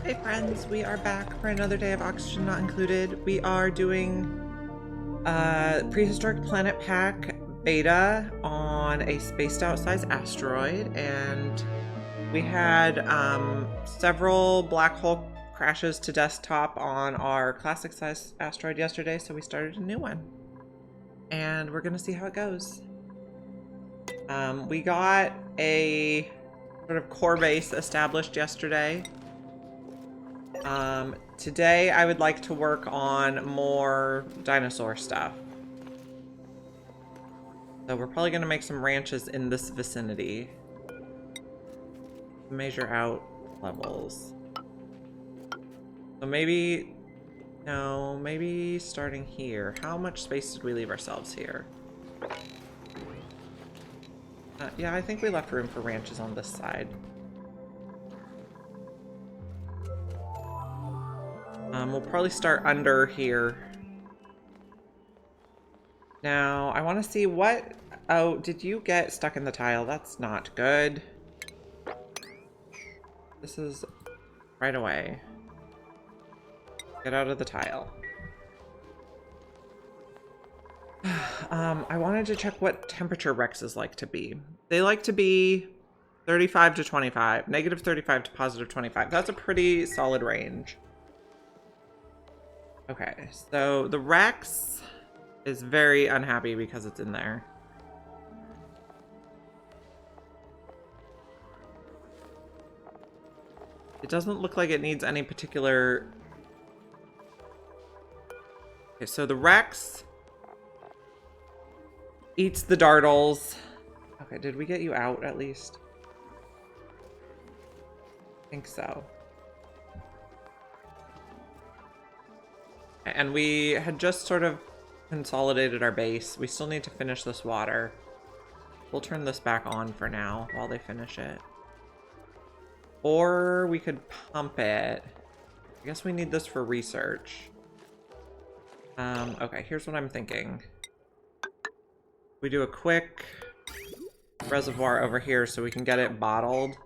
Hey friends, we are back for another day of Oxygen Not Included. We are doing Prehistoric Planet Pack beta on a spaced out size asteroid, and we had several black hole crashes to desktop on our classic size asteroid yesterday, so we started a new one. And we're gonna see how it goes. We got a sort of core base established yesterday. Today I would like to work on more dinosaur stuff. So we're probably going to make some ranches in this vicinity. Measure out levels. So maybe, no, maybe starting here. How much space did we leave ourselves here? Yeah, I think we left room for ranches on this side. We'll probably start under here. Now, I want to see what... Oh, did you get stuck in the tile? That's not good. This is right away. Get out of the tile. I wanted to check what temperature Rexes like to be. They like to be 35 to 25. Negative 35 to positive 25. That's a pretty solid range. Okay, so the Rex is very unhappy because it's in there. It doesn't look like it needs any particular... Okay, so the Rex eats the Dartles. Okay, did we get you out at least? I think so. And we had just sort of consolidated our base. We still need to finish this water. We'll turn this back on for now while they finish it. Or we could pump it. I guess we need this for research. Okay, here's what I'm thinking. We do a quick reservoir over here so we can get it bottled.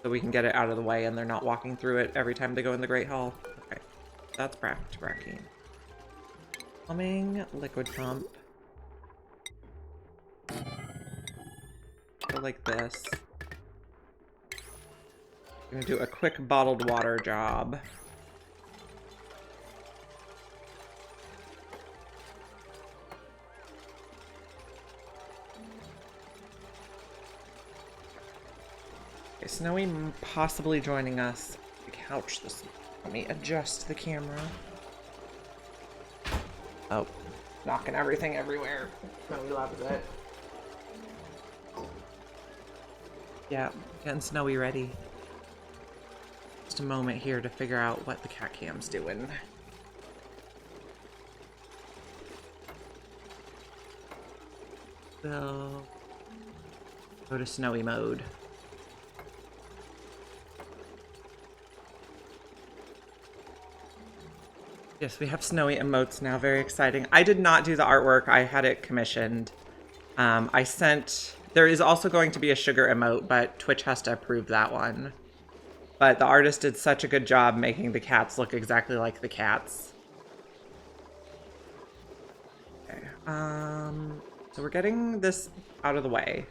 So we can get it out of the way and they're not walking through it every time they go in the Great Hall. Okay, that's bracky. Plumbing, liquid pump. Go like this. I'm gonna do a quick bottled water job. Okay, Snowy possibly joining us. The couch this. Let me adjust the camera. Oh, knocking everything everywhere. Snowy loves it. Yeah, getting Snowy ready. Just a moment here to figure out what the cat cam's doing. So, go to Snowy mode. Yes, we have Snowy emotes now. Very exciting. I did not do the artwork. I had it commissioned. I sent... There is also going to be a sugar emote, but Twitch has to approve that one. But the artist did such a good job making the cats look exactly like the cats. Okay. So we're getting this out of the way.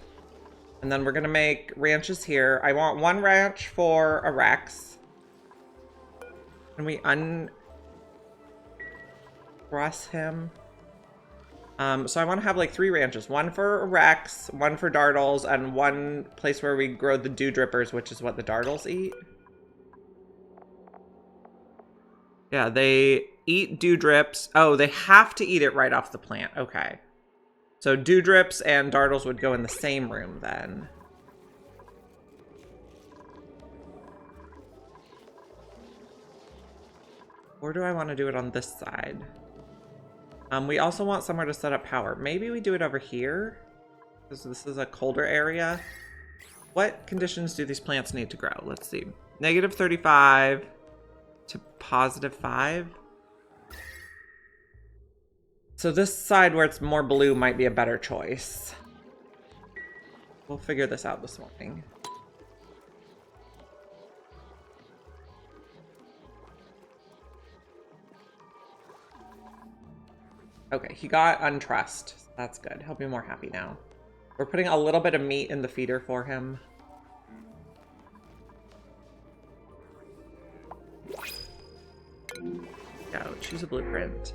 And then we're going to make ranches here. I want one ranch for a Rex. Can we cross him? So I want to have like 3 ranches. One for a Rex, one for Dartles, and one place where we grow the dew drippers, which is what the Dartles eat. Yeah, they eat dew drips. Oh, they have to eat it right off the plant. Okay. So dew drips and Dartles would go in the same room then. Or do I want to do it on this side? We also want somewhere to set up power. Maybe we do it over here, because this is a colder area. What conditions do these plants need to grow? Let's see. Negative 35 to positive 5. So this side where it's more blue might be a better choice. We'll figure this out this morning. Okay, he got untrussed. That's good. He'll be more happy now. We're putting a little bit of meat in the feeder for him. Go, choose a blueprint.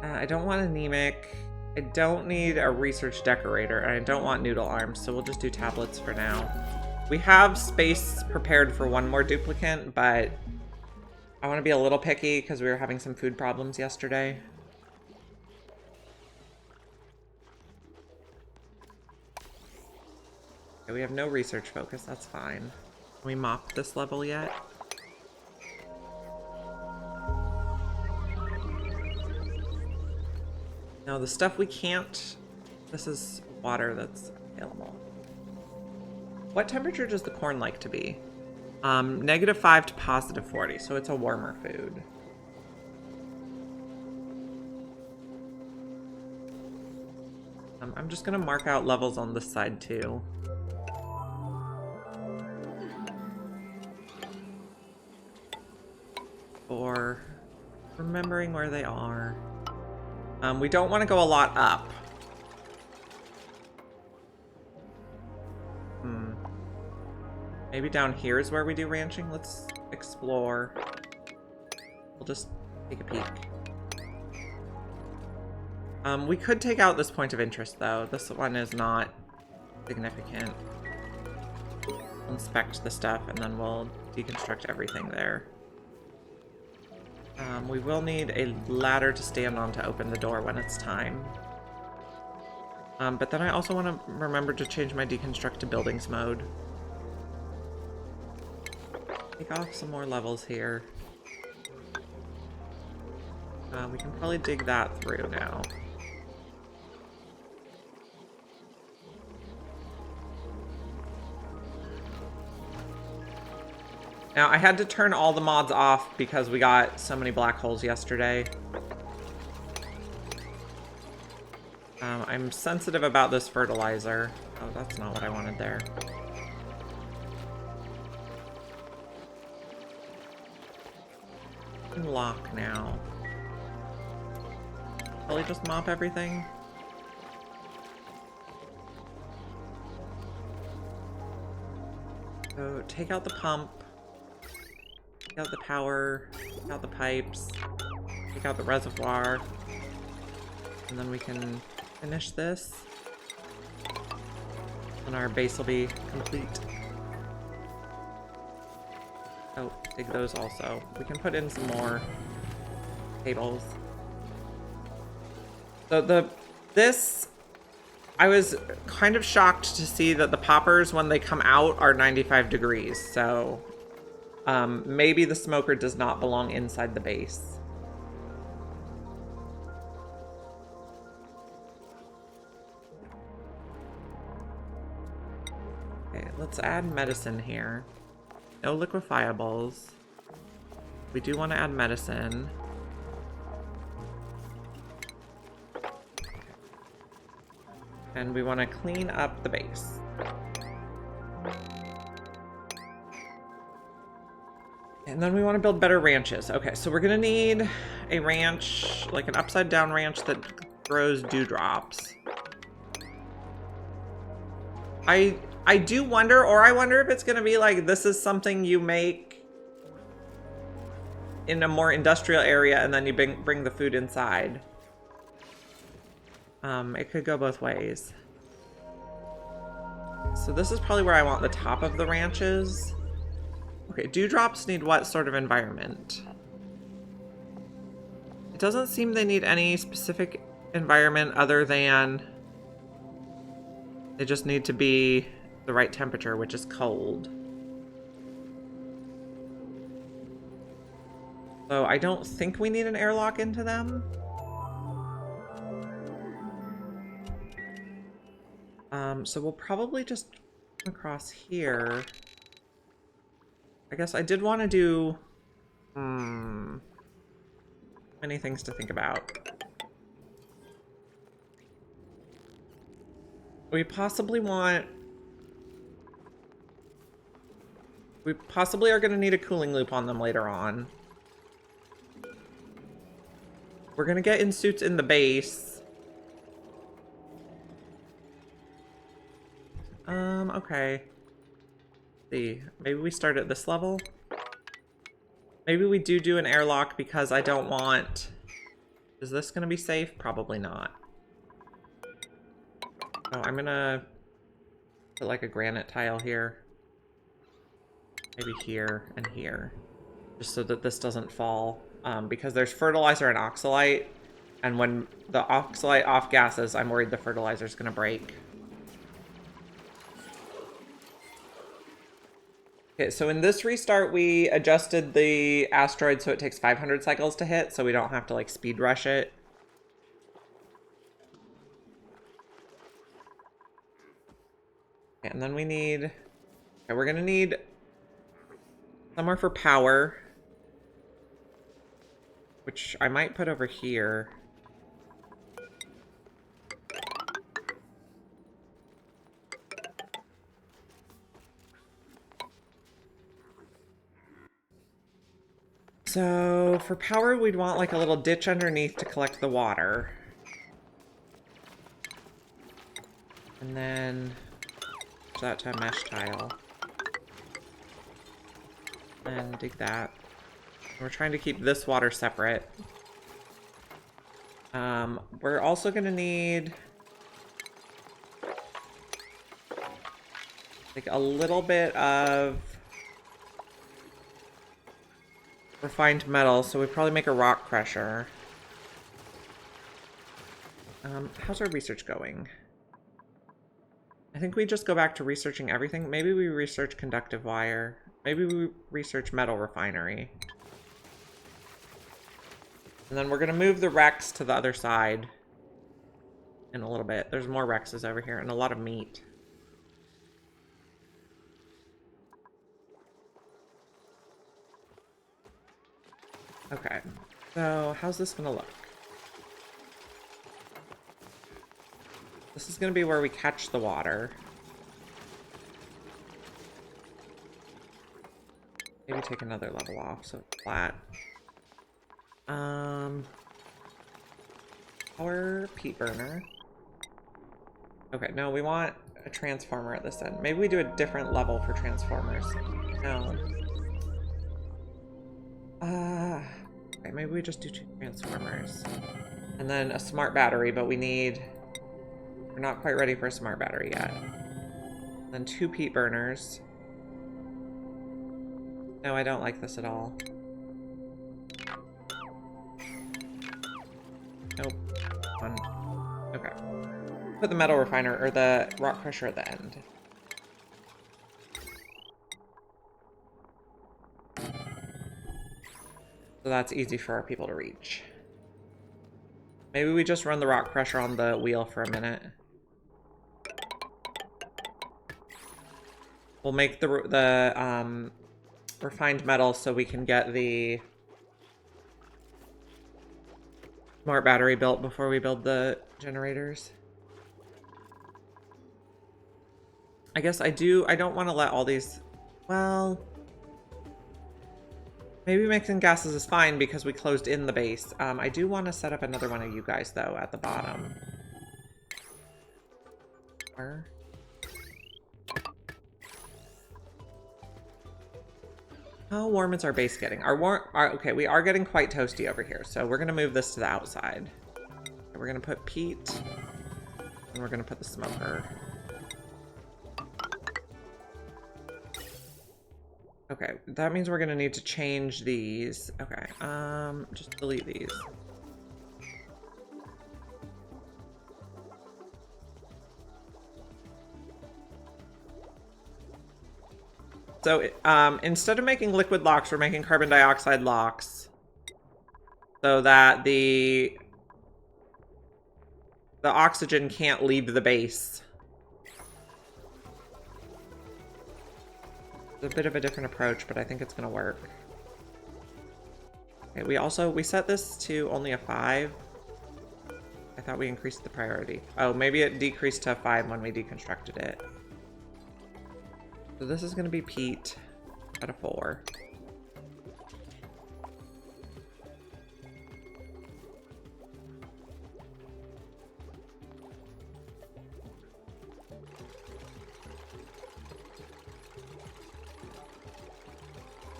I don't want anemic. I don't need a research decorator, and I don't want noodle arms, so we'll just do tablets for now. We have space prepared for one more duplicate, but I want to be a little picky because we were having some food problems yesterday. Okay, we have no research focus, that's fine. Can we mop this level yet? No, the stuff we can't... This is water that's available. What temperature does the corn like to be? -5 to +40, so it's a warmer food. I'm just gonna mark out levels on this side too. For remembering where they are. We don't want to go a lot up. Maybe down here is where we do ranching. Let's explore. We'll just take a peek. We could take out this point of interest, though. This one is not significant. Inspect the stuff, and then we'll deconstruct everything there. We will need a ladder to stand on to open the door when it's time. But then I also want to remember to change my deconstruct to buildings mode. Take off some more levels here. We can probably dig that through now. Now, I had to turn all the mods off because we got so many black holes yesterday. I'm sensitive about this fertilizer. Oh, that's not what I wanted there. I can lock now. Probably just mop everything. So take out the pump. Take out the power, take out the pipes, take out the reservoir, and then we can finish this. And our base will be complete. Oh, dig those also. We can put in some more tables. So I was kind of shocked to see that the poppers, when they come out, are 95 degrees, so... maybe the smoker does not belong inside the base. Okay, let's add medicine here. No liquefiables. We do want to add medicine. And we want to clean up the base. And then we want to build better ranches. Okay, so we're going to need a ranch, like an upside down ranch that grows dewdrops. I do wonder, or I wonder if it's going to be like, this is something you make in a more industrial area and then you bring the food inside. It could go both ways. So this is probably where I want the top of the ranches. Okay, dewdrops need what sort of environment? It doesn't seem they need any specific environment other than they just need to be the right temperature, which is cold. So I don't think we need an airlock into them. So we'll probably just come across here. I guess I did want to do... many things to think about. We possibly are going to need a cooling loop on them later on. We're gonna get in suits in the base. Okay. Let's see, maybe we start at this level? Maybe we do an airlock because I don't want... Is this gonna be safe? Probably not. Oh, I'm gonna put like a granite tile here. Maybe here and here. Just so that this doesn't fall. Because there's fertilizer and oxalite. And when the oxalite off gases, I'm worried the fertilizer's gonna break. Okay, so in this restart, we adjusted the asteroid so it takes 500 cycles to hit, so we don't have to like speed rush it. Okay, and then we need... Okay, we're gonna need somewhere for power, which I might put over here. So for power, we'd want like a little ditch underneath to collect the water. And then that to a mesh tile. And dig that. We're trying to keep this water separate. We're also gonna need like a little bit of refined metal, so we probably make a rock crusher. How's our research going? I think we just go back to researching everything. Maybe we research conductive wire. Maybe we research metal refinery. And then we're gonna move the Rex to the other side in a little bit. There's more Rexes over here and a lot of meat. Okay, so how's this gonna look? This is gonna be where we catch the water. Maybe take another level off so it's flat. Power peat burner. Okay, no, we want a transformer at this end. Maybe we do a different level for transformers. No. Okay, maybe we just do 2 transformers. And then a smart battery, but we're not quite ready for a smart battery yet. Then 2 peat burners. No, I don't like this at all. Nope. Okay. Put the metal refiner, or the rock crusher at the end. So that's easy for our people to reach. Maybe we just run the rock crusher on the wheel for a minute. We'll make the refined metal so we can get the smart battery built before we build the generators. I guess I don't want to let all these, well, maybe mixing gases is fine because we closed in the base. I do want to set up another one of you guys though at the bottom. Where? How warm is our base getting? Okay, we are getting quite toasty over here, so we're gonna move this to the outside. We're gonna put peat, and we're gonna put the smoker. Okay, that means we're gonna need to change these. Okay, just delete these. So instead of making liquid locks, we're making carbon dioxide locks so that the oxygen can't leave the base. It's a bit of a different approach, but I think it's gonna work. Okay, we set this to only a 5. I thought we increased the priority. Oh, maybe it decreased to a 5 when we deconstructed it. So this is going to be peat at a 4.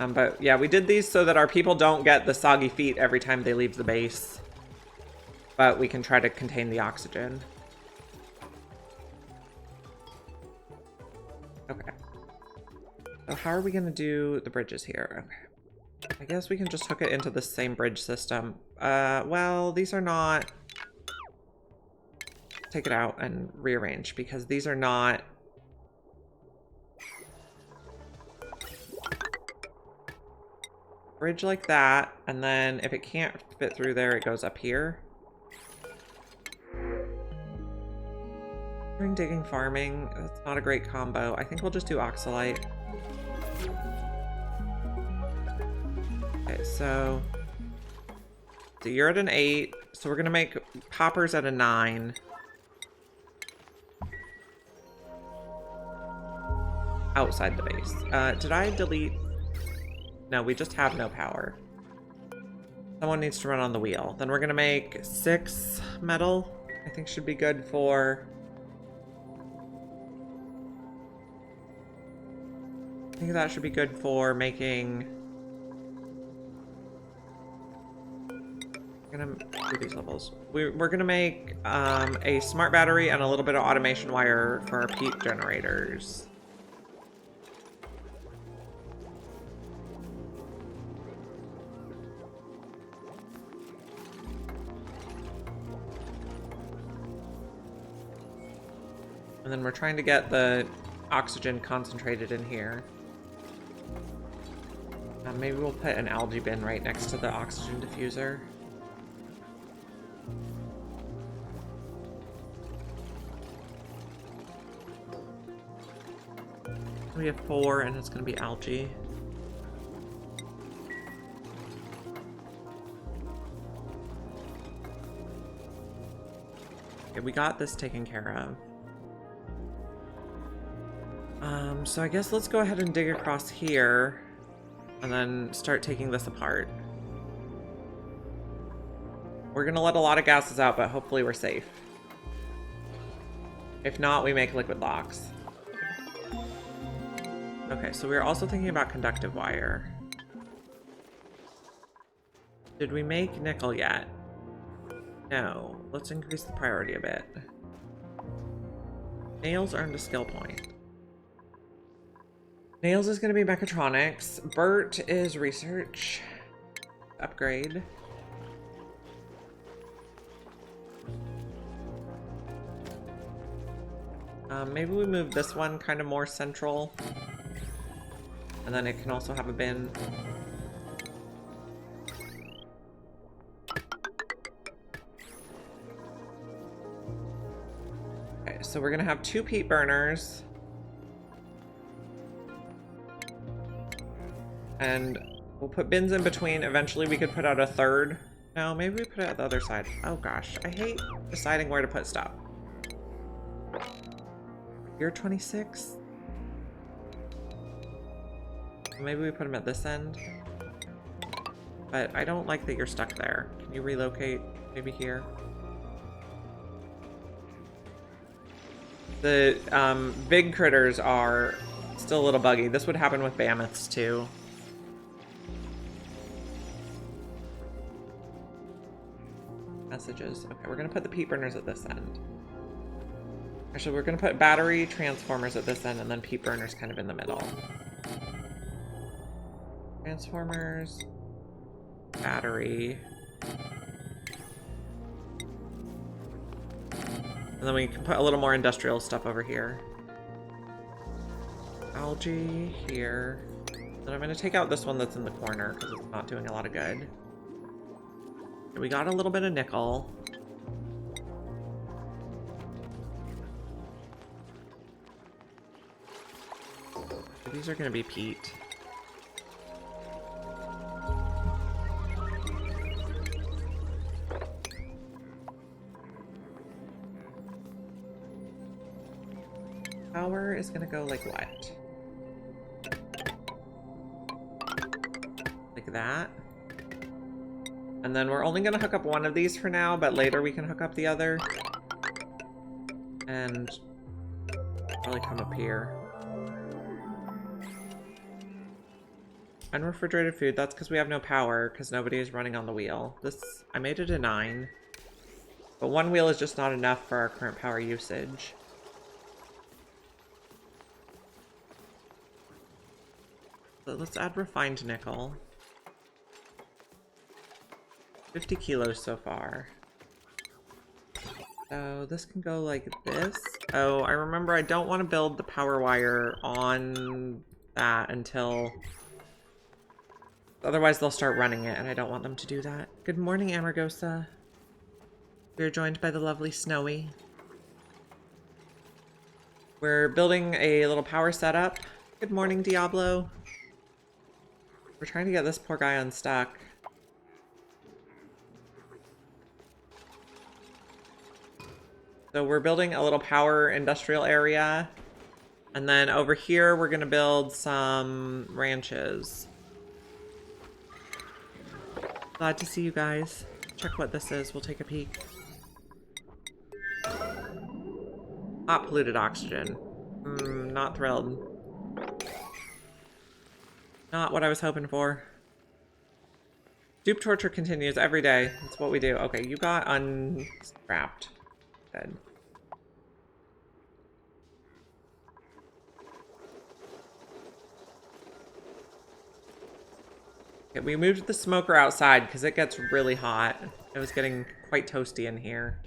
But yeah, we did these so that our people don't get the soggy feet every time they leave the base. But we can try to contain the oxygen. Okay. So how are we going to do the bridges here? Okay. I guess we can just hook it into the same bridge system. Well, these are not... Take it out and rearrange because these are not... Bridge like that, and then if it can't fit through there, it goes up here. During digging, farming, that's not a great combo. I think we'll just do oxalite. Okay, so you're at an 8, so we're gonna make poppers at a 9. Outside the base. Did I delete? No, we just have no power. Someone needs to run on the wheel. Then we're gonna make 6 metal. I think should be good for... I think that should be good for making... I'm gonna do these levels. We're gonna make a smart battery and a little bit of automation wire for our peat generators. And then we're trying to get the oxygen concentrated in here. Maybe we'll put an algae bin right next to the oxygen diffuser. We have 4 and it's going to be algae. Okay, we got this taken care of. So I guess let's go ahead and dig across here and then start taking this apart. We're gonna let a lot of gases out, but hopefully we're safe. If not, we make liquid locks. Okay, so we're also thinking about conductive wire. Did we make nickel yet? No. Let's increase the priority a bit. Nails earned a skill point. Nails is going to be mechatronics. Bert is research. Upgrade. Maybe we move this one kind of more central. And then it can also have a bin. Okay, so we're going to have 2 peat burners. And we'll put bins in between. Eventually we could put out a 3rd. No, maybe we put it at the other side. Oh gosh, I hate deciding where to put stuff. You're 26? Maybe we put them at this end. But I don't like that you're stuck there. Can you relocate maybe here? The big critters are still a little buggy. This would happen with mammoths too. Messages. Okay, we're gonna put the peat burners at this end. Actually, we're gonna put battery transformers at this end and then peat burners kind of in the middle. Transformers, battery. And then we can put a little more industrial stuff over here. Algae here. Then I'm gonna take out this one that's in the corner because it's not doing a lot of good. We got a little bit of nickel. These are going to be peat. Power is going to go like what? Like that. And then we're only going to hook up one of these for now, but later we can hook up the other. And probably come up here. Unrefrigerated food, that's because we have no power, because nobody is running on the wheel. This, I made it a 9. But one wheel is just not enough for our current power usage. So let's add refined nickel. 50 kilos so far. So this can go like this. Oh, I remember I don't want to build the power wire on that until... Otherwise they'll start running it, and I don't want them to do that. Good morning, Amargosa. We're joined by the lovely Snowy. We're building a little power setup. Good morning, Diablo. We're trying to get this poor guy unstuck. So we're building a little power industrial area. And then over here, we're going to build some ranches. Glad to see you guys. Check what this is. We'll take a peek. Hot polluted oxygen. Not thrilled. Not what I was hoping for. Dupe torture continues every day. That's what we do. Okay, you got unstrapped. Good. Okay, we moved the smoker outside because it gets really hot. It was getting quite toasty in here.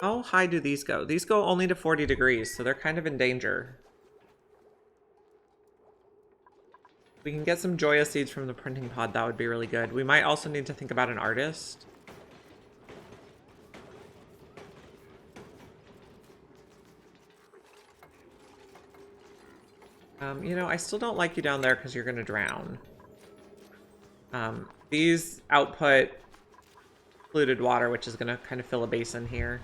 How high do these go? These go only to 40 degrees, so they're kind of in danger. We can get some Joya seeds from the printing pod. That would be really good. We might also need to think about an artist. You know, I still don't like you down there because you're going to drown. These output polluted water, which is going to kind of fill a basin here.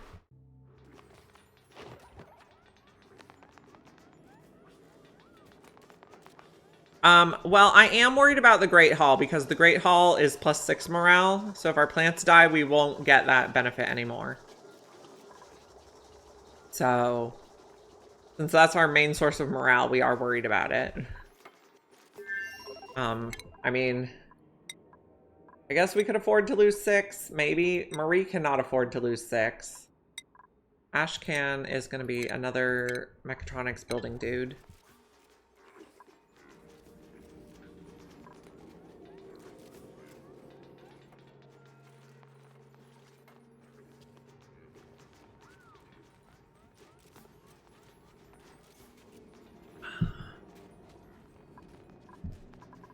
Well, I am worried about the Great Hall because the Great Hall is +6 morale. So if our plants die, we won't get that benefit anymore. So, since that's our main source of morale, we are worried about it. I mean, I guess we could afford to lose 6. Maybe. Marie cannot afford to lose 6. Ashcan is going to be another mechatronics building dude.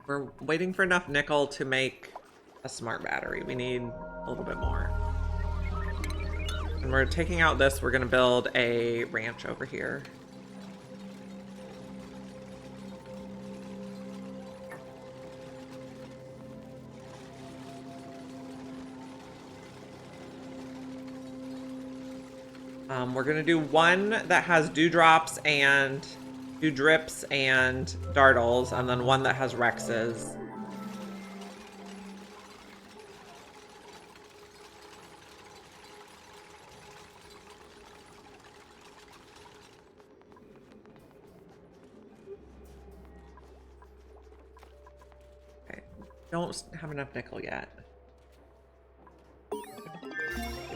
We're waiting for enough nickel to make a smart battery. We need a little bit more. And we're taking out this. We're going to build a ranch over here. We're going to do one that has dewdrops and dewdrips and dartles, and then one that has Rexes. Okay, don't have enough nickel yet.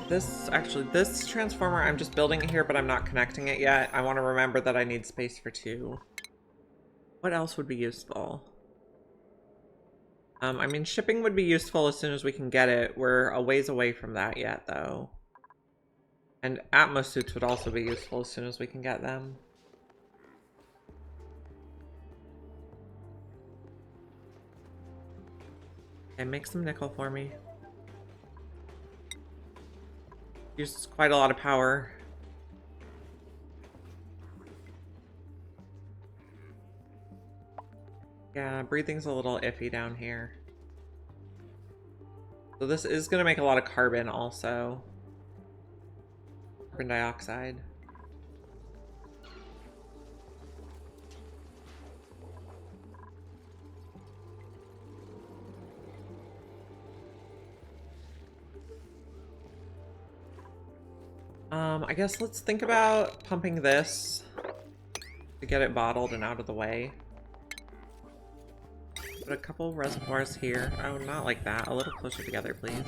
This transformer, I'm just building it here, but I'm not connecting it yet. I want to remember that I need space for 2. What else would be useful? I mean, shipping would be useful as soon as we can get it. We're a ways away from that yet, though. And Atmos suits would also be useful as soon as we can get them. Okay, make some nickel for me. Uses quite a lot of power. Yeah, breathing's a little iffy down here. So this is going to make a lot of carbon also. Carbon dioxide. I guess let's think about pumping this to get it bottled and out of the way. Put a couple reservoirs here. Oh, not like that. A little closer together, please.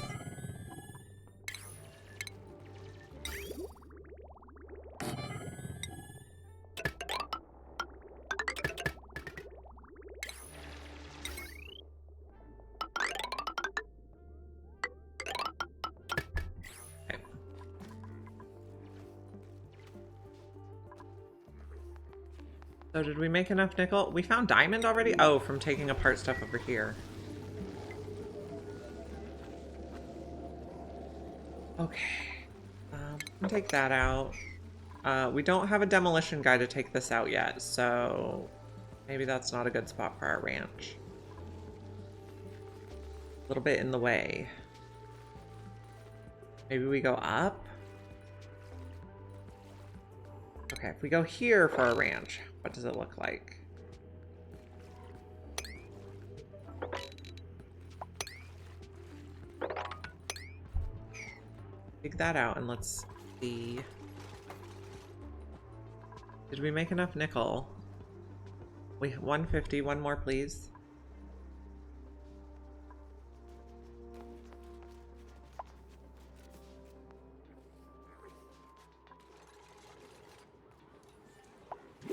So did we make enough nickel? We found diamond already? Oh, from taking apart stuff over here. Okay. Take that out. We don't have a demolition guy to take this out yet, so maybe that's not a good spot for our ranch. A little bit in the way. Maybe we go up? Okay, if we go here for a ranch, what does it look like? Dig that out and let's see. Did we make enough nickel? 150, one more please.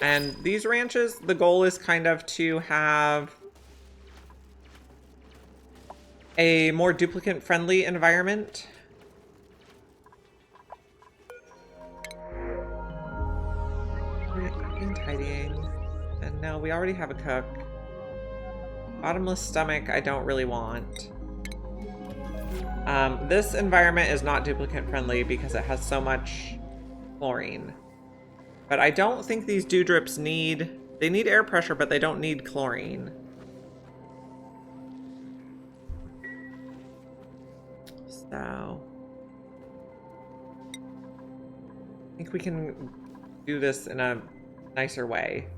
And these ranches, the goal is kind of to have a more duplicate-friendly environment. And tidying. And no, we already have a cook. Bottomless stomach, I don't really want. This environment is not duplicate-friendly because it has so much chlorine. But I don't think these dewdrips need... They need air pressure, but they don't need chlorine. So... I think we can do this in a nicer way.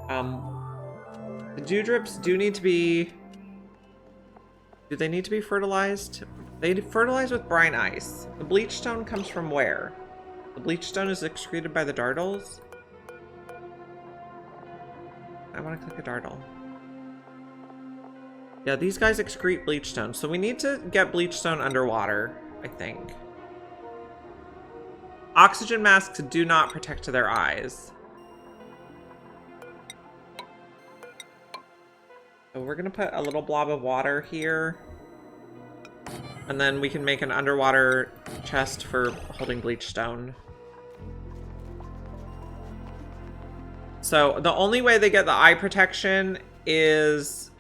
The dewdrips do need to be... Do they need to be fertilized? They fertilize with brine ice. The bleach stone comes from where? The bleach stone is excreted by the dartles. I want to click a dartle. Yeah, these guys excrete bleach stone. So we need to get bleach stone underwater, I think. Oxygen masks do not protect their eyes. So we're going to put a little blob of water here. And then we can make an underwater chest for holding bleach stone. So the only way they get the eye protection is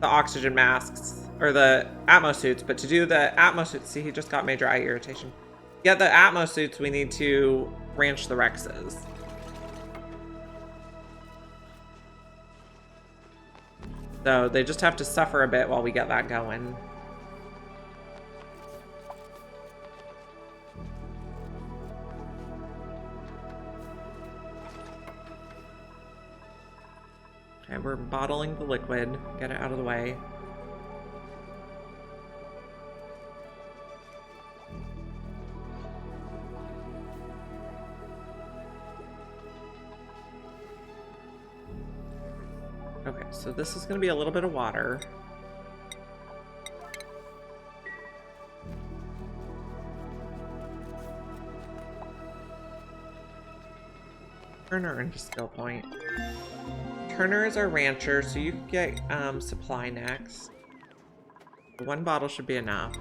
the oxygen masks, or the Atmo suits. But to do the Atmo suits, see, he just got major eye irritation. To get the Atmo suits, we need to ranch the Rexes. So they just have to suffer a bit while we get that going. Okay, we're bottling the liquid. Get it out of the way. Okay, so this is going to be a little bit of water. Turner earned a skill point. Turner is our rancher, so you can get supply next. One bottle should be enough.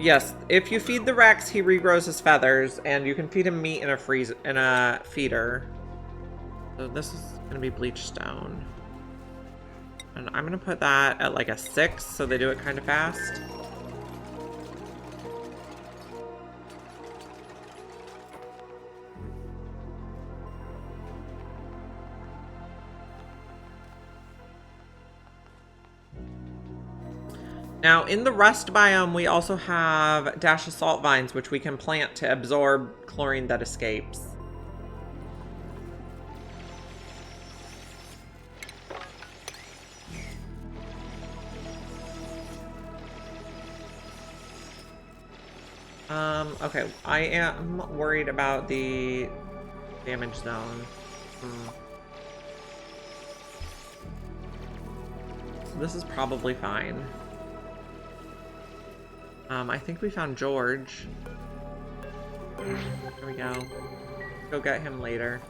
Yes, if you feed the Rex, he regrows his feathers, and you can feed him meat in a feeder. So this is gonna be bleach stone. And I'm gonna put that at like a 6, so they do it kind of fast. Now, in the rust biome, we also have dash of salt vines, which we can plant to absorb chlorine that escapes. Okay, I am worried about the damage zone. So this is probably fine. I think we found George. There we go. Go get him later.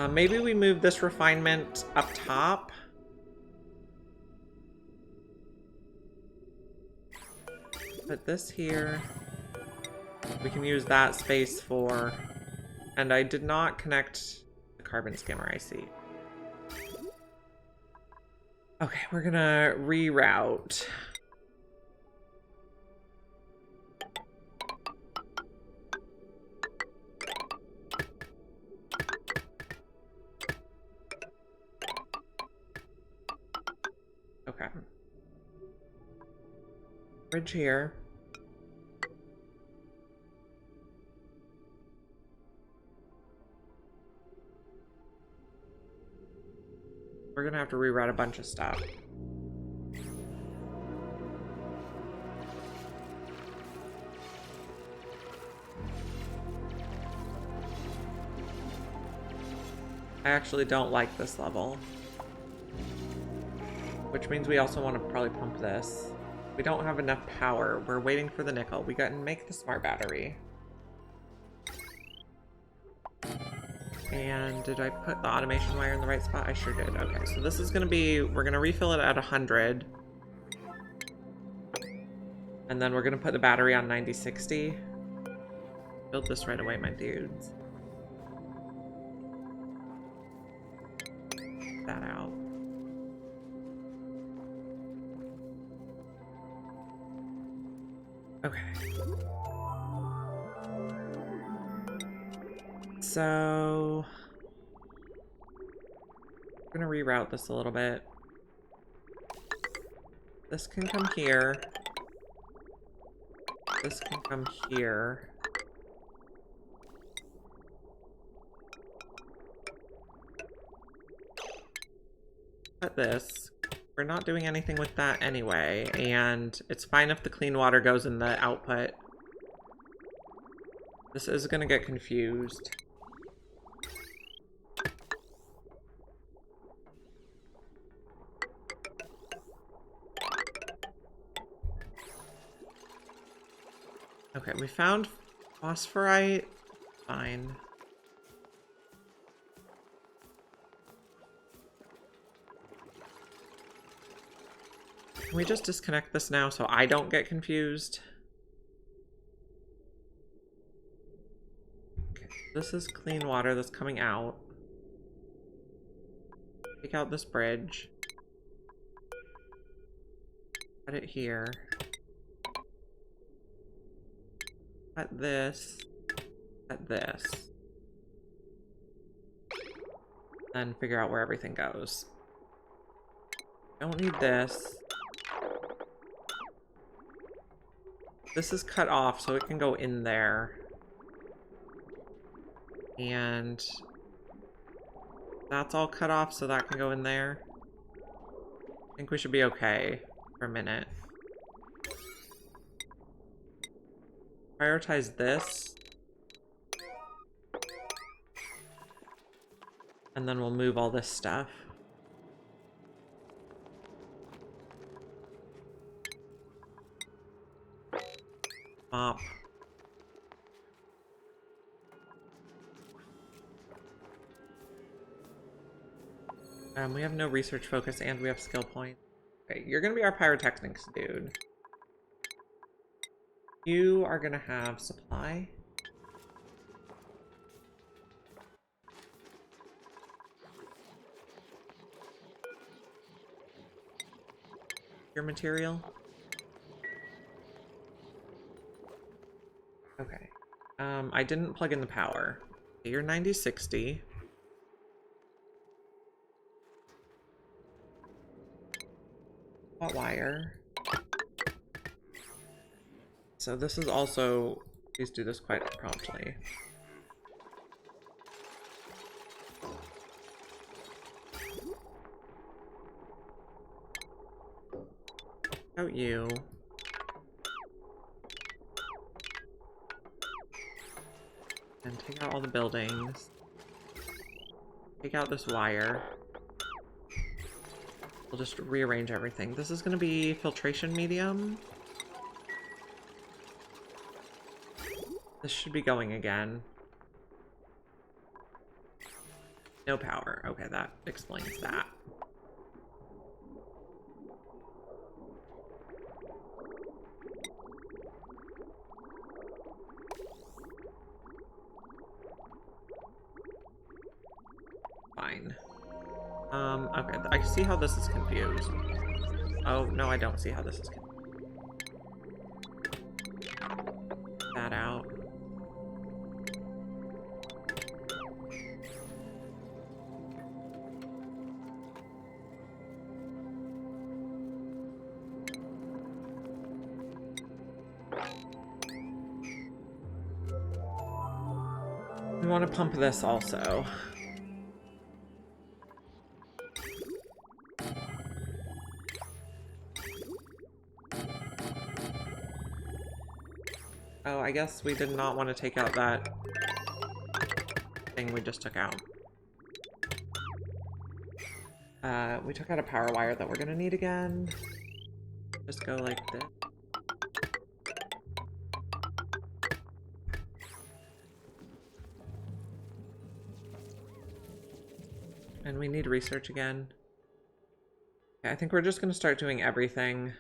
Maybe we move this refinement up top. Put this here. We can use that space for... And I did not connect the carbon skimmer, I see. Okay, we're gonna reroute. Okay. Bridge here. We're gonna have to reroute a bunch of stuff. I actually don't like this level. Which means we also want to probably pump this. We don't have enough power. We're waiting for the nickel. We got to make the smart battery. And did I put the automation wire in the right spot? I sure did. Okay, so this is going to be... We're going to refill it at 100. And then we're going to put the battery on 9060. Build this right away, my dudes. That out. Okay. So... I'm gonna reroute this a little bit. This can come here. This can come here. Cut this. We're not doing anything with that anyway, and it's fine if the clean water goes in the output. This is gonna get confused. Okay, we found phosphorite. Fine. Can we just disconnect this now so I don't get confused? Okay, this is clean water that's coming out. Take out this bridge. Put it here. Cut this. Cut this. Then figure out where everything goes. Don't need this. This is cut off, so it can go in there. And that's all cut off, so that can go in there. I think we should be okay for a minute. Prioritize this. And then we'll move all this stuff. Mop. We have no research focus and we have skill points. Okay, you're gonna be our pyrotechnics dude. You are gonna have supply. Your material. Okay. I didn't plug in the power. Okay, you're 9060. Hot wire. So this is also, please do this quite promptly. Out you. And take out all the buildings. Take out this wire. We'll just rearrange everything. This is going to be filtration medium. This should be going again. No power. Okay, that explains that. Fine. Okay, I see how this is confused. Oh, no, I don't see how this is confused. That out. We want to pump this also. Oh, I guess we did not want to take out that thing we just took out. We took out a power wire that we're gonna need again. Just go like this. And we need research again. Okay, I think we're just gonna start doing everything.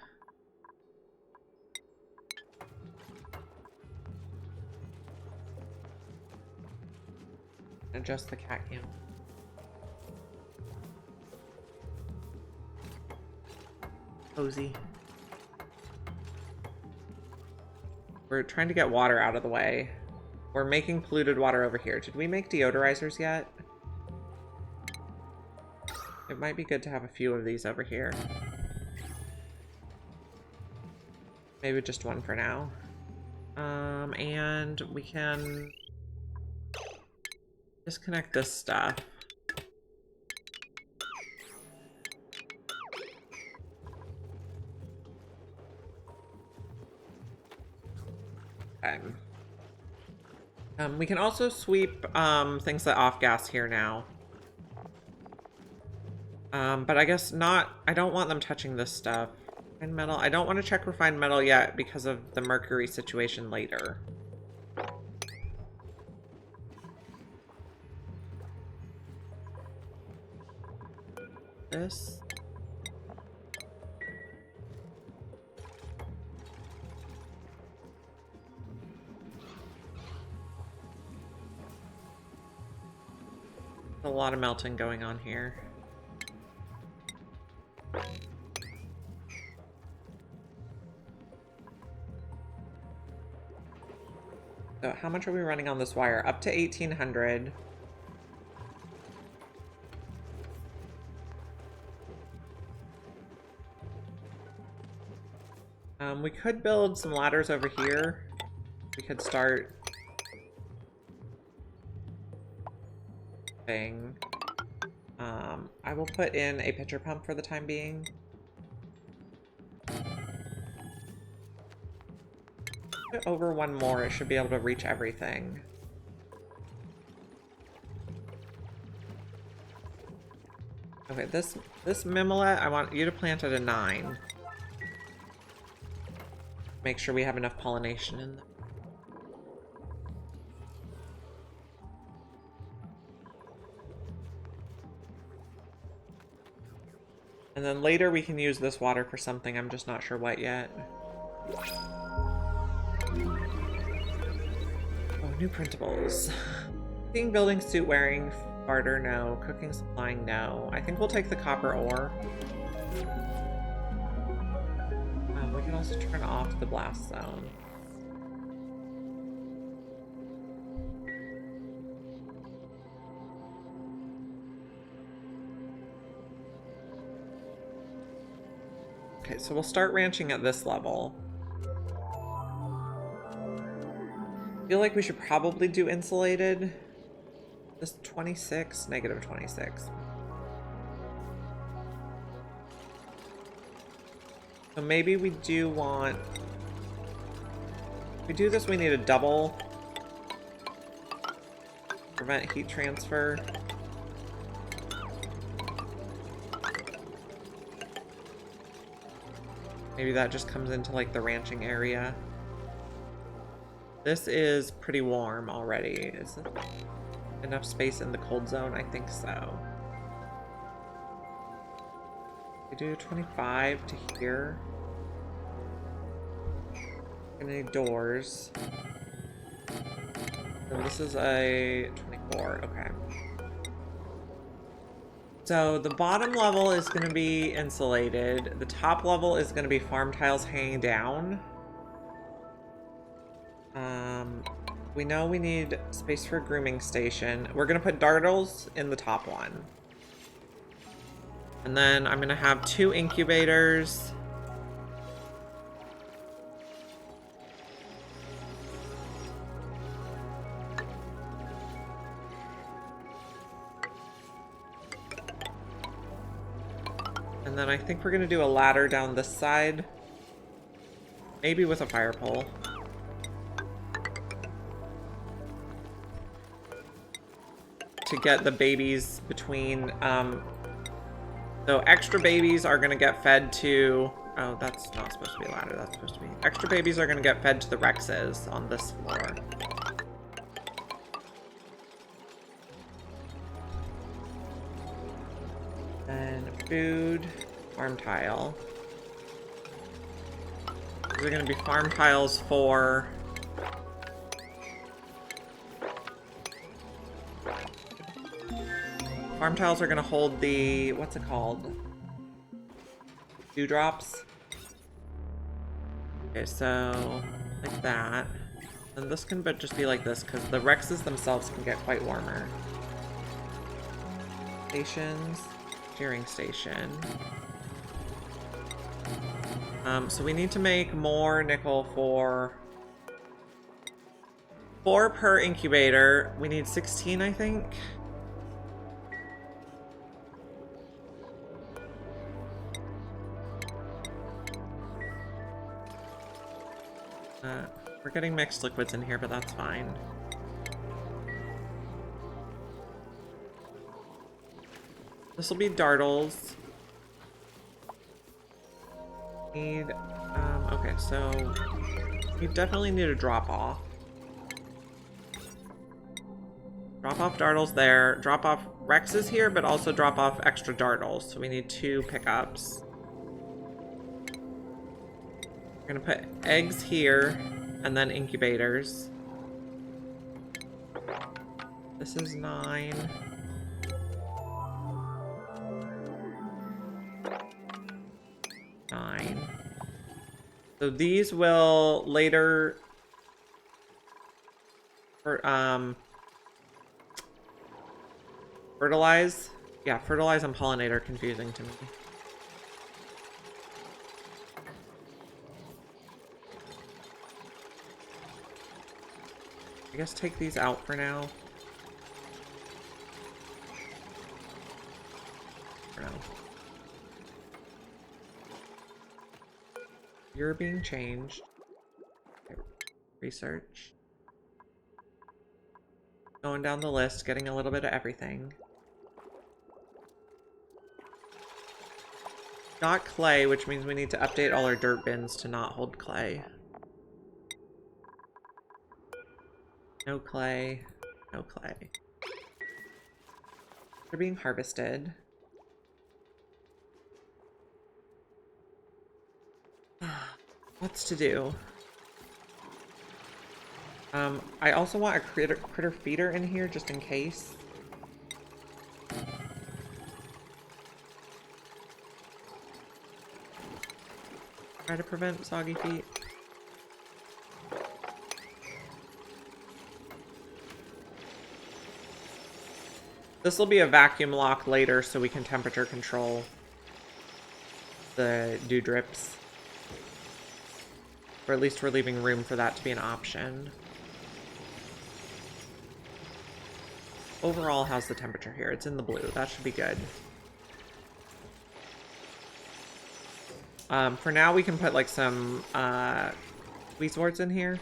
Adjust the cat cam. Cozy. We're trying to get water out of the way. We're making polluted water over here. Did we make deodorizers yet? It might be good to have a few of these over here. Maybe just one for now. And we can disconnect this stuff. Okay. We can also sweep things that off gas here now. But I guess not. I don't want them touching this stuff. Refined metal. I don't want to check refined metal yet because of the mercury situation later. This. A lot of melting going on here. So how much are we running on this wire? Up to 1800. We could build some ladders over here. We could start thing. I will put in a pitcher pump for the time being. Over one more, it should be able to reach everything. Okay, this mimolette, I want you to plant at a 9. Make sure we have enough pollination in there. And then later we can use this water for something, I'm just not sure what yet. Oh, new printables. Seeing building, suit wearing, barter, no. Cooking, supplying, no. I think we'll take the copper ore. We can also turn off the blast zone. Okay, so we'll start ranching at this level. I feel like we should probably do insulated. This 26, negative 26. So maybe we do want... If we do this, we need a double prevent heat transfer. Maybe that just comes into like the ranching area. This is pretty warm already. Is it enough space in the cold zone? I think so. We do 25 to here. Gonna need doors. So this is a 24. Okay. So the bottom level is going to be insulated. The top level is going to be farm tiles hanging down. We know we need space for a grooming station. We're going to put dartles in the top one. And then I'm going to have 2 incubators. And then I think we're going to do a ladder down this side. Maybe with a fire pole. To get the babies between, so extra babies are going to get fed to, oh, that's not supposed to be a ladder, that's supposed to be, extra babies are going to get fed to the Rexes on this floor. And food, farm tile. These are going to be farm tiles for farm tiles are going to hold the, what's it called? Dewdrops. Okay, so like that. And this can just be like this because the Rexes themselves can get quite warmer. Stations. Shearing station. So we need to make more nickel for 4 per incubator. We need 16, I think. We're getting mixed liquids in here, but that's fine. This will be dartles. Okay, so you definitely need a drop off. Drop off dartles there. Drop off Rexes here, but also drop off extra dartles. So we need 2 pickups. We're gonna put eggs here and then incubators. This is 9. So these will later fertilize. Yeah, fertilize and pollinate are confusing to me. I guess take these out for now. For now. You're being changed. Okay. Research. Going down the list, getting a little bit of everything. Got clay, which means we need to update all our dirt bins to not hold clay. No clay. No clay. They're being harvested. What's to do? I also want a critter feeder in here just in case. Try to prevent soggy feet. This will be a vacuum lock later so we can temperature control the dew drips. Or at least we're leaving room for that to be an option. Overall, how's the temperature here? It's in the blue. That should be good. For now, we can put like some squeeze worts in here.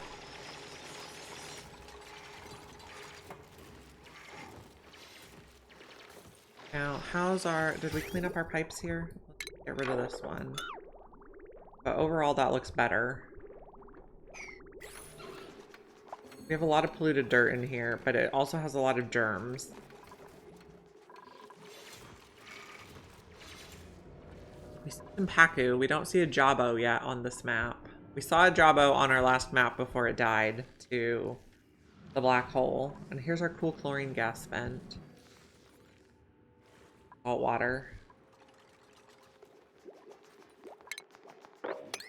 Now, did we clean up our pipes here? Let's get rid of this one. But overall, that looks better. We have a lot of polluted dirt in here, but it also has a lot of germs. We see some Paku. We don't see a Jabo yet on this map. We saw a Jabo on our last map before it died to the black hole. And here's our cool chlorine gas vent. Salt water.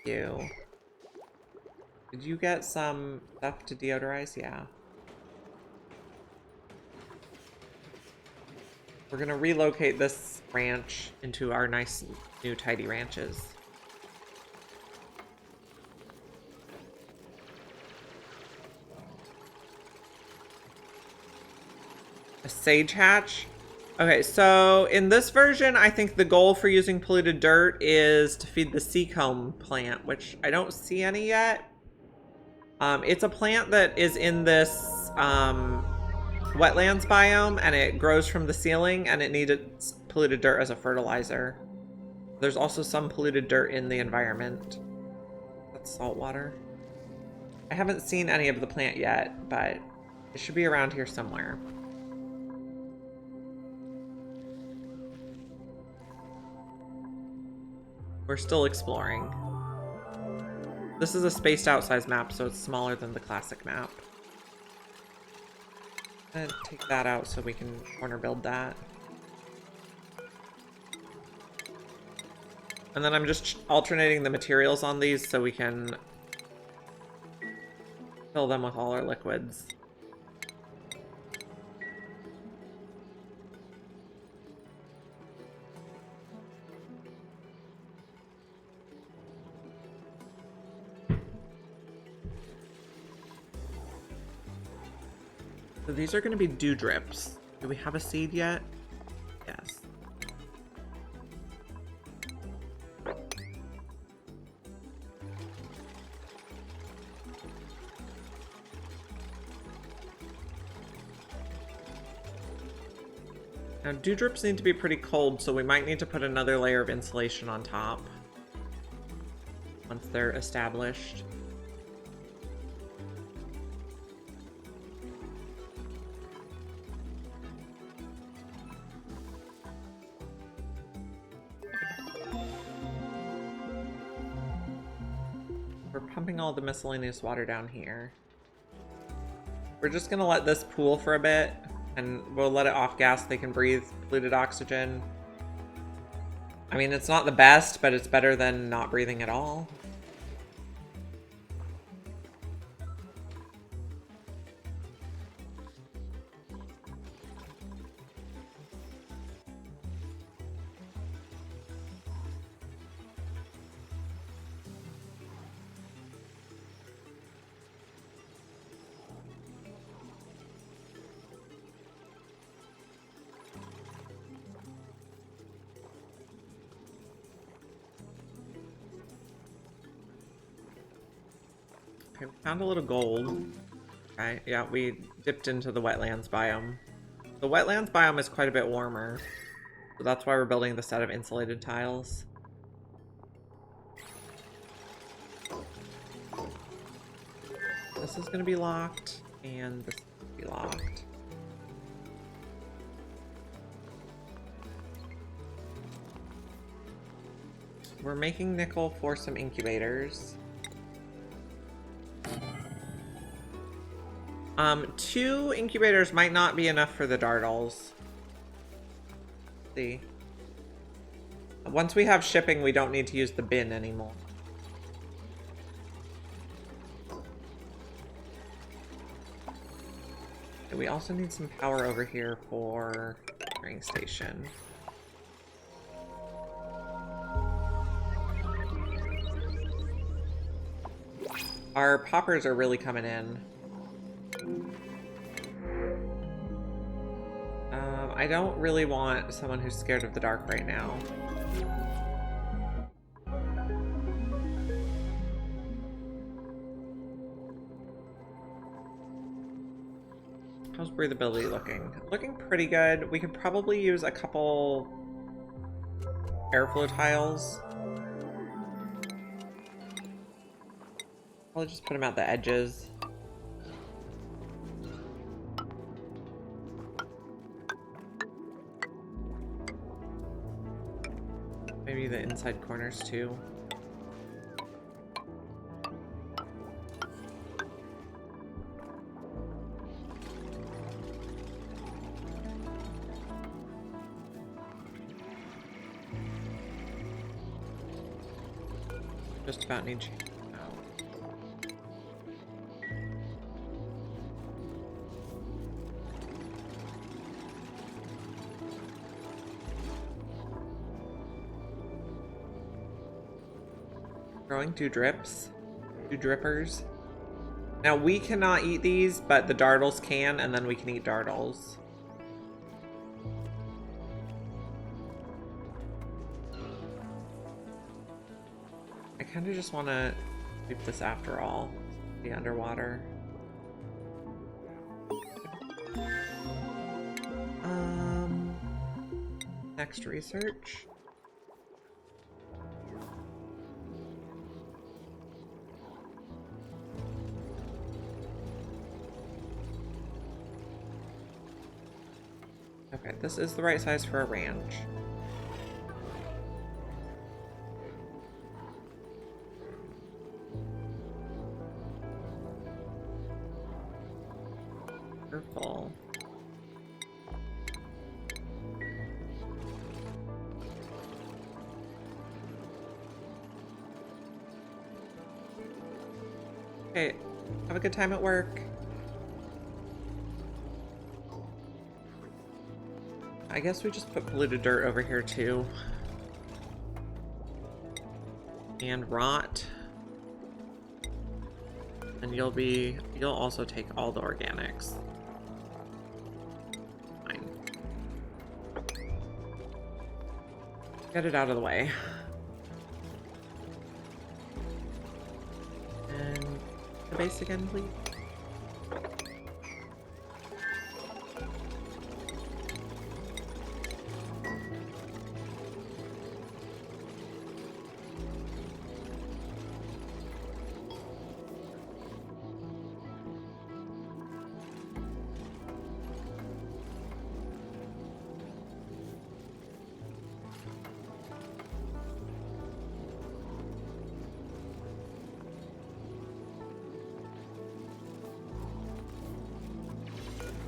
Ew. Did you get some stuff to deodorize? Yeah. We're gonna relocate this ranch into our nice new tidy ranches. A sage hatch? Okay, so in this version, I think the goal for using polluted dirt is to feed the seacomb plant, which I don't see any yet. It's a plant that is in this wetlands biome, and it grows from the ceiling, and it needed polluted dirt as a fertilizer. There's also some polluted dirt in the environment. That's salt water. I haven't seen any of the plant yet, but it should be around here somewhere. We're still exploring. This is a spaced out size map, so it's smaller than the classic map. And take that out so we can corner build that. And then I'm just alternating the materials on these so we can fill them with all our liquids. So these are going to be dew drips. Do we have a seed yet? Yes. Now, dew drips need to be pretty cold, so we might need to put another layer of insulation on top once they're established. We're pumping all the miscellaneous water down here. We're just gonna let this pool for a bit, and we'll let it off gas so they can breathe polluted oxygen. I mean, it's not the best, but it's better than not breathing at all. Okay, we found a little gold. Okay, yeah, we dipped into the wetlands biome. The wetlands biome is quite a bit warmer, so that's why we're building the set of insulated tiles. This is going to be locked, and this is going to be locked. We're making nickel for some incubators. 2 incubators might not be enough for the dartles. Let's see. Once we have shipping, we don't need to use the bin anymore. We also need some power over here for the carrying station. Our poppers are really coming in. I don't really want someone who's scared of the dark right now. How's breathability looking? Looking pretty good. We could probably use a couple airflow tiles. I'll just put them at the edges. Maybe the inside corners too. Just about need you. Growing two drips, two drippers. Now we cannot eat these, but the dartles can, and then we can eat dartles. I kind of just want to keep this after all. Be underwater. Next research. Okay, this is the right size for a ranch. Purple. Okay, have a good time at work. I guess we just put polluted dirt over here too. And rot. And you'll also take all the organics. Fine. Get it out of the way. And the base again, please.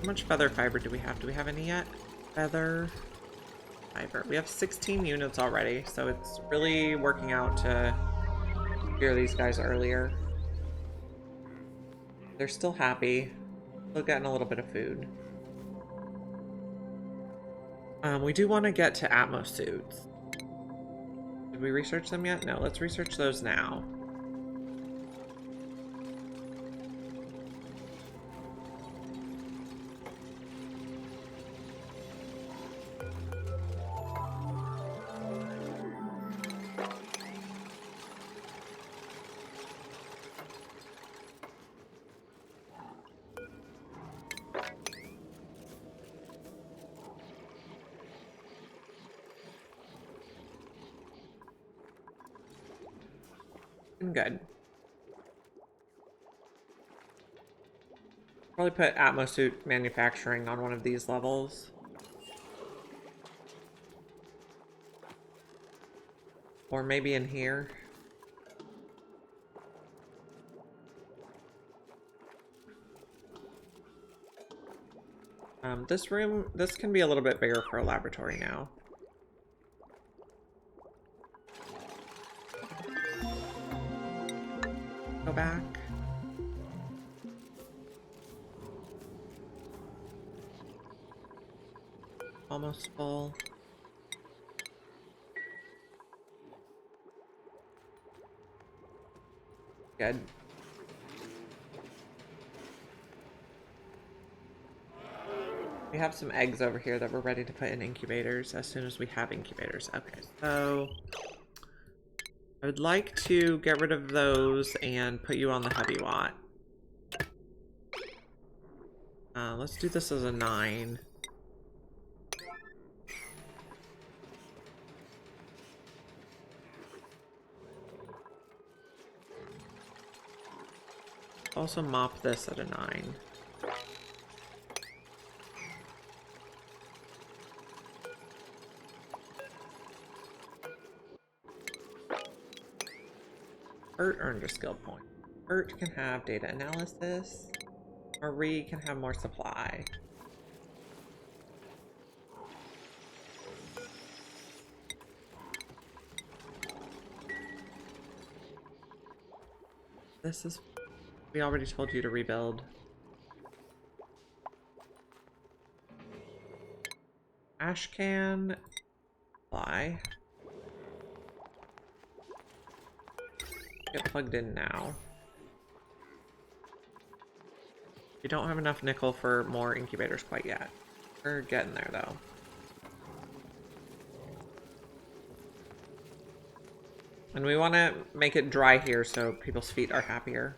How much feather fiber do we have? Do we have any yet? Feather fiber. We have 16 units already, so it's really working out to clear these guys earlier. They're still happy. Still getting a little bit of food. We do want to get to Atmos suits. Did we research them yet? No, let's research those now. Good. Probably put Atmosuit manufacturing on one of these levels. Or maybe in here. This can be a little bit bigger for a laboratory now. Go back. Almost full. Good. We have some eggs over here that we're ready to put in incubators as soon as we have incubators. Okay, so I would like to get rid of those and put you on the heavy watt. let's do this as a 9. Also mop this at a 9. Bert earned a skill point. Bert can have data analysis. Marie can have more supply. This is... We already told you to rebuild. Ash can fly. Get plugged in now. We don't have enough nickel for more incubators quite yet. We're getting there though. And we want to make it dry here so people's feet are happier.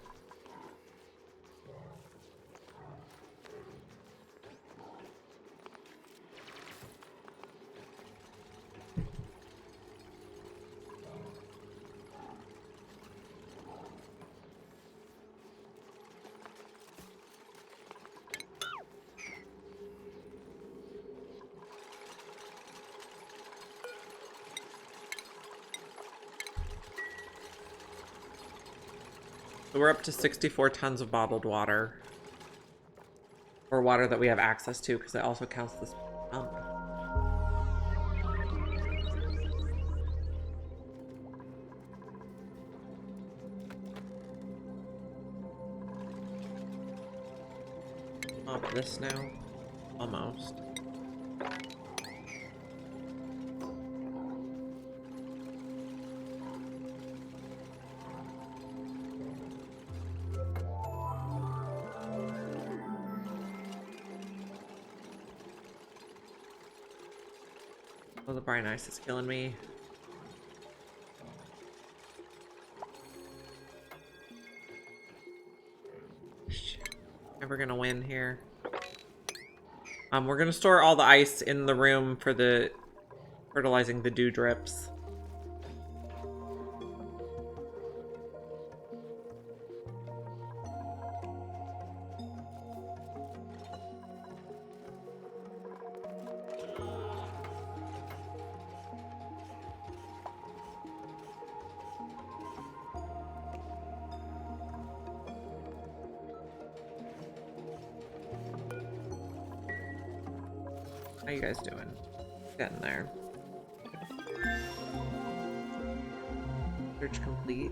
So we're up to 64 tons of bottled water. Or water that we have access to, because it also counts this pump. Mop this now. Almost. Oh, the brine ice is killing me. Never gonna win here. We're gonna store all the ice in the room for the fertilizing the dew drips. How you guys doing? Getting there. Search complete.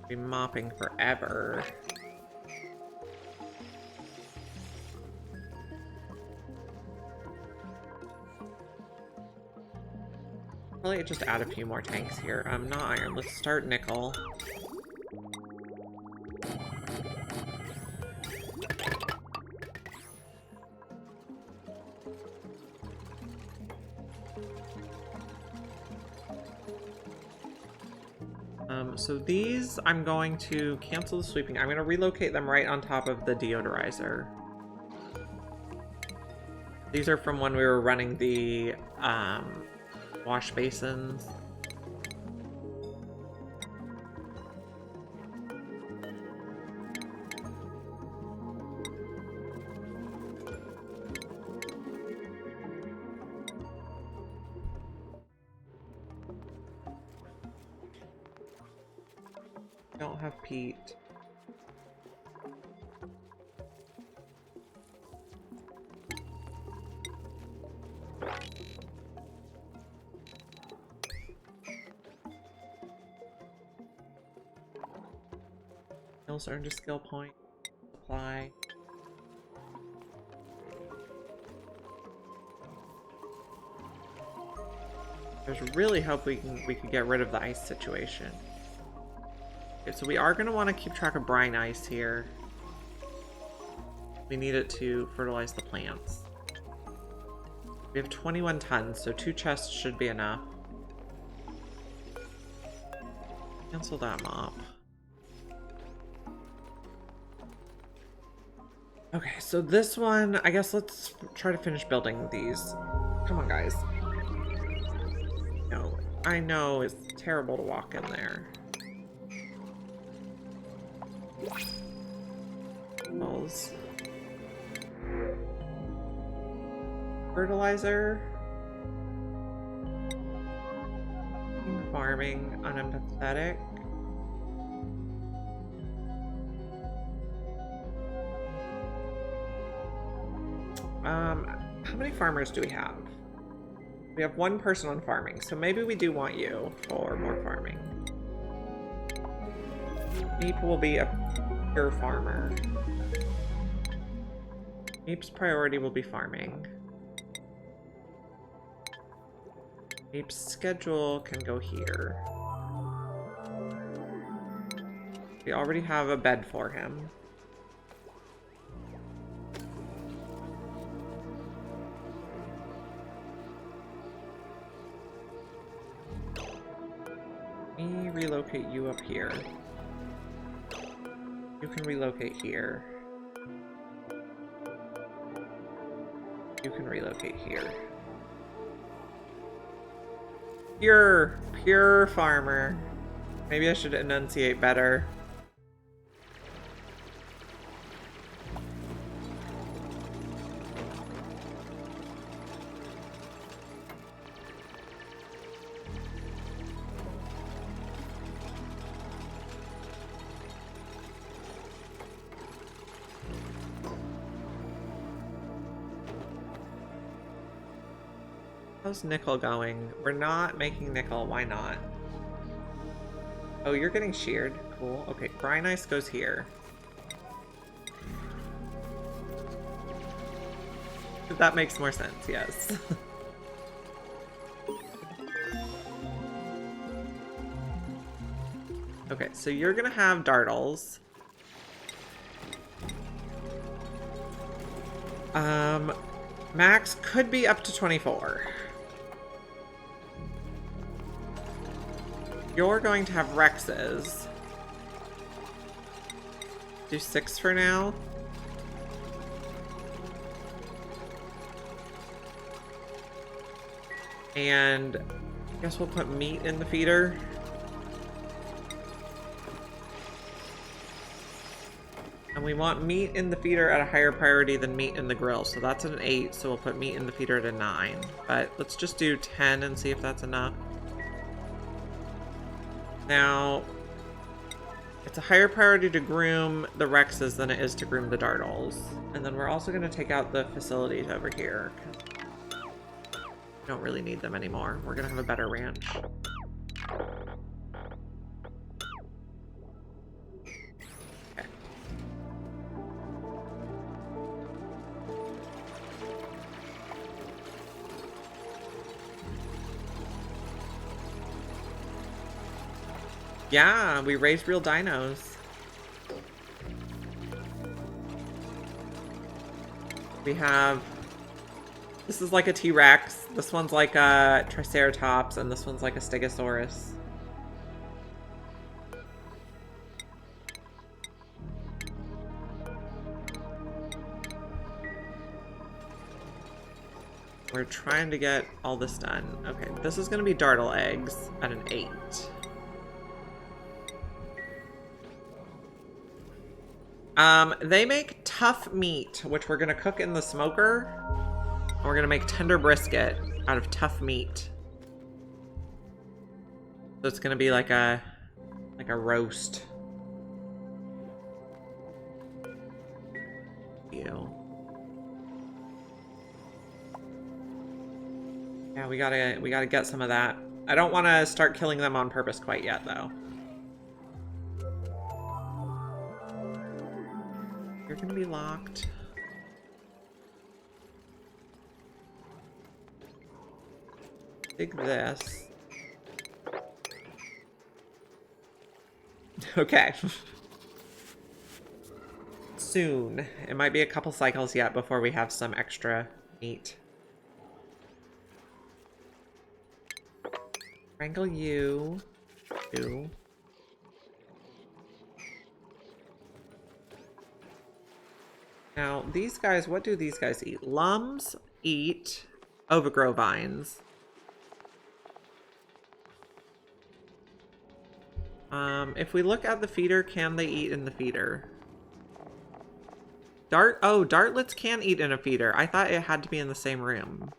Be mopping forever. Probably just add a few more tanks here. Not iron. Let's start nickel. So these, I'm going to cancel the sweeping. I'm going to relocate them right on top of the deodorizer. These are from when we were running the wash basins. Don't have peat. Hills earned a skill point. Supply. There's really hope we could get rid of the ice situation. Okay, so we are going to want to keep track of brine ice here. We need it to fertilize the plants. We have 21 tons, so 2 chests should be enough. Cancel that mop. Okay, so this one, I guess let's try to finish building these. Come on, guys. No, I know it's terrible to walk in there. Balls. Fertilizer. Farming, unempathetic. How many farmers do we have? We have 1 person on farming, so maybe we do want you for more farming. Meep will be a pure farmer. Meep's priority will be farming. Meep's schedule can go here. We already have a bed for him. Let me relocate you up here. You can relocate here. You can relocate here. Pure farmer. Maybe I should enunciate better. How's nickel going? We're not making nickel. Why not? Oh, you're getting sheared. Cool. Okay, brine ice goes here. That makes more sense, yes. Okay, so you're gonna have dartles. Max could be up to 24. You're going to have Rexes. Do 6 for now. And I guess we'll put meat in the feeder. And we want meat in the feeder at a higher priority than meat in the grill. So that's an 8, so we'll put meat in the feeder at a 9. But let's just do 10 and see if that's enough. Now, it's a higher priority to groom the Rexes than it is to groom the Dartles. And then we're also going to take out the facilities over here. We don't really need them anymore. We're going to have a better ranch. Okay. Yeah, we raised real dinos. We have... This is like a T-Rex. This one's like a Triceratops, and this one's like a Stegosaurus. We're trying to get all this done. Okay, this is going to be dartle eggs at an 8. They make tough meat, which we're going to cook in the smoker. And we're going to make tender brisket out of tough meat. So it's going to be like a roast. Ew. Yeah, we gotta get some of that. I don't want to start killing them on purpose quite yet, though. You're gonna be locked. Dig this. Okay. Soon. It might be a couple cycles yet before we have some extra meat. Wrangle you. You. Now, these guys, what do these guys eat? Lums eat overgrow vines. If we look at the feeder, can they eat in the feeder? Dartlets can eat in a feeder. I thought it had to be in the same room.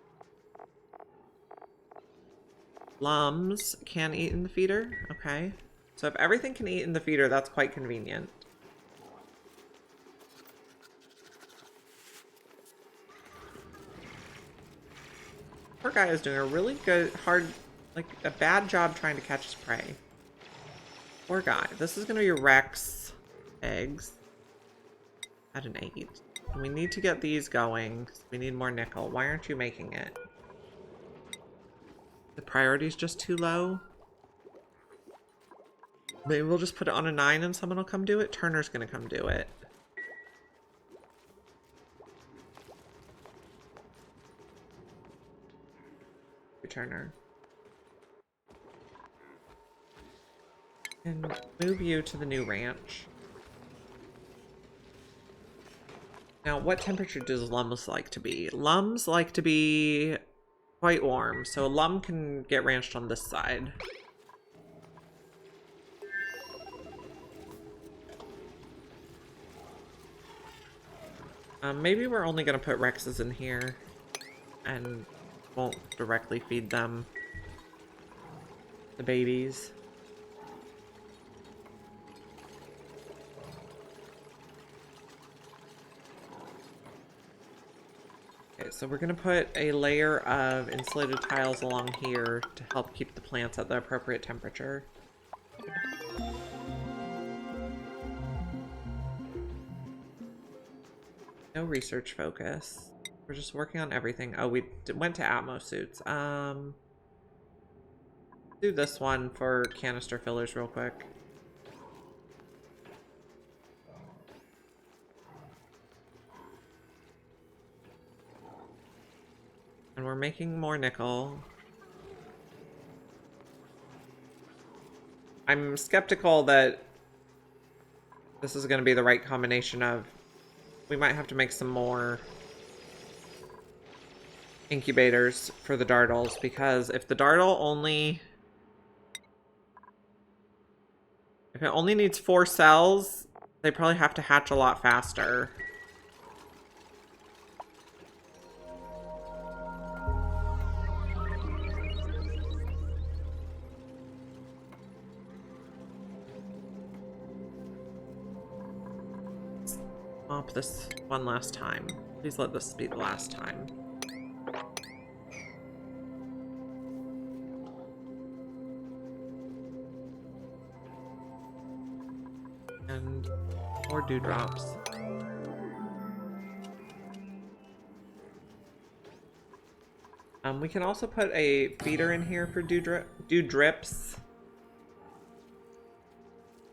Lums can eat in the feeder. Okay. So if everything can eat in the feeder, that's quite convenient. Poor guy is doing a really good, a bad job trying to catch his prey. Poor guy. This is going to be Rex eggs at an 8. And we need to get these going. We need more nickel. Why aren't you making it? The priority's just too low. Maybe we'll just put it on a 9 and someone will come do it. Turner's going to come do it. Turner. And move you to the new ranch. Now, what temperature does Lums like to be? Lums like to be quite warm, so a Lum can get ranched on this side. Maybe we're only going to put Rexes in here and won't directly feed them the babies. Okay, so we're going to put a layer of insulated tiles along here to help keep the plants at the appropriate temperature. No research focus. We're just working on everything. Oh, we went to Atmo suits. Do this one for canister fillers real quick. And we're making more nickel. I'm skeptical that this is going to be the right combination of... We might have to make some more incubators for the dartles, because if the dartle only... If it only needs 4 cells, they probably have to hatch a lot faster. Mop this one last time. Please let this be the last time. And more dewdrops. We can also put a feeder in here for dewdrips.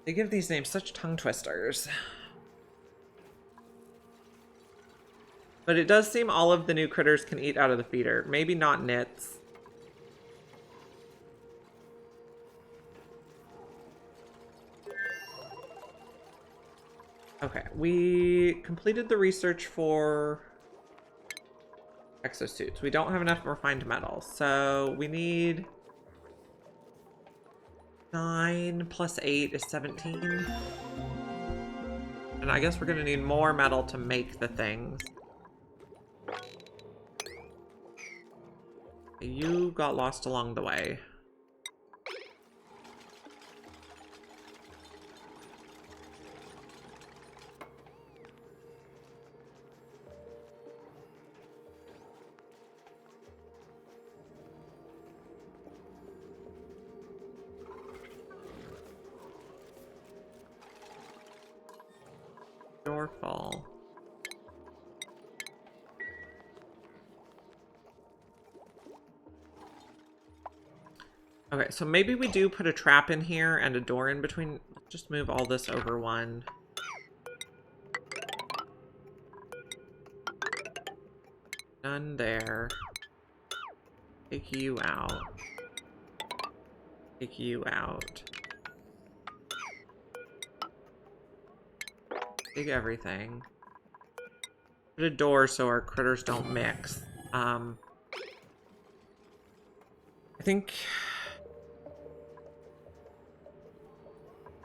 They give these names such tongue twisters. But it does seem all of the new critters can eat out of the feeder. Maybe not nits. Okay, we completed the research for exosuits. We don't have enough refined metal, so we need 9 plus 8 is 17. And I guess we're gonna need more metal to make the things. You got lost along the way. Your fall. Okay, so maybe we do put a trap in here and a door in between. Let's just move all this over one. None there. Take you out. Take you out. Dig everything. Put a door so our critters don't mix. I think...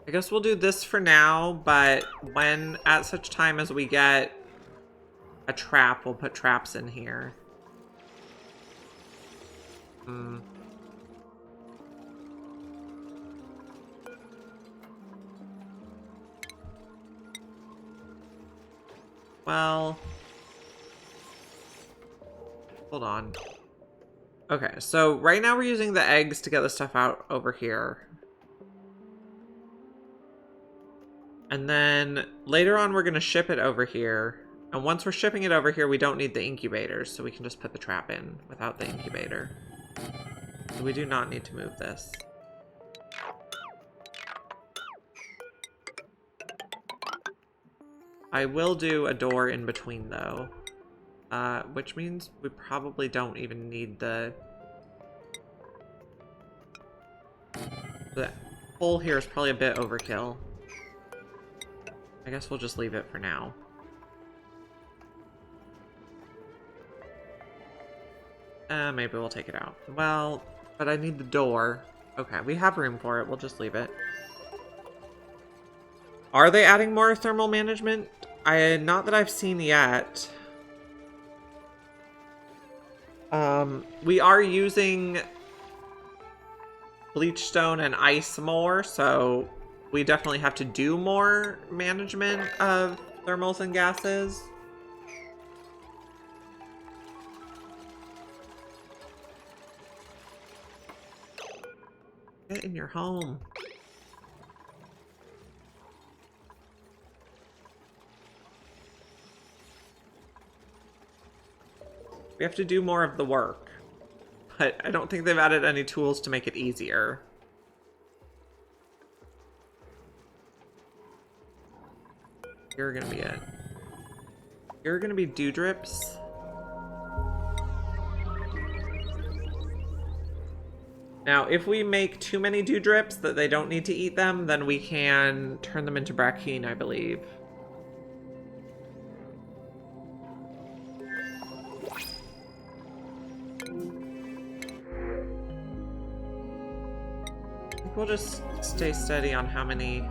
I guess we'll do this for now, but when, at such time as we get a trap, we'll put traps in here. Well... Hold on. Okay, so right now we're using the eggs to get the stuff out over here. And then later on we're going to ship it over here. And once we're shipping it over here, we don't need the incubators, so we can just put the trap in without the incubator. So we do not need to move this. I will do a door in between though. Which means we probably don't even need the hole here is probably a bit overkill. I guess we'll just leave it for now. Maybe we'll take it out. Well, but I need the door. Okay, we have room for it. We'll just leave it. Are they adding more thermal management? Not that I've seen yet. We are using bleach stone and ice more, so we definitely have to do more management of thermals and gases. Get in your home. We have to do more of the work, but I don't think they've added any tools to make it easier. You're gonna be it. You're gonna be dewdrips. Now, if we make too many dewdrips that they don't need to eat them, then we can turn them into brackine, I believe. We'll just stay steady on how many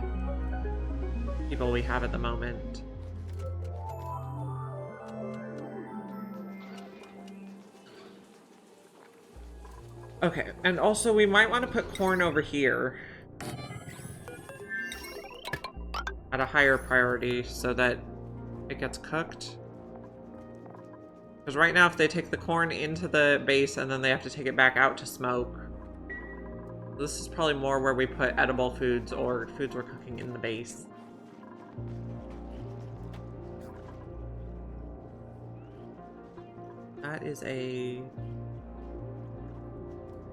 people we have at the moment. Okay, and also we might want to put corn over here at a higher priority so that it gets cooked. Because right now if they take the corn into the base and then they have to take it back out to smoke, this is probably more where we put edible foods or foods we're cooking in the base. That is a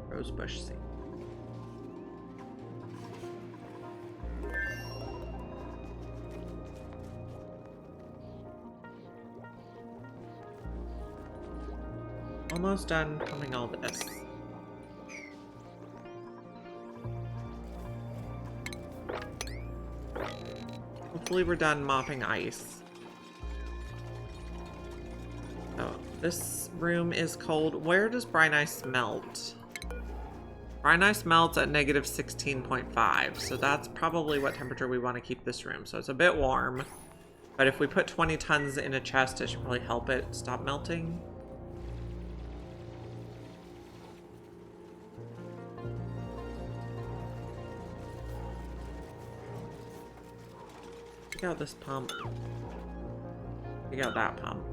rosebush seed. Almost done coming all this. Hopefully we're done mopping ice. Oh, this room is cold. Where does brine ice melt? Brine ice melts at negative 16.5, so that's probably what temperature we want to keep this room. So it's a bit warm, but if we put 20 tons in a chest, it should probably help it stop melting. Take out this pump. Take out that pump.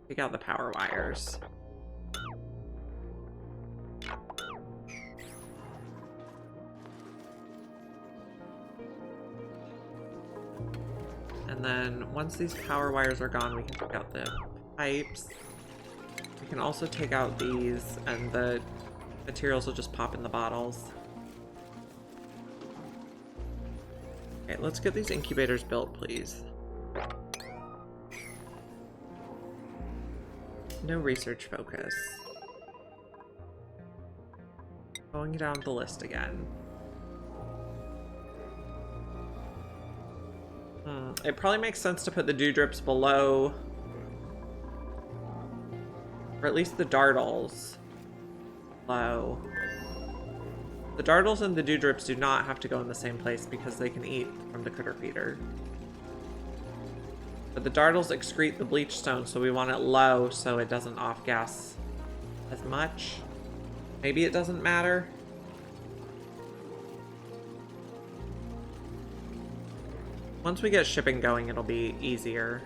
Take out the power wires. And then once these power wires are gone, we can take out the pipes. We can also take out these, and the materials will just pop in the bottles. Okay, let's get these incubators built, please. No research focus. Going down the list again. It probably makes sense to put the dewdrips below, or at least the dardles below. The dardles and the dewdrips do not have to go in the same place because they can eat from the critter feeder. But the dardles excrete the bleach stone, so we want it low so it doesn't off-gas as much. Maybe it doesn't matter. Once we get shipping going, it'll be easier.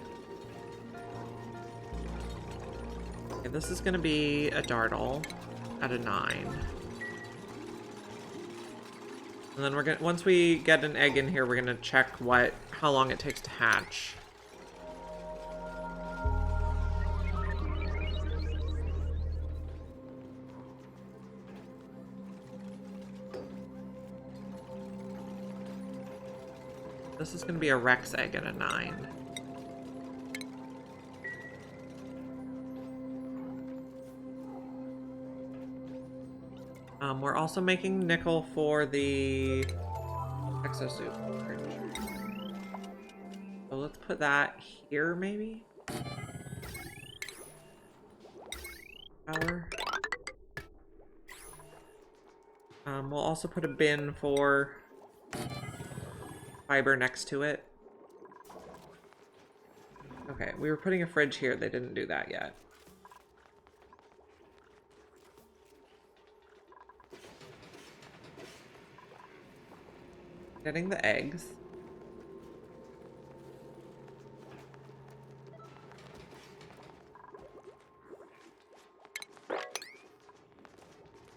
Okay, this is gonna be a dardle at a 9. And then we're gonna, once we get an egg in here, we're gonna check how long it takes to hatch. This is going to be a Rex egg at a 9. We're also making nickel for the exosuit. So let's put that here, maybe? Power. We'll also put a bin for fiber next to it. Okay, we were putting a fridge here. They didn't do that yet. Getting the eggs.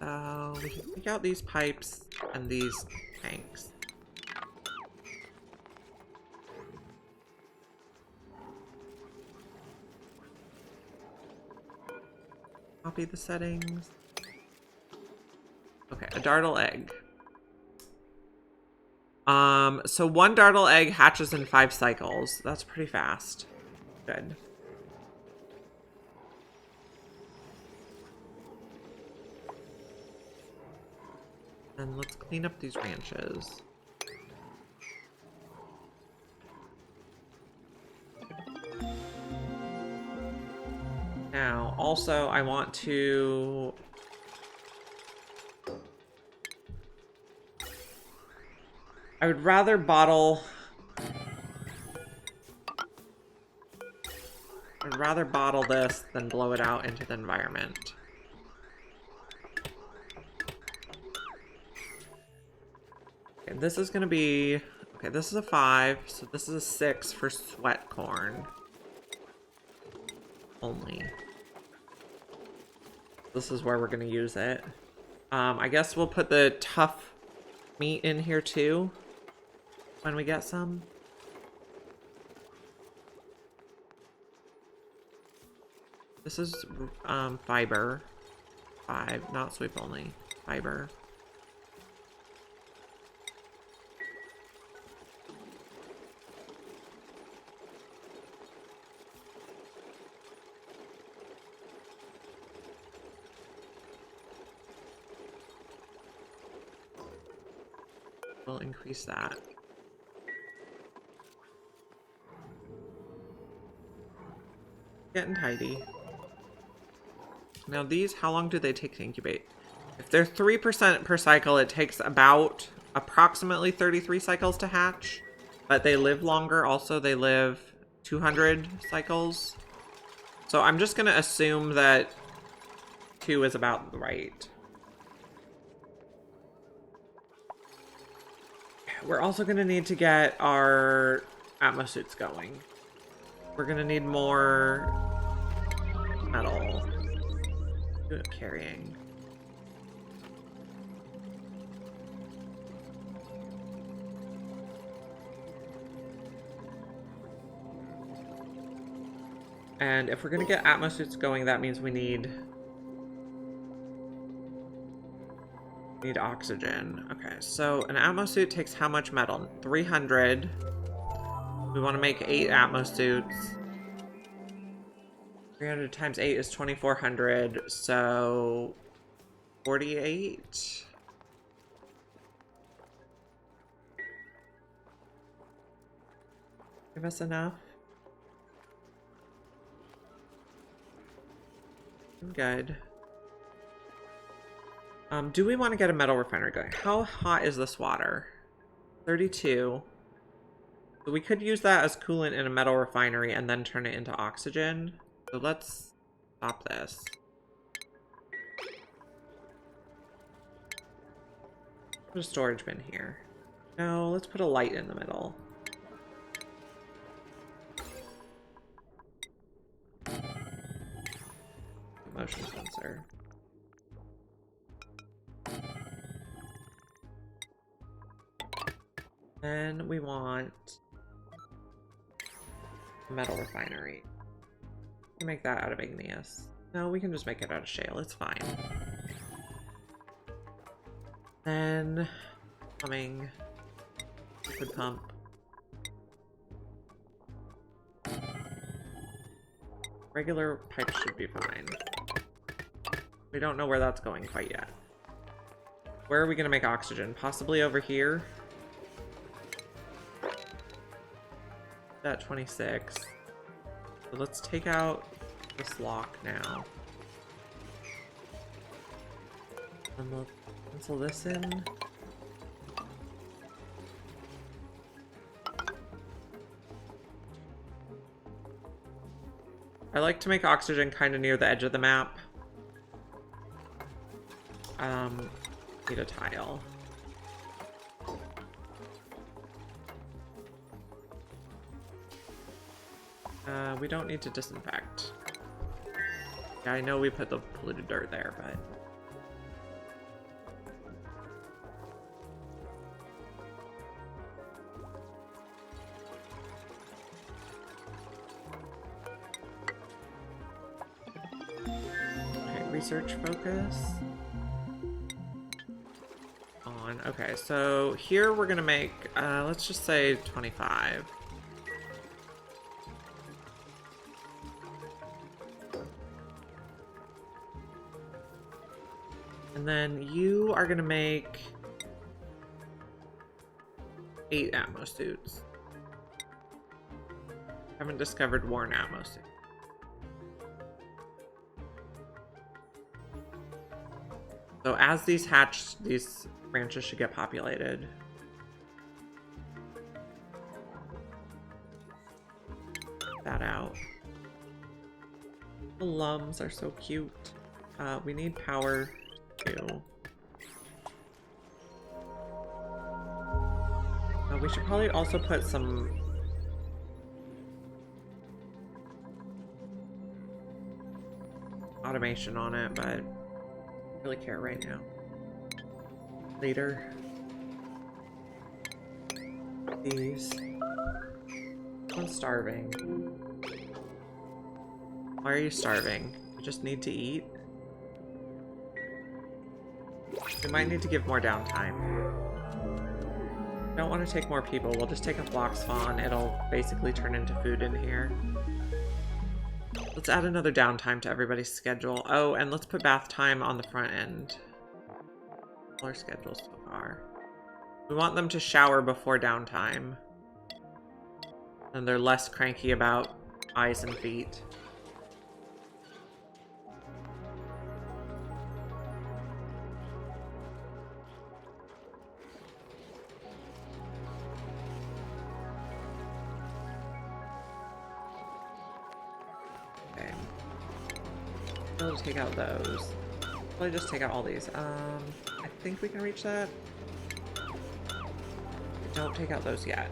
So we can take out these pipes and these tanks. Copy the settings. Okay, a dardle egg. So one dardle egg hatches in 5 cycles. That's pretty fast. Good. And let's clean up these ranches. Now, also, I want to... I would rather bottle... I'd rather bottle this than blow it out into the environment. Okay, this is gonna be... Okay, this is a 5, so this is a 6 for sweat corn. Only. This is where we're gonna use it. I guess we'll put the tough meat in here too when we get some. This is fiber. 5, not sweep only. Fiber. We'll increase that. Getting tidy. Now these, how long do they take to incubate? If they're 3% per cycle, it takes about approximately 33 cycles to hatch. But they live longer. Also, they live 200 cycles. So I'm just going to assume that 2 is about right. We're also going to need to get our atmosuits going. We're going to need more metal. Good carrying. And if we're going to get atmosuits going, that means we need oxygen. Okay, so an atmosuit takes how much metal? 300. We want to make 8 atmosuits. 300 times 8 is 2400, so 48. Give us enough. Good. Do we want to get a metal refinery going? How hot is this water? 32. So we could use that as coolant in a metal refinery and then turn it into oxygen. So let's stop this. Put a storage bin here. No, let's put a light in the middle. Motion sensor. Then we want a metal refinery. We'll make that out of igneous. No, we can just make it out of shale. It's fine. Then plumbing, liquid pump. Regular pipe should be fine. We don't know where that's going quite yet. Where are we going to make oxygen? Possibly over here. At 26. So let's take out this lock now. And we'll pencil this in. I like to make oxygen kind of near the edge of the map. Need a tile. We don't need to disinfect. Yeah, I know we put the polluted dirt there, but... Okay, research focus. On. Okay, so here we're gonna make, let's just say 25. And then you are gonna make 8 Atmo suits. Haven't discovered worn Atmo suits. So as these hatch, these branches should get populated. That out. The lums are so cute. We need power. We should probably also put some automation on it, but I don't really care right now. Later. These. I'm starving. Why are you starving? You just need to eat? We might need to give more downtime. Don't want to take more people. We'll just take a flock spawn. It'll basically turn into food in here. Let's add another downtime to everybody's schedule. Oh, and let's put bath time on the front end. All our schedules so far. We want them to shower before downtime. And they're less cranky about eyes and feet. We'll just take out those. Probably just take out all these. I think we can reach that. Don't take out those yet.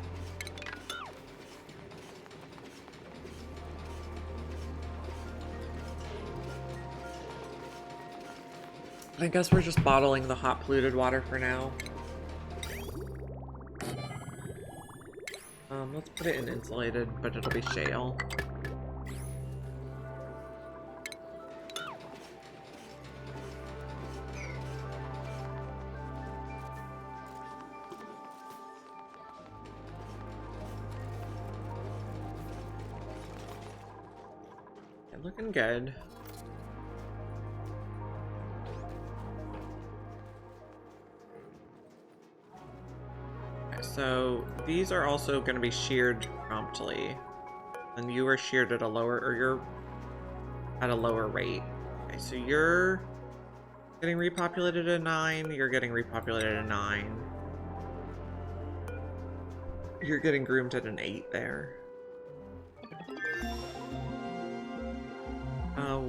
I guess we're just bottling the hot polluted water for now. Let's put it in insulated, but it'll be shale. Looking good. So these are also going to be sheared promptly. And you are sheared at a lower, or you're at a lower rate. Okay, so you're getting repopulated at 9, you're getting repopulated at 9. You're getting groomed at an 8 there.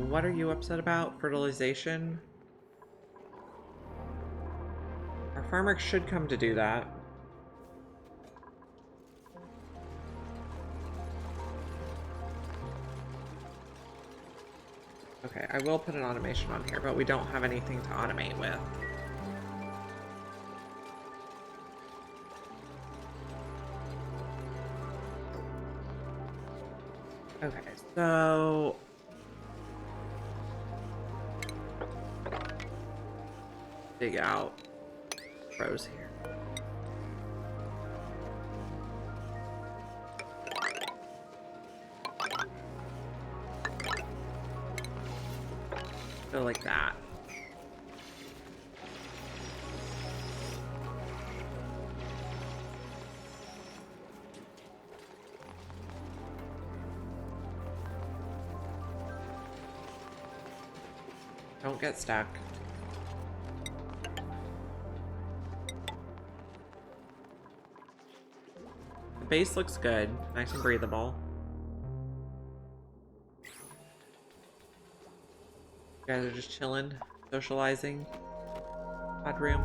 What are you upset about? Fertilization? Our farmer should come to do that. Okay, I will put an automation on here, but we don't have anything to automate with. Okay, so dig out rows here. Go like that. Don't get stuck. The base looks good, nice and breathable. You guys are just chilling, socializing. Odd room.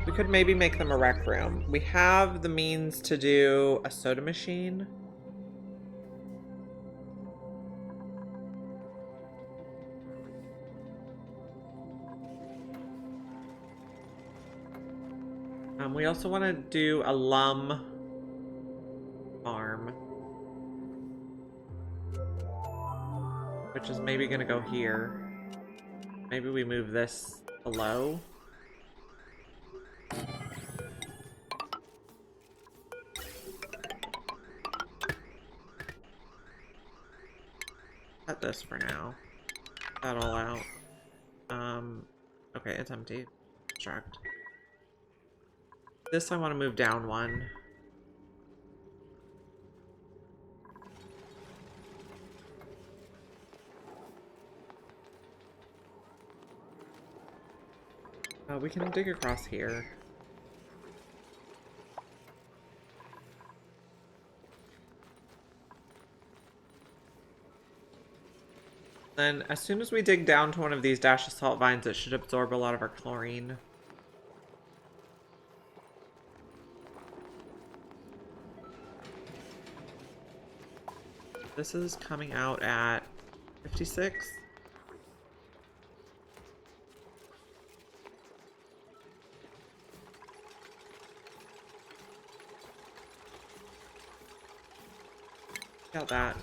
We could maybe make them a rec room. We have the means to do a soda machine. We also want to do a lum farm, which is maybe going to go here. Maybe we move this below. Cut this for now. That all out. Okay, it's empty. Construct. This I want to move down one. We can dig across here. Then, as soon as we dig down to one of these dash of salt vines, it should absorb a lot of our chlorine. This is coming out at 56. Got that.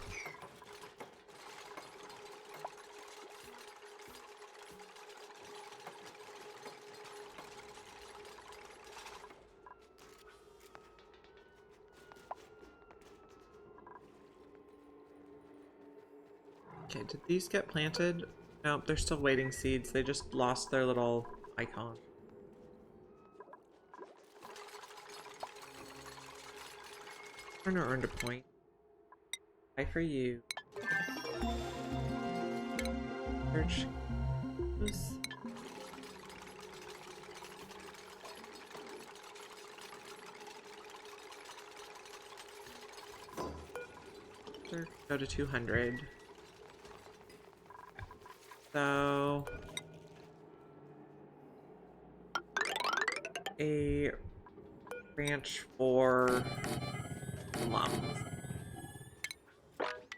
Okay, did these get planted? Nope, they're still waiting seeds. They just lost their little icon. Turner earned a point. Bye for you. Search. Oops. Go to 200. So a branch for mums.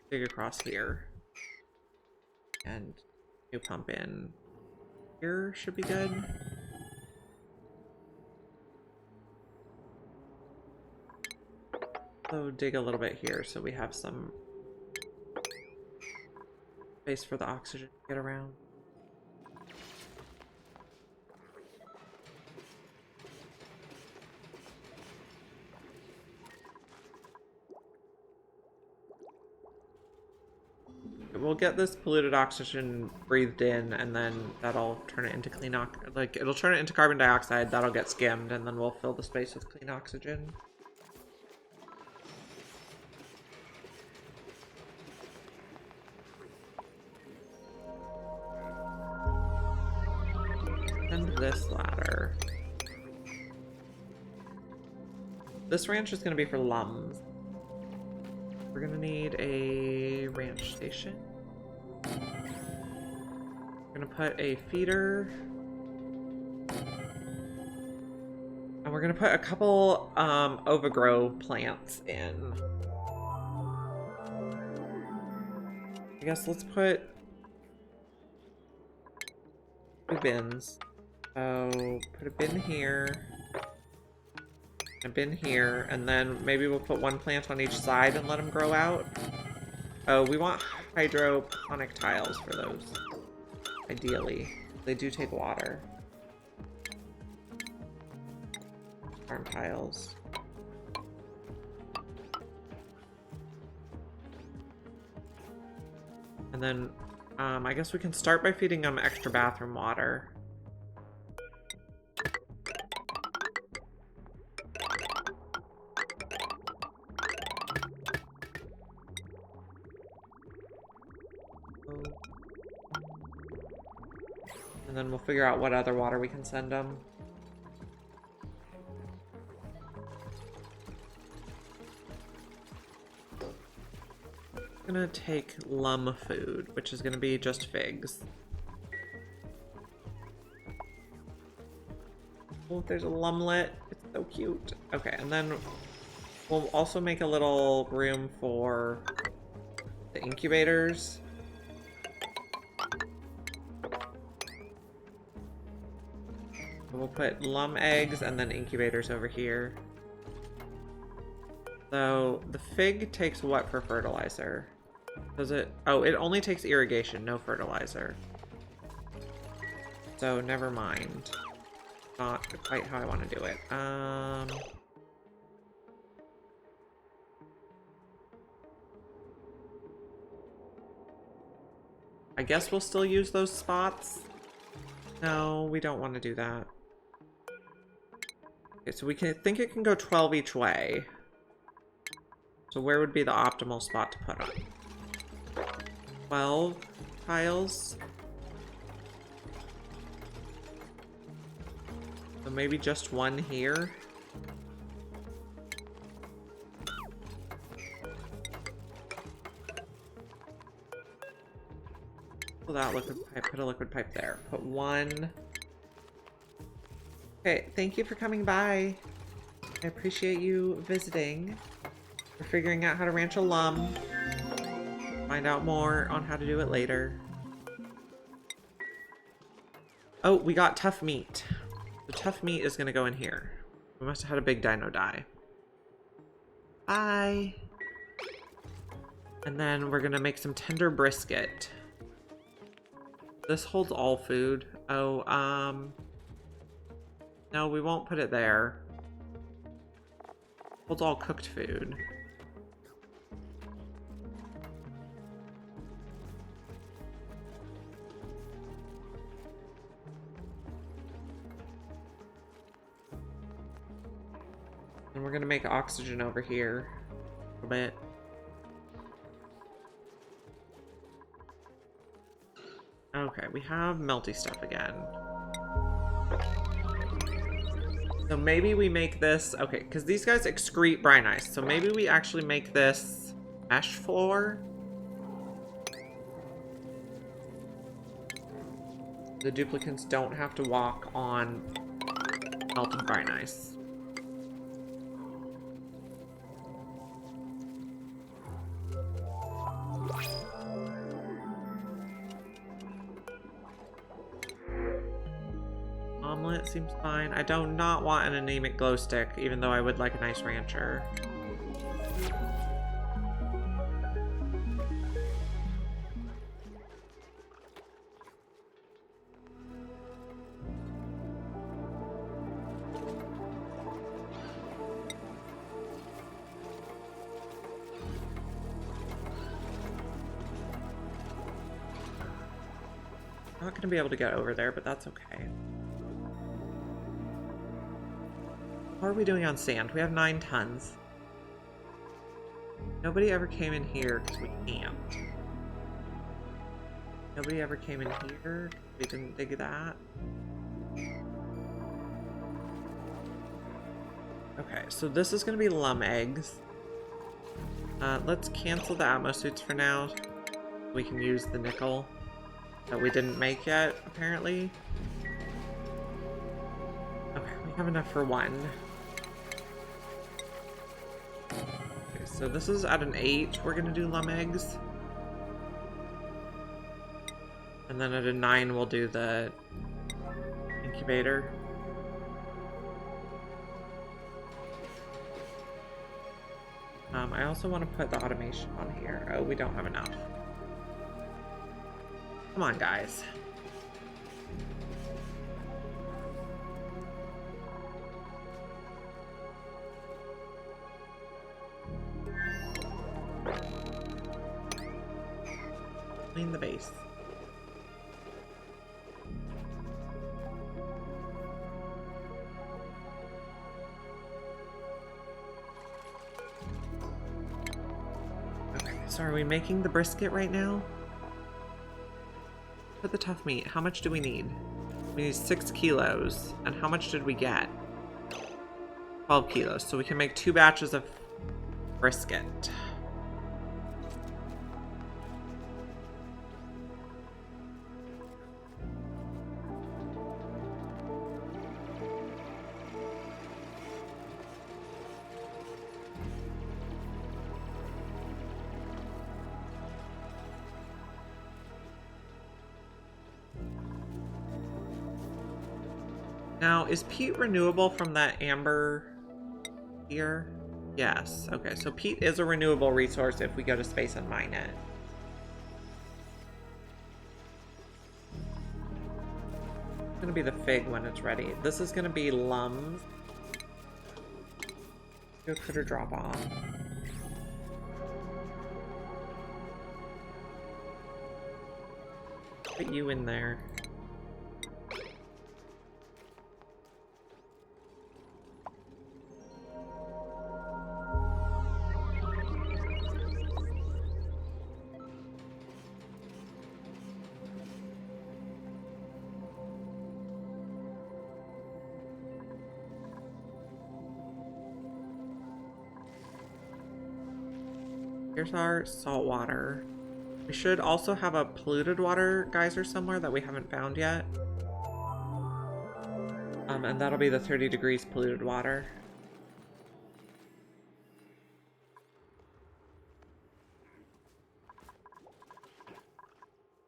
Dig across here. And new pump in here should be good. So dig a little bit here so we have some space for the oxygen to get around. we'll get this polluted oxygen breathed in, and then that'll turn it into it'll turn it into carbon dioxide, that'll get skimmed, and then we'll fill the space with clean oxygen. And this ladder. This ranch is going to be for lums. We're going to need a ranch station. We're going to put a feeder. And we're going to put a couple overgrow plants in. I guess let's put 2 bins. So put a bin here, a bin here, and then maybe we'll put 1 plant on each side and let them grow out. Oh, we want hydroponic tiles for those, ideally. They do take water. Farm tiles. And then I guess we can start by feeding them extra bathroom water. And then we'll figure out what other water we can send them. I'm gonna take lum food, which is gonna be just figs. Oh, there's a lumlet. It's so cute. Okay, and then we'll also make a little room for the incubators. We'll put lum eggs and then incubators over here. So the fig takes what for fertilizer? Does it? Oh, it only takes irrigation, no fertilizer. So never mind. Not quite how I want to do it. I guess we'll still use those spots. No, we don't want to do that. Okay, so we think it can go 12 each way. So where would be the optimal spot to put them? 12 tiles. So maybe just 1 here. Pull that liquid pipe, put a liquid pipe there. Put 1. Okay, thank you for coming by. I appreciate you visiting. We're figuring out how to ranch a lum. Find out more on how to do it later. Oh, we got tough meat. The tough meat is gonna go in here. We must have had a big dino die. Bye. And then we're gonna make some tender brisket. This holds all food. Oh, no, we won't put it there. Holds all cooked food. And we're gonna make oxygen over here a bit. Okay, we have melty stuff again. So maybe we make this, okay, because these guys excrete brine ice. So maybe we actually make this mesh floor. The duplicants don't have to walk on melted brine ice. Omelet seems fine. I do not want an anemic glow stick, even though I would like a nice rancher. Not going to be able to get over there, but that's okay. How are we doing on sand? We have 9 tons. Nobody ever came in here because we can't. Nobody ever came in here. We didn't dig that. Okay, so this is going to be lum eggs. Let's cancel the Atmos suits for now. We can use the nickel that we didn't make yet, apparently. Okay, we have enough for 1. Okay, so this is at an 8. We're going to do lum eggs. And then at a 9, we'll do the incubator. I also want to put the automation on here. Oh, we don't have enough. Come on, guys. Clean the base. So are we making the brisket right now? Put the tough meat. How much do we need? We need 6 kilos. And how much did we get? 12 kilos. So we can make 2 batches of brisket. Now, is peat renewable from that amber here? Yes. Okay, so peat is a renewable resource if we go to space and mine it. It's going to be the fig when it's ready. This is going to be lums. Go critter drop off. Put you in there. Here's our salt water. We should also have a polluted water geyser somewhere that we haven't found yet. And that'll be the 30 degrees polluted water.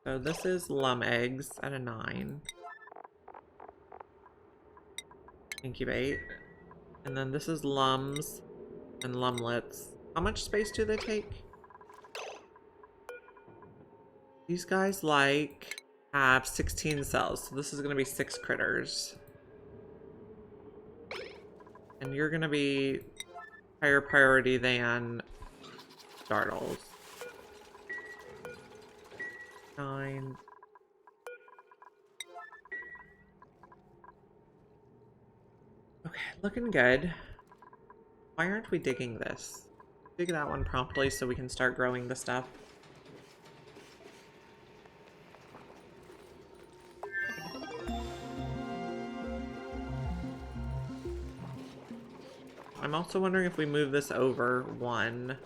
So this is lum eggs at a 9. Incubate. And then this is lums and lumlets. How much space do they take? These guys have 16 cells, so this is going to be 6 critters. And you're going to be higher priority than startles. 9. Okay, looking good. Why aren't we digging this? Dig that one promptly so we can start growing the stuff. I'm also wondering if we move this over 1,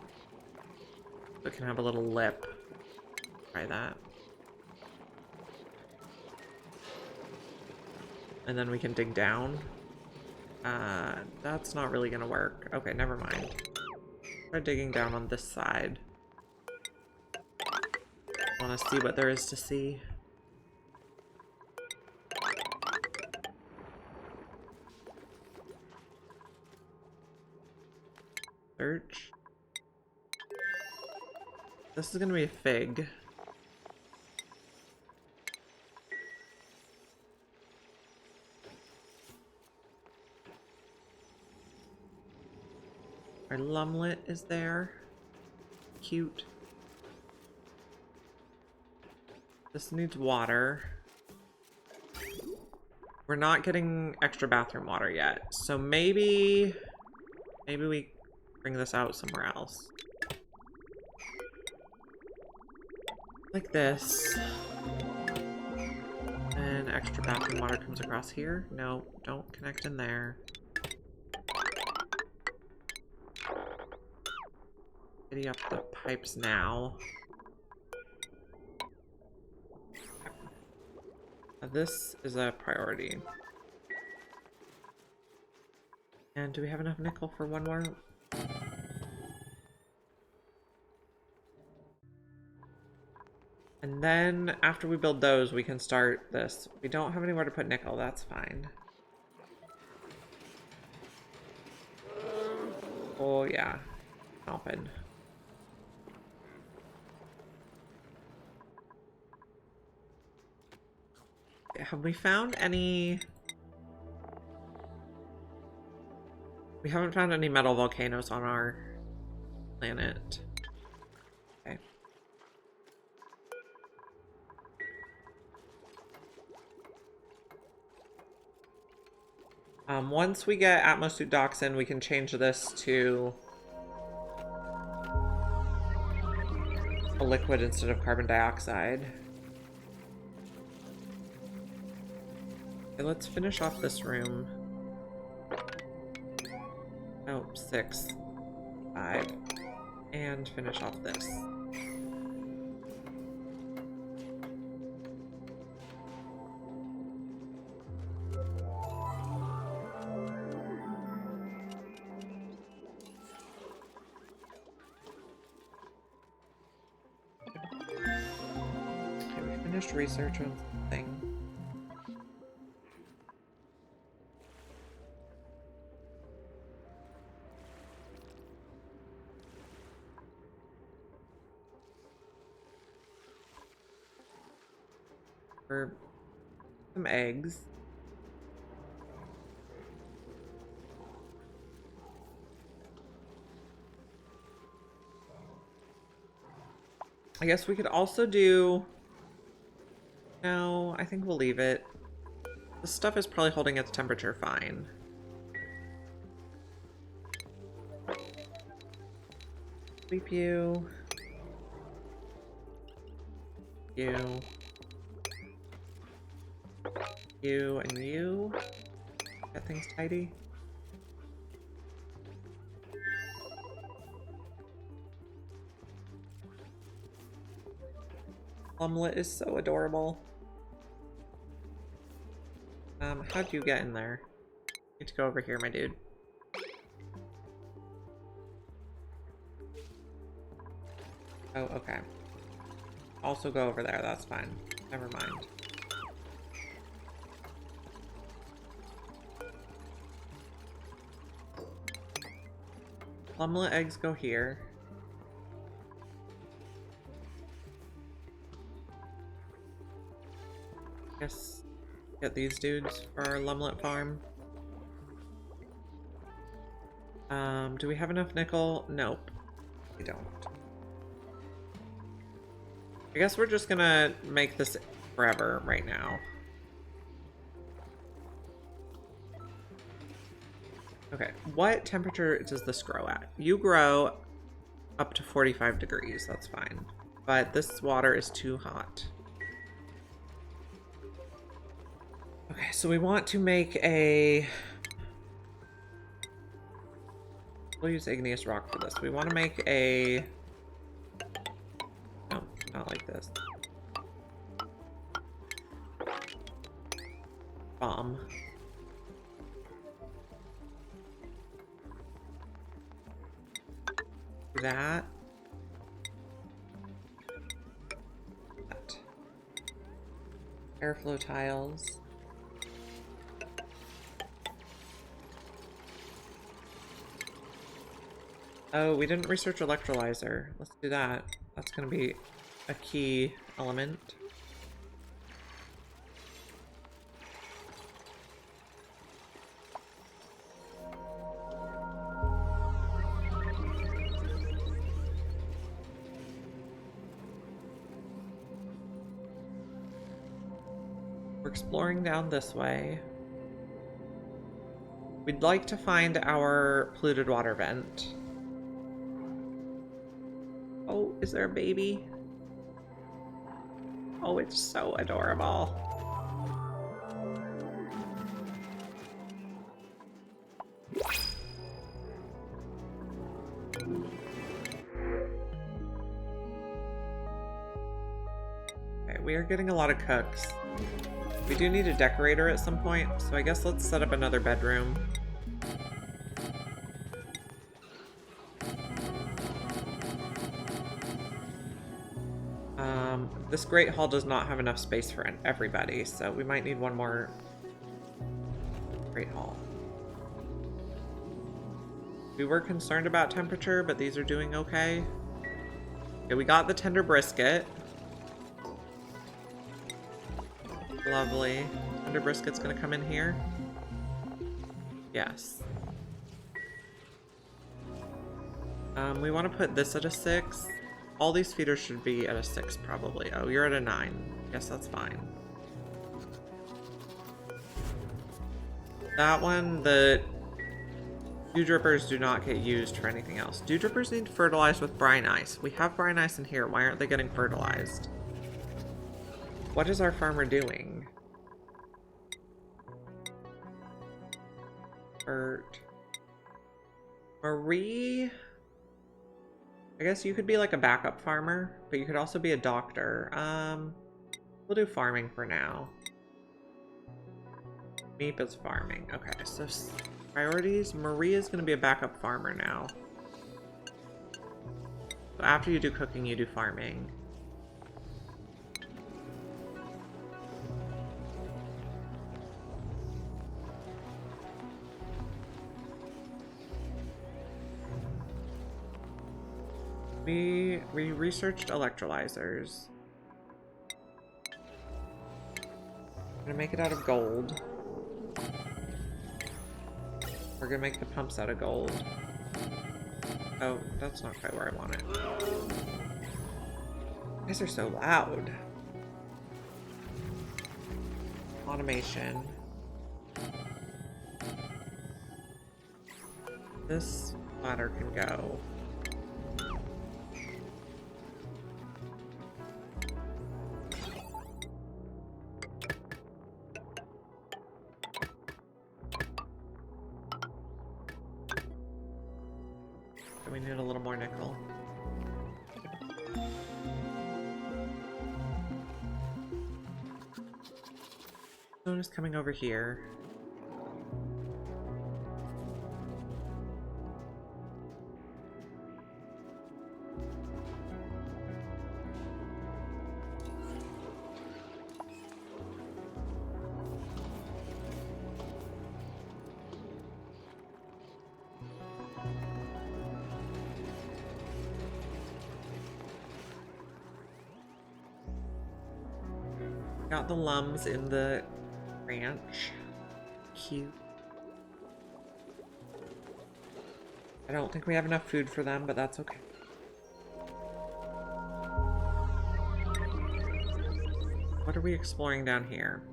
so it can have a little lip. Try that. And then we can dig down. That's not really gonna work. Okay, never mind. Try digging down on this side. I want to see what there is to see. Search. This is gonna be a fig. Our lumlet is there. Cute. This needs water. we're not getting extra bathroom water yet. So maybe we bring this out somewhere else. Like this. And extra bathroom water comes across here. No, don't connect in there. Getting up the pipes now. This is a priority. And do we have enough nickel for one more? And then after we build those, we can start this. We don't have anywhere to put nickel, that's fine. Oh yeah, open. Have we found any... We haven't found any metal volcanoes on our planet. Okay. Once we get atmosuit docks in, we can change this to a liquid instead of carbon dioxide. Okay, let's finish off this room. Oh, 6, 5, and finish off this. Okay, we finished research on something. Some eggs. I guess we could also do... No, I think we'll leave it. This stuff is probably holding its temperature fine. Sleep you. You. You and you. Get things tidy. Plumlet is so adorable. How'd you get in there? Need to go over here, my dude. Oh, okay. Also go over there, that's fine. Never mind. Plumlet eggs go here. Guess get these dudes for our lumlet farm. Do we have enough nickel? Nope. We don't. I guess we're just gonna make this forever right now. Okay, what temperature does this grow at? You grow up to 45 degrees, that's fine. But this water is too hot. Okay, so we want to make a... We'll use igneous rock for this. We want to make a... No, not like this. Bomb. That. Airflow tiles. Oh, we didn't research electrolyzer. Let's do that. That's going to be a key element. We're exploring down this way. We'd like to find our polluted water vent. Oh, is there a baby? Oh, it's so adorable. Okay, we are getting a lot of cooks. We do need a decorator at some point, so I guess let's set up another bedroom. This Great Hall does not have enough space for everybody, so we might need one more Great Hall. We were concerned about temperature, but these are doing okay. Okay, we got the tender brisket. Lovely. Tender brisket's gonna come in here. Yes. We want to put this at a 6. All these feeders should be at a 6 probably. Oh, you're at a 9. Yes, that's fine. That one, the dew drippers do not get used for anything else. Dew drippers need fertilized with brine ice. We have brine ice in here. Why aren't they getting fertilized? What is our farmer doing? Bert. Marie? I guess you could be like a backup farmer, but you could also be a doctor. We'll do farming for now. Meep is farming. Okay, so priorities. Marie is going to be a backup farmer now. So after you do cooking, you do farming. We researched electrolyzers. I'm gonna make it out of gold. We're gonna make the pumps out of gold. Oh, that's not quite where I want it. You guys are so loud. Automation. This ladder can go. We need a little more nickel. Stone is coming over here. Got the lums in the ranch. Cute. I don't think we have enough food for them, but that's okay. What are we exploring down here?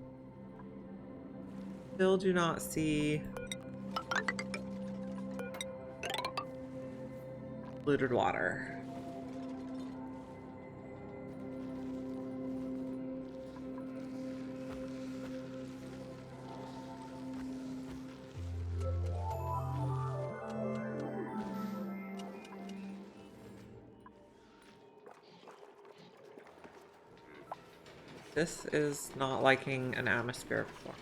Still do not see polluted water. This is not liking an atmospheric floor.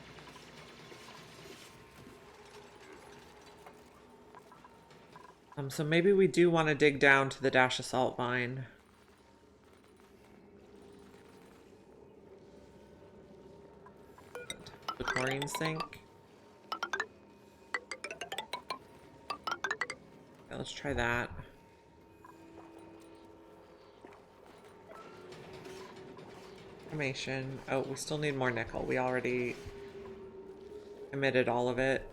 So maybe we do want to dig down to the dash assault vine. The chlorine sink. Okay, let's try that. Information. Oh, we still need more nickel. We already emitted all of it.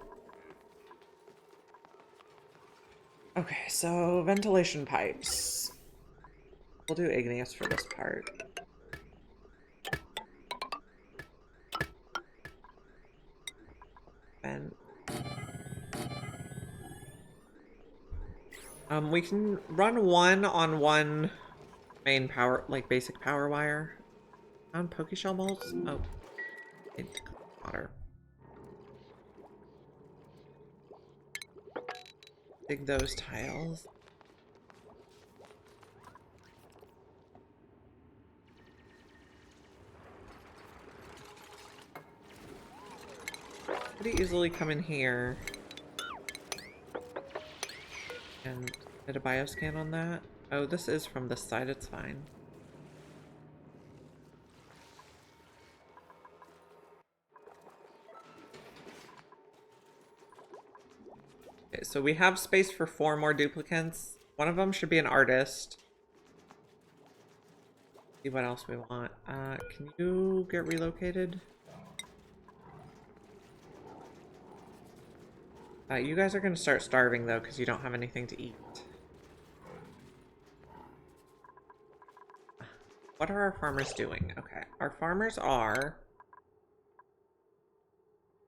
Okay, so ventilation pipes. We'll do igneous for this part. Vent. We can run one on one main power, like basic power wire. On Pokeshell molds? Oh, it's water. Dig those tiles. Pretty easily come in here and did a bioscan on that. Oh, this is from this side, it's fine. Okay, so we have space for 4 more duplicants. One of them should be an artist. See what else we want. Can you get relocated? You guys are going to start starving though because you don't have anything to eat. What are our farmers doing? Okay, our farmers are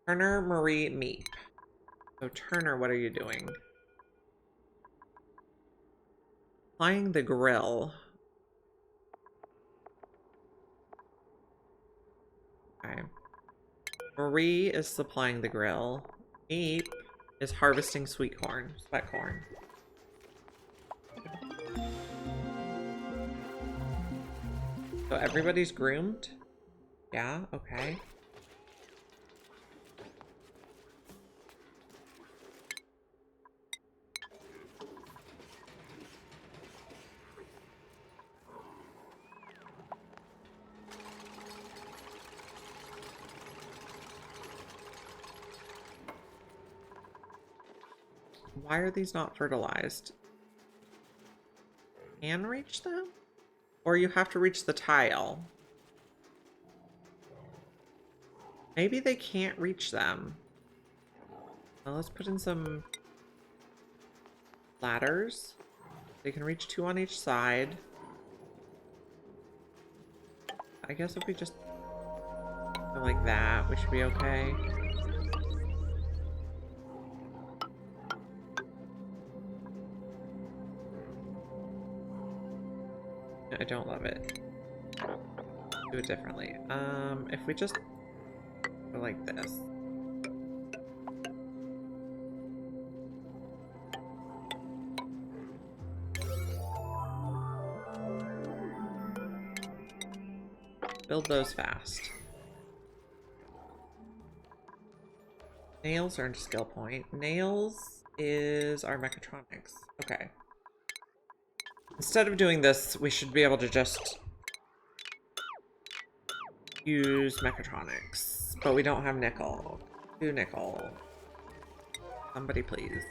Turner, Marie, Meep. So Turner, what are you doing? Applying the grill. Okay. Marie is supplying the grill. Meep is harvesting sweet corn, sweat corn. So everybody's groomed? Yeah, okay. Why are these not fertilized? Can reach them? Or you have to reach the tile. Maybe they can't reach them. Well, let's put in some ladders. They can reach 2 on each side. I guess if we just go like that, we should be okay. I don't love it. Do it differently. If we just go like this. Build those fast. Nails earned a skill point. Nails is our mechatronics. Okay. Instead of doing this, we should be able to just use mechatronics. But we don't have nickel. 2 nickel. Somebody please.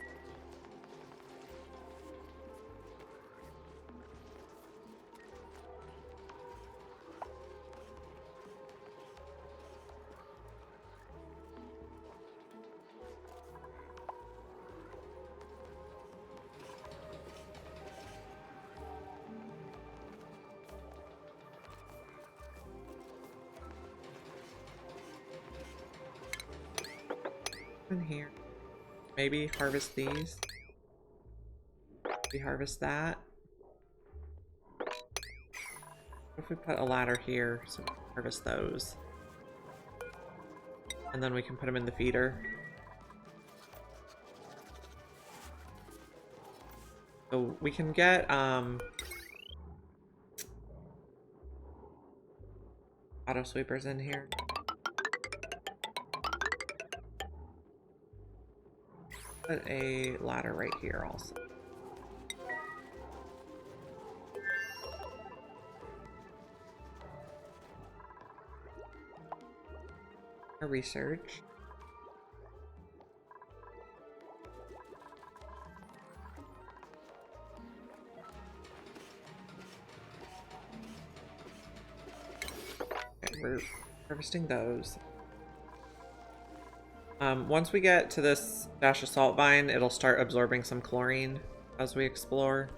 In here. Maybe harvest these. We harvest that. What if we put a ladder here so we can harvest those? And then we can put them in the feeder. So we can get auto sweepers in here. Put a ladder right here also. A research. Okay, we're harvesting those. Once we get to this dash of salt vine, it'll start absorbing some chlorine as we explore.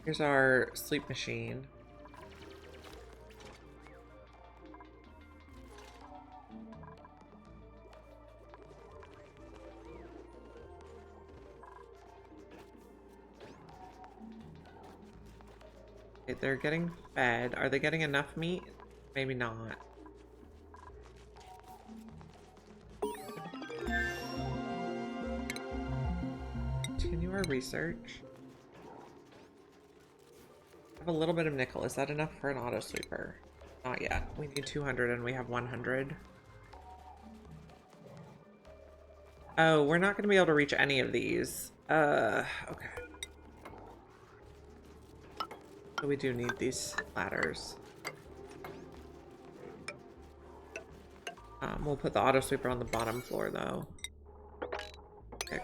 Here's our sleep machine. Okay, they're getting fed. Are they getting enough meat? Maybe not. Continue our research. I have a little bit of nickel. Is that enough for an auto sweeper? Not yet. We need 200 and we have 100. Oh, we're not going to be able to reach any of these. Okay. So we do need these ladders. We'll put the auto sweeper on the bottom floor though. 6.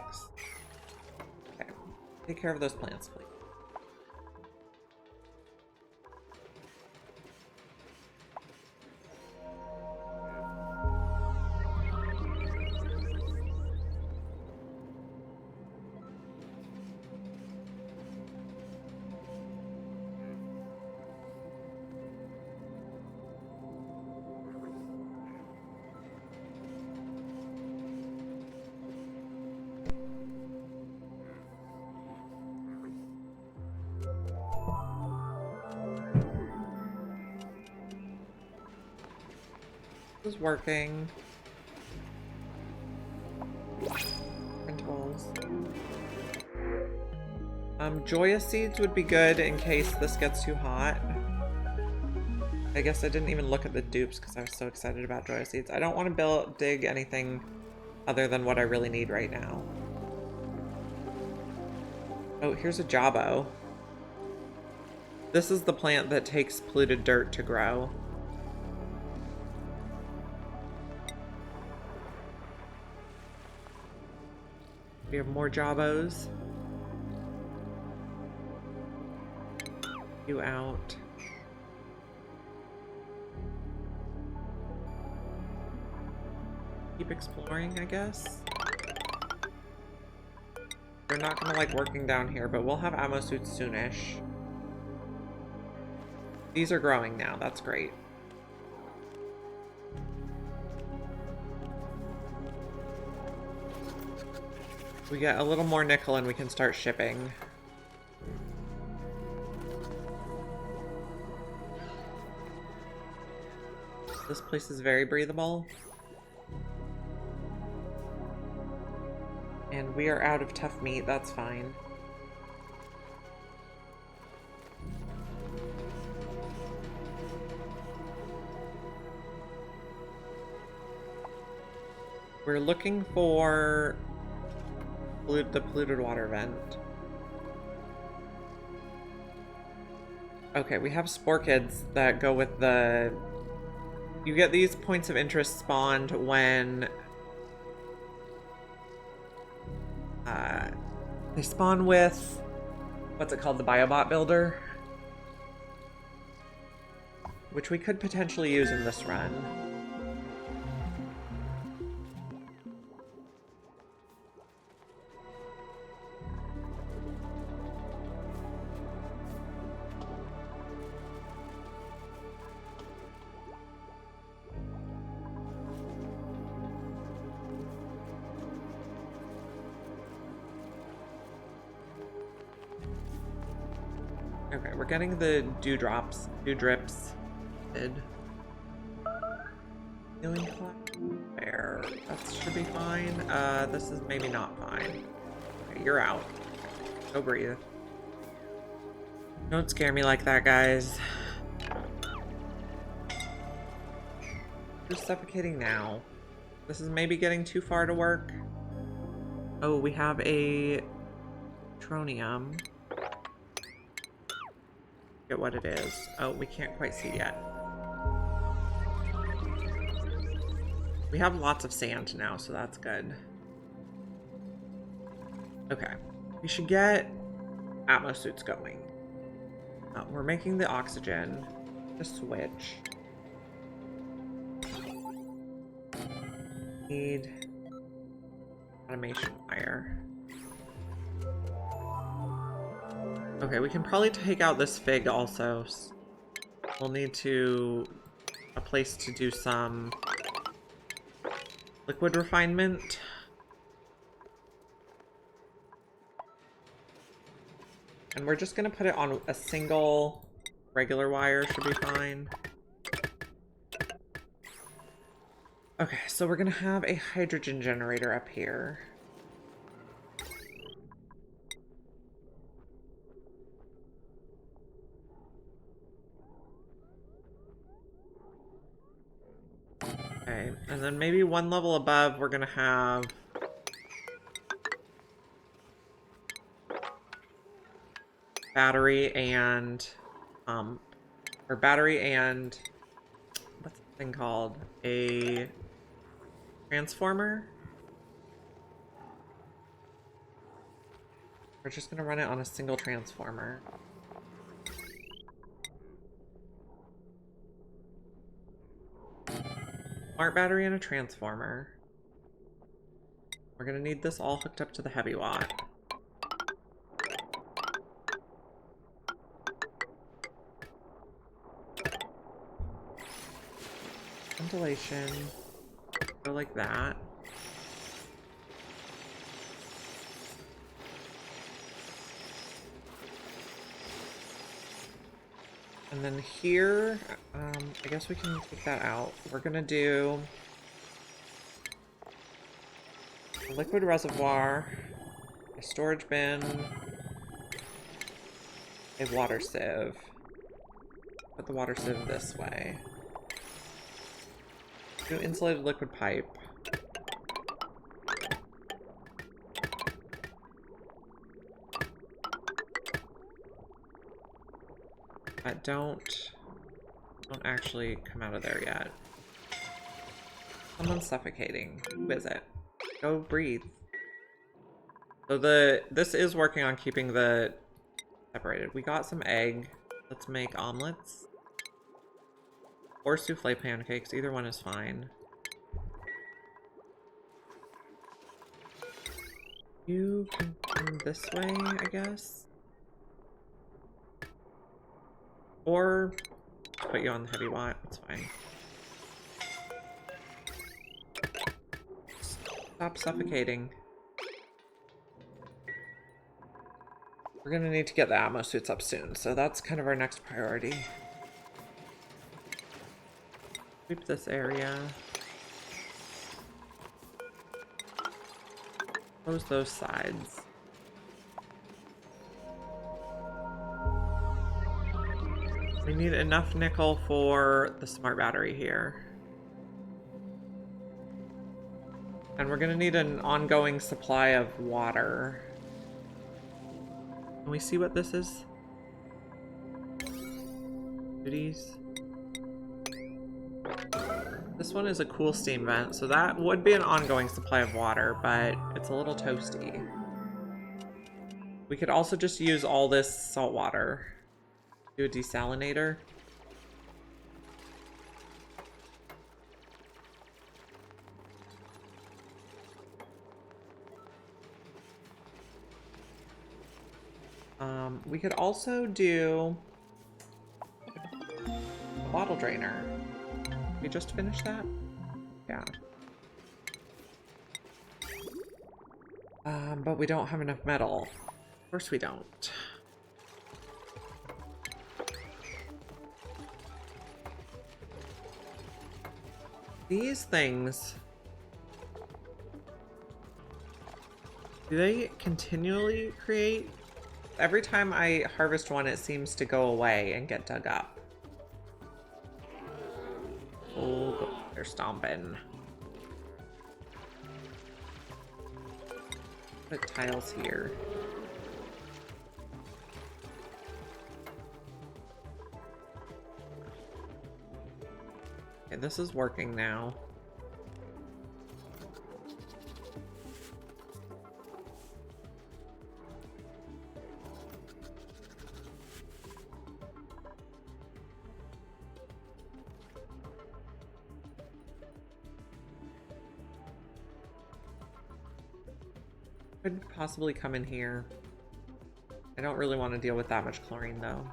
Okay. Take care of those plants, please. Is working. Rentals. Joya seeds would be good in case this gets too hot. I guess I didn't even look at the dupes because I was so excited about Joya seeds. I don't want to dig anything other than what I really need right now. Oh, here's a jabo. This is the plant that takes polluted dirt to grow. We have more jabos. You out. Keep exploring, I guess. They're not gonna like working down here, but we'll have ammo suits soonish. These are growing now, that's great. We get a little more nickel and we can start shipping. This place is very breathable. And we are out of tough meat, that's fine. We're looking for the polluted water vent. Okay, we have spore kids that go with the... You get these points of interest spawned when... they spawn with... What's it called? The Biobot Builder? Which we could potentially use in this run. Okay, we're getting the dewdrips. Healing clock. There. That should be fine. This is maybe not fine. Okay, you're out. Go breathe. Don't scare me like that, guys. You're suffocating now. This is maybe getting too far to work. Oh, we have a tronium. Get what it is. Oh, we can't quite see yet. We have lots of sand now, so that's good. Okay. We should get atmo suits going. We're making the oxygen. The switch. Need automation wire. Okay, we can probably take out this fig also. We'll need a place to do some liquid refinement. And we're just gonna put it on a single regular wire should be fine. Okay, so we're gonna have a hydrogen generator up here. Okay, and then maybe one level above we're gonna have battery and battery and what's the thing called? A transformer? We're just gonna run it on a single transformer. Smart battery and a transformer. We're gonna need this all hooked up to the heavy watt. Ventilation. Go like that. And then here, I guess we can take that out. We're gonna do a liquid reservoir, a storage bin, a water sieve. Put the water sieve this way. Do insulated liquid pipe. Don't actually come out of there yet. Someone's suffocating. Who is it? Go breathe. So this is working on keeping the separated. We got some egg. Let's make omelets. Or souffle pancakes. Either one is fine. You can come this way, I guess. Or put you on the heavy watt, it's fine. Stop suffocating. We're gonna need to get the Atmo suits up soon, so that's kind of our next priority. Sweep this area. Close those sides. We need enough nickel for the smart battery here. And we're gonna need an ongoing supply of water. Can we see what this is? Duties. This one is a cool steam vent, so that would be an ongoing supply of water, but it's a little toasty. We could also just use all this salt water. Do a desalinator. We could also do a bottle drainer. We just finished that? Yeah. But we don't have enough metal. Of course we don't. These things, do they continually create? Every time I harvest one, it seems to go away and get dug up. Oh, they're stomping. Put tiles here. Okay, this is working now. Could possibly come in here. I don't really want to deal with that much chlorine though.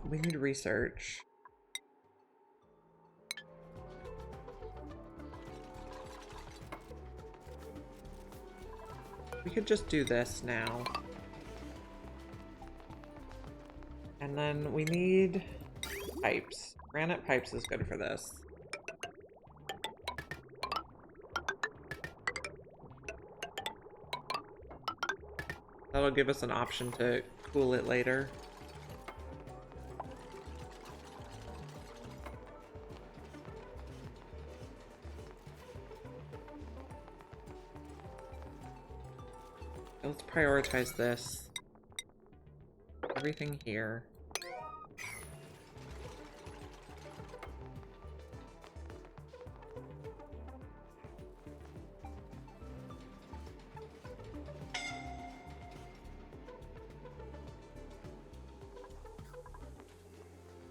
We need research. We could just do this now. And then we need pipes. Granite pipes is good for this. That'll give us an option to cool it later. Let's prioritize this. Everything here.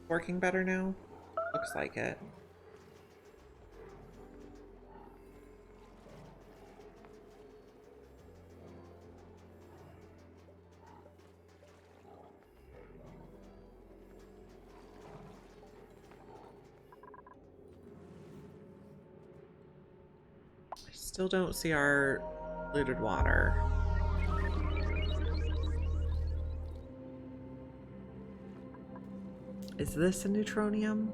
Working better now? Looks like it. I still don't see our polluted water. Is this a neutronium?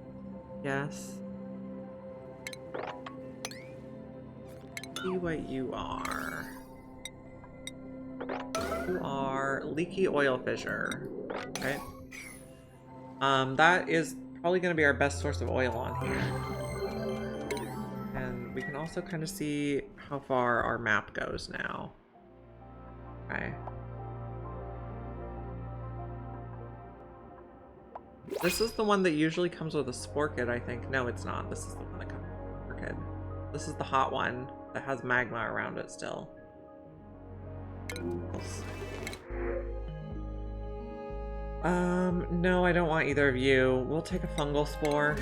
Yes. See what you are. You are leaky oil fissure. Okay. That is probably going to be our best source of oil on here. And we can also kind of see how far our map goes now. Okay. This is the one that usually comes with a sporkid, I think. No, it's not. This is the one that comes with a sporkid. This is the hot one that has magma around it still. No, I don't want either of you. We'll take a fungal spore.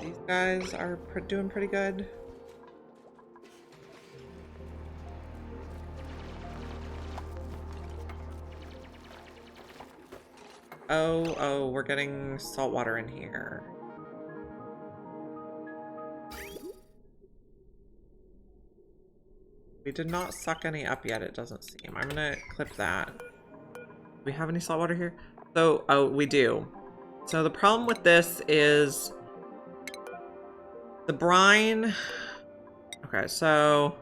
These guys are doing pretty good. Oh, we're getting salt water in here. We did not suck any up yet, it doesn't seem. I'm gonna clip that. Do we have any salt water here? So, oh, we do. So the problem with this is the brine. Okay, so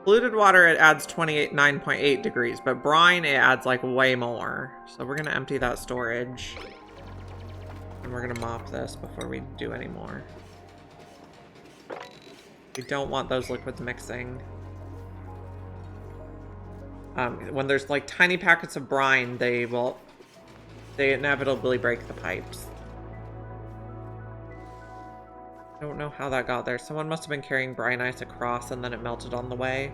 polluted water, it adds 9.8 degrees, but brine, it adds like way more. So we're gonna empty that storage. And we're gonna mop this before we do any more. We don't want those liquids mixing. When there's like tiny packets of brine, they inevitably break the pipes. I don't know how that got there. Someone must have been carrying brine ice across and then it melted on the way.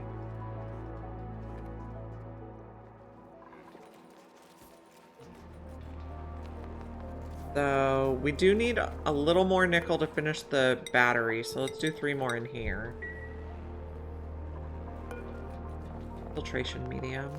So we do need a little more nickel to finish the battery, so let's do 3 more in here. Filtration medium.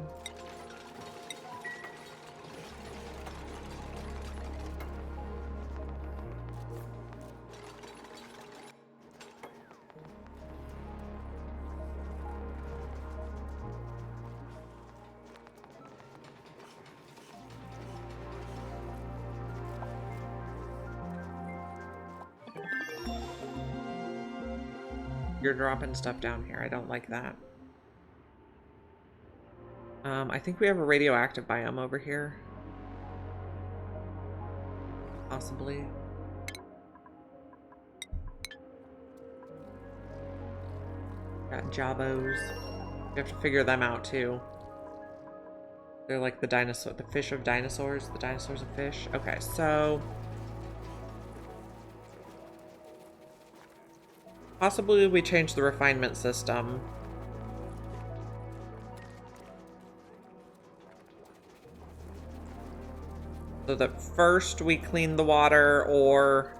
You're dropping stuff down here. I don't like that. I think we have a radioactive biome over here. Possibly. Got Jabos. We have to figure them out too. They're like the dinosaur, the fish of dinosaurs. The dinosaurs of fish. Okay, so possibly we change the refinement system. So that first we clean the water, or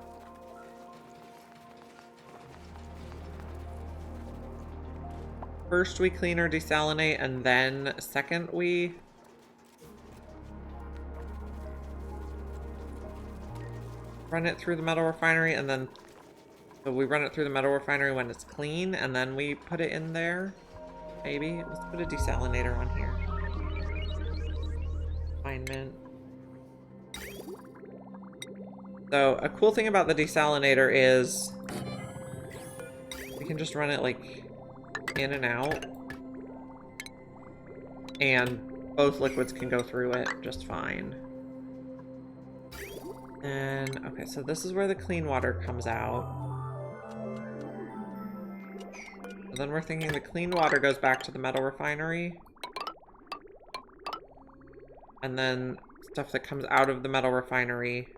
first we clean or desalinate, and then second we run it through the metal refinery, and then so we run it through the metal refinery when it's clean, and then we put it in there. Maybe. Let's put a desalinator on here. Refinement. So a cool thing about the desalinator is we can just run it like in and out, and both liquids can go through it just fine. And okay, so this is where the clean water comes out. And then we're thinking the clean water goes back to the metal refinery. And then stuff that comes out of the metal refinery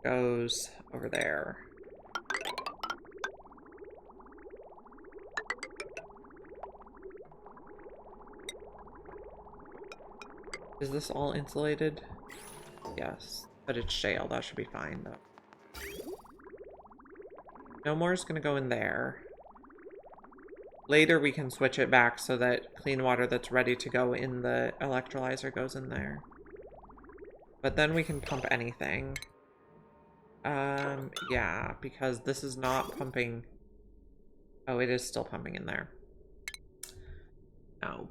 goes over there. Is this all insulated? Yes, but it's shale. That should be fine, though. No more is going to go in there. Later, we can switch it back so that clean water that's ready to go in the electrolyzer goes in there. But then we can pump anything. Yeah, because this is not pumping. Oh, it is still pumping in there. No.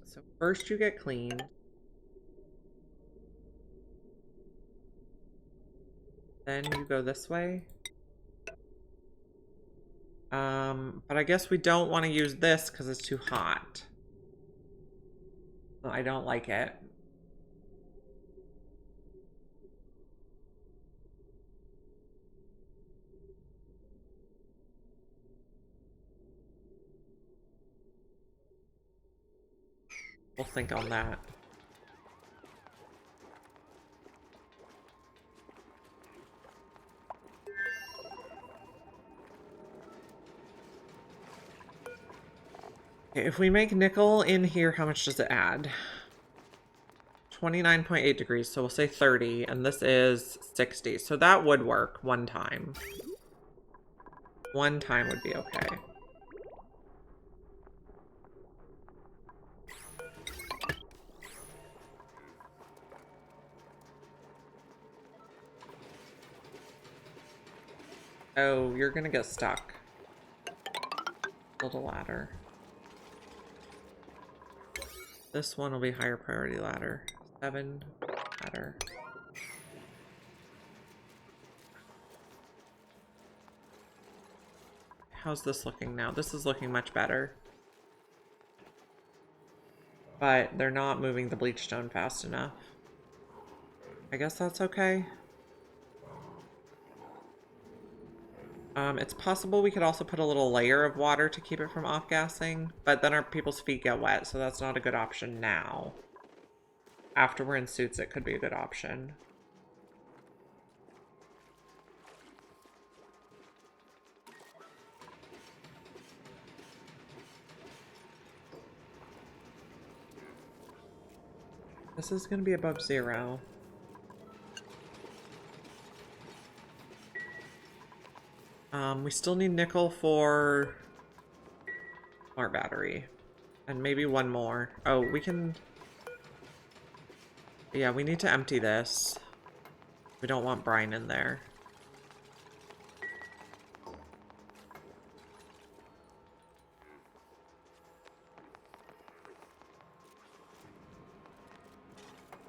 So first you get cleaned. Then you go this way. But I guess we don't want to use this because it's too hot. I don't like it. We'll think on that. Okay, if we make nickel in here, how much does it add? 29.8 degrees, so we'll say 30, and this is 60. So that would work one time. One time would be okay. Oh, you're gonna get stuck. Build a ladder. This one will be higher priority ladder. 7 ladder. How's this looking now? This is looking much better. But they're not moving the bleach stone fast enough. I guess that's okay. It's possible we could also put a little layer of water to keep it from off-gassing, but then our people's feet get wet, so that's not a good option now. After we're in suits, it could be a good option. This is going to be above 0. We still need nickel for smart battery. And maybe one more. Oh, we can... Yeah, we need to empty this. We don't want brine in there.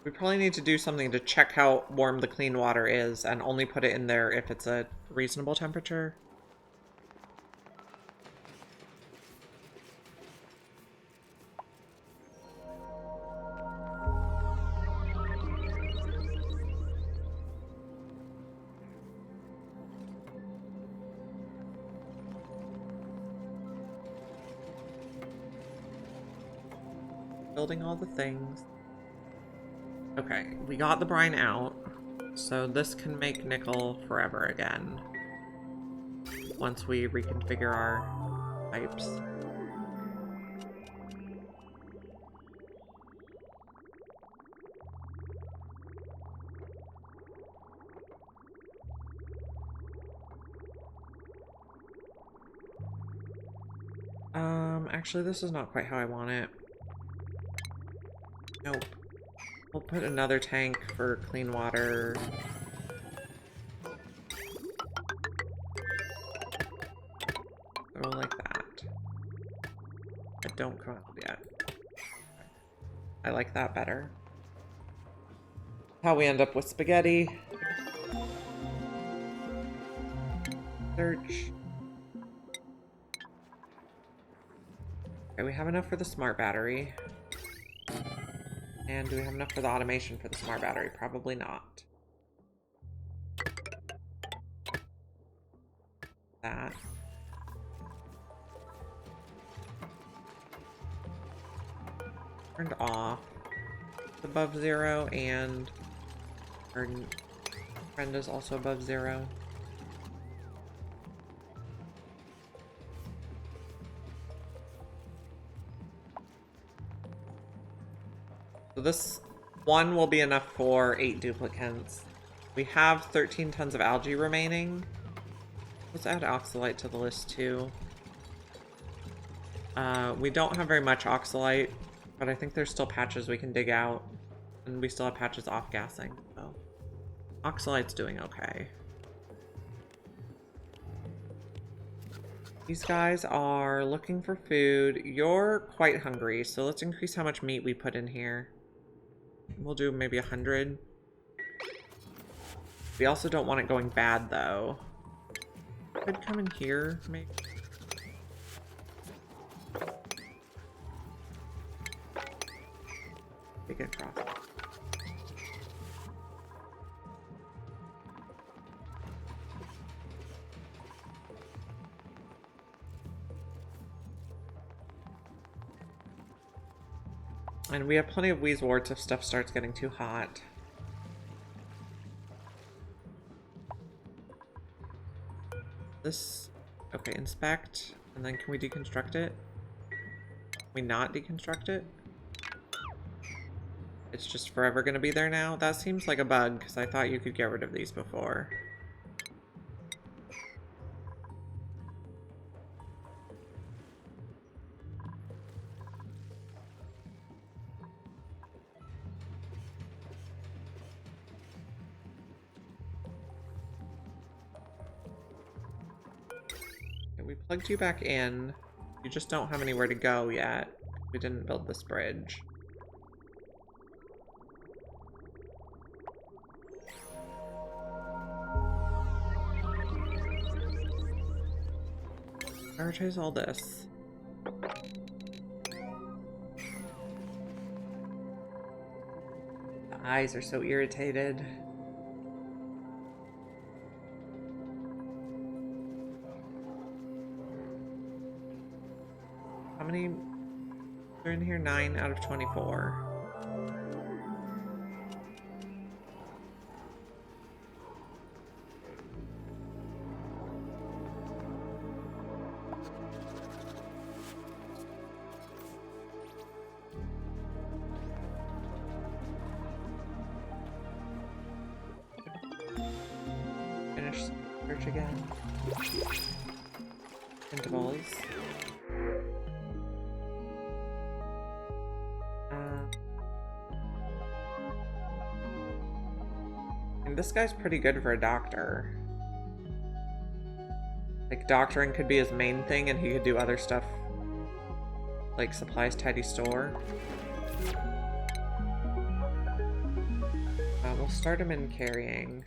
We probably need to do something to check how warm the clean water is and only put it in there if it's a reasonable temperature. Building all the things. Okay, we got the brine out, so this can make nickel forever again once we reconfigure our pipes. Actually, this is not quite how I want it. Nope. We'll put another tank for clean water. Go like that. But don't come out yet. I like that better. How we end up with spaghetti. Search. Okay, we have enough for the smart battery. And do we have enough for the automation for the smart battery? Probably not. That. Turned off. It's above 0, and our friend is also above 0. So this one will be enough for 8 duplicants. We have 13 tons of algae remaining. Let's add oxalite to the list too. We don't have very much oxalite, but I think there's still patches we can dig out. And we still have patches off gassing, so oxalite's doing okay. These guys are looking for food. You're quite hungry, so let's increase how much meat we put in here. We'll do maybe 100. We also don't want it going bad, though. Could come in here, maybe. Take it across. And we have plenty of wheeze warts if stuff starts getting too hot. This, okay, inspect, and then can we deconstruct it? Can we not deconstruct it? It's just forever gonna be there now? That seems like a bug, because I thought you could get rid of these before. We plugged you back in. You just don't have anywhere to go yet. We didn't build this bridge. Prioritize all this. The eyes are so irritated. How many are in here? 9 out of 24. Finish search again. Intervals. This guy's pretty good for a doctor. Like, doctoring could be his main thing, and he could do other stuff, like supplies tidy store. We'll start him in carrying.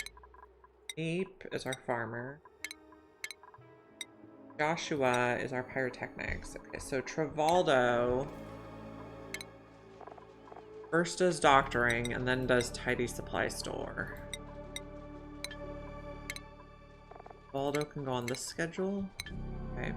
Ape is our farmer. Joshua is our pyrotechnics. Okay, so Travaldo first does doctoring, and then does tidy supply store. Waldo can go on this schedule. Okay.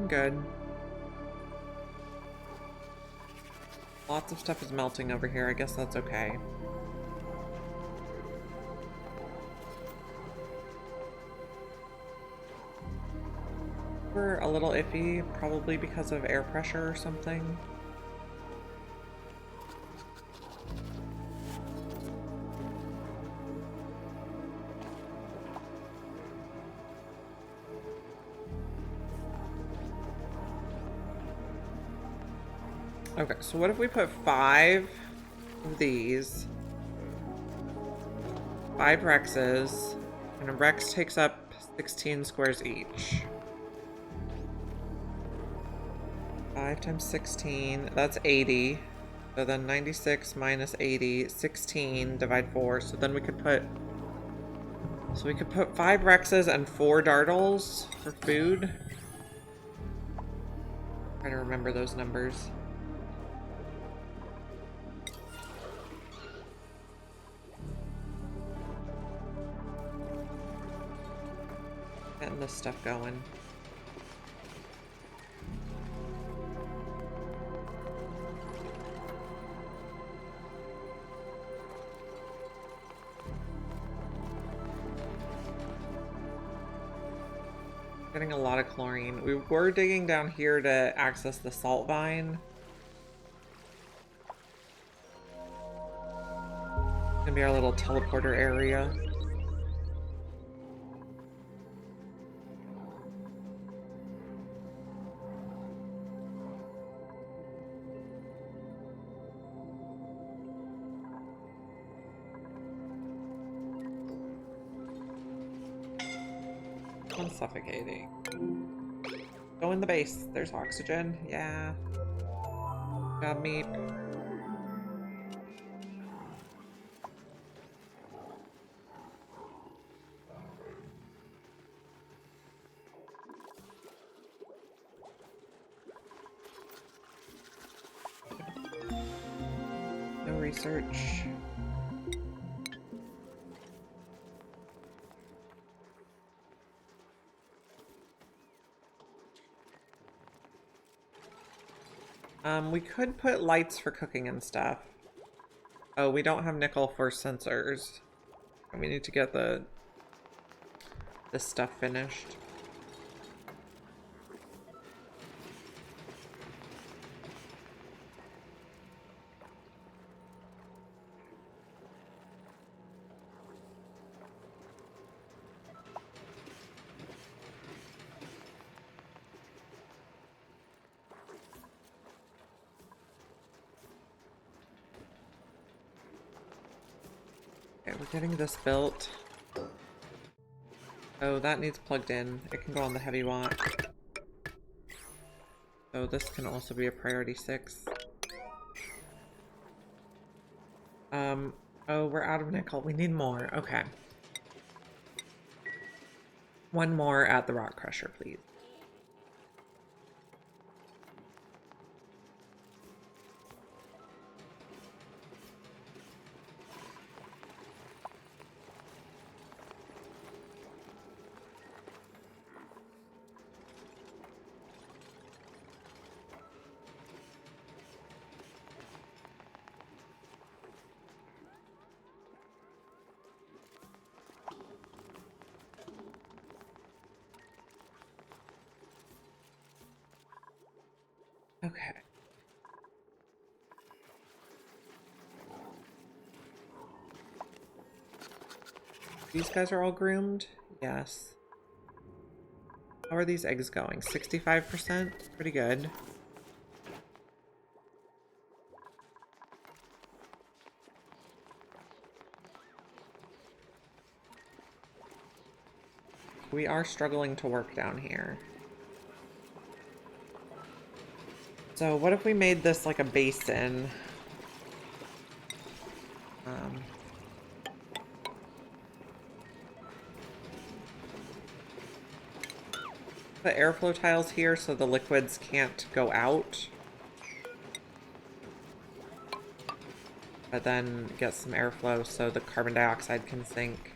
looking good. Lots of stuff is melting over here. I guess that's okay. We're a little iffy, probably because of air pressure or something. Okay, so what if we put 5 of these, 5 Rexes, and a Rex takes up 16 squares each. 5 times 16, that's 80. So then 96 minus 80, 16, divide 4. So then we could put, 5 Rexes and 4 Dartles for food. Try to remember those numbers. Getting this stuff going. Getting a lot of chlorine. We were digging down here to access the salt vine. It's gonna be our little teleporter area. I'm suffocating. Go in the base. There's oxygen. Yeah. Got meat. No research. We could put lights for cooking and stuff. Oh, we don't have nickel for sensors. We need to get this stuff finished. Okay, we're getting this built. Oh, that needs plugged in. It can go on the heavy watt. So this can also be a priority 6. Oh, we're out of nickel. We need more. Okay. One more at the rock crusher, please. Okay. These guys are all groomed? Yes. How are these eggs going? 65%? Pretty good. We are struggling to work down here. So what if we made this like a basin? Put airflow tiles here so the liquids can't go out. But then get some airflow so the carbon dioxide can sink.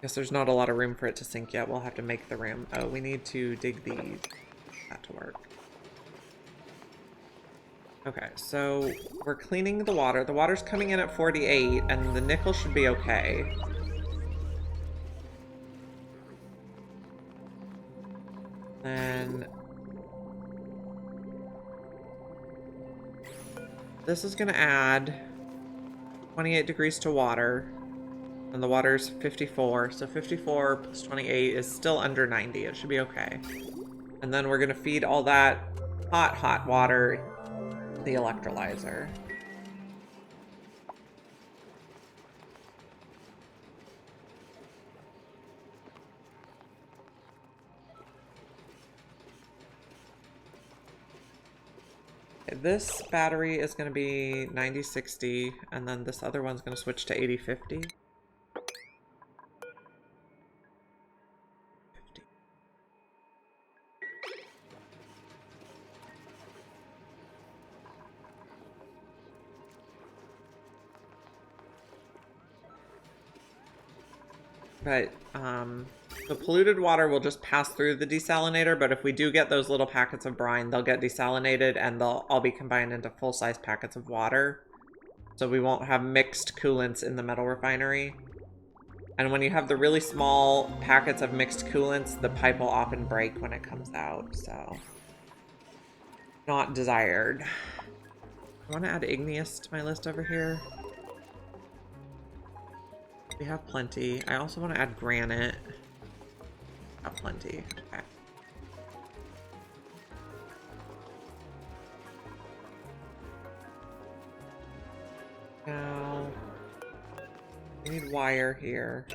Guess there's not a lot of room for it to sink yet. We'll have to make the room. Oh, we need to dig these. That to work. Okay, so we're cleaning the water. The water's coming in at 48, and the nickel should be okay. Then this is going to add 28 degrees to water, and the water's 54, so 54 plus 28 is still under 90. It should be okay. And then we're going to feed all that hot water to the electrolyzer. This battery is going to be 90-60, and then this other one's going to switch to 80-50. But the polluted water will just pass through the desalinator, but if we do get those little packets of brine, they'll get desalinated and they'll all be combined into full-size packets of water. So we won't have mixed coolants in the metal refinery. And when you have the really small packets of mixed coolants, the pipe will often break when it comes out, so not desired. I want to add igneous to my list over here. We have plenty. I also want to add granite. Got plenty. Okay. Now, we need wire here.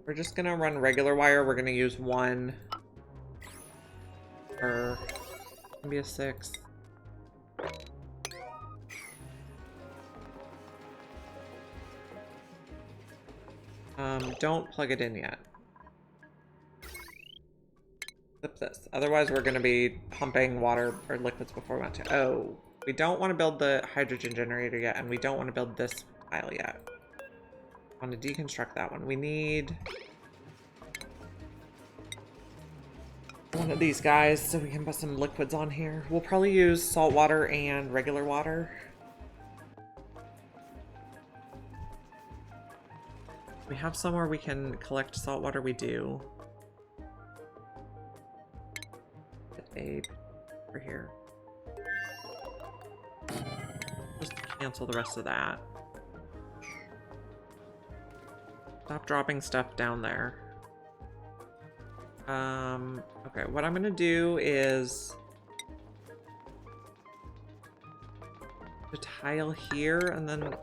We're just gonna run regular wire. We're gonna use one per, maybe a 6. Don't plug it in yet. Flip this. Otherwise, we're going to be pumping water or liquids before we want to. Oh, we don't want to build the hydrogen generator yet, and we don't want to build this pile yet. I want to deconstruct that one. We need one of these guys so we can put some liquids on here. We'll probably use salt water and regular water. We have somewhere we can collect salt water. We do. Get a over here. Just cancel the rest of that. Stop dropping stuff down there. Okay, what I'm gonna do is a tile here and then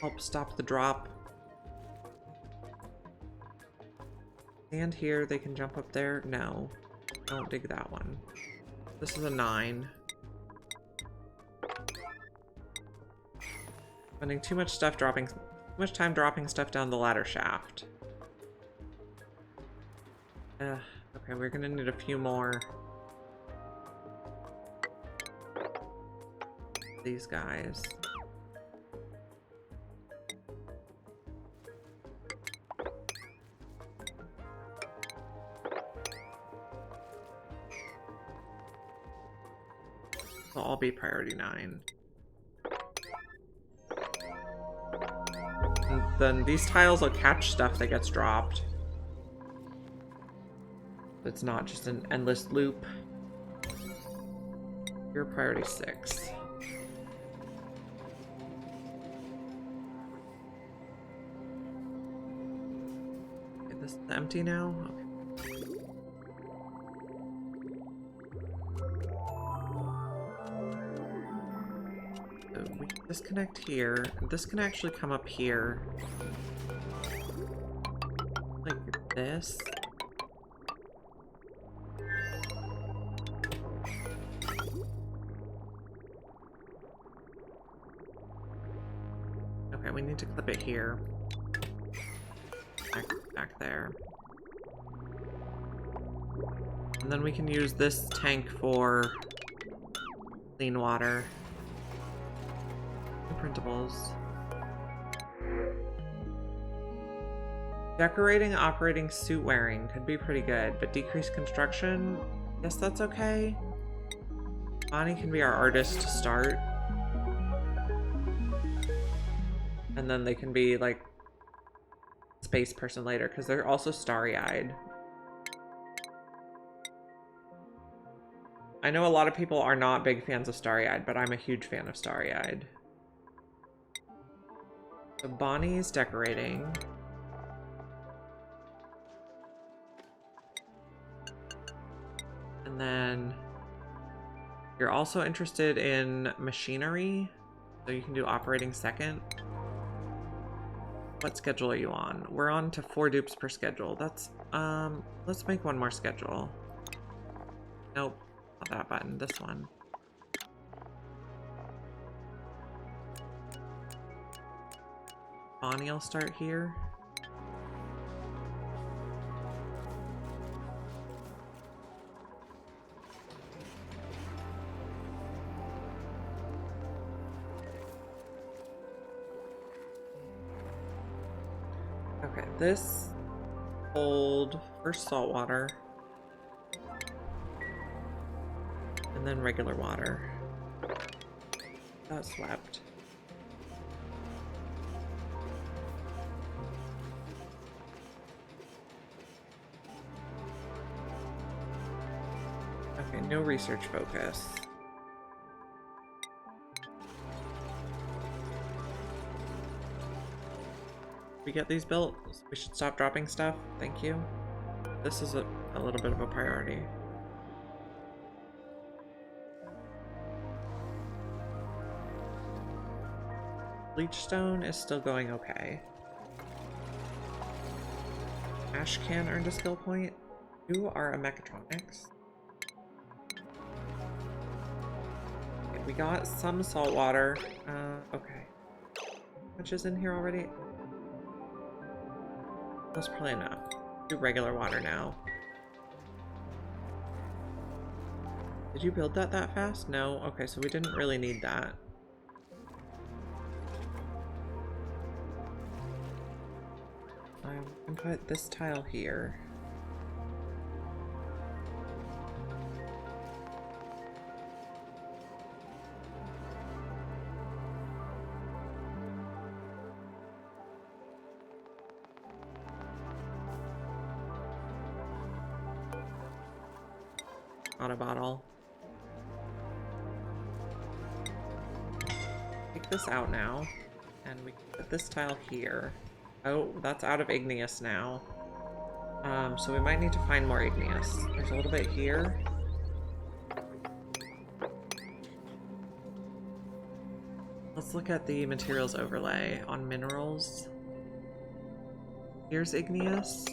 help stop the drop. And here, they can jump up there. No, don't dig that one. This is a 9. Spending too much time dropping stuff down the ladder shaft. Okay, we're gonna need a few more. These guys. They'll all be priority 9. And then these tiles will catch stuff that gets dropped. It's not just an endless loop. You're priority 6. Okay, this is empty now? Okay. We can disconnect here. This can actually come up here. Like this. Okay, we need to clip it here. Back there. And then we can use this tank for clean water. Printables. Decorating, operating, suit wearing could be pretty good, but decreased construction, guess that's okay. Bonnie can be our artist to start. And then they can be like space person later, because they're also starry-eyed. I know a lot of people are not big fans of starry-eyed, but I'm a huge fan of starry-eyed. So Bonnie's decorating. And then you're also interested in machinery, so you can do operating second. What schedule are you on? We're on to 4 dupes per schedule. That's, let's make one more schedule. Nope, not that button, this one. Bonnie will start here. Okay, this hold first salt water and then regular water. That swept. Okay, no research focus. We get these built? We should stop dropping stuff. Thank you. This is a little bit of a priority. Bleachstone is still going okay. Ash can earned a skill point. You are a mechatronics. Okay, we got some salt water. Okay. How much is in here already? That's probably enough. Do regular water now. Did you build that fast? No? Okay, so we didn't really need that. I can put this tile here. Water bottle. Take this out now, and we can put this tile here. Oh, that's out of igneous now. So we might need to find more igneous. There's a little bit here. Let's look at the materials overlay on minerals. Here's igneous.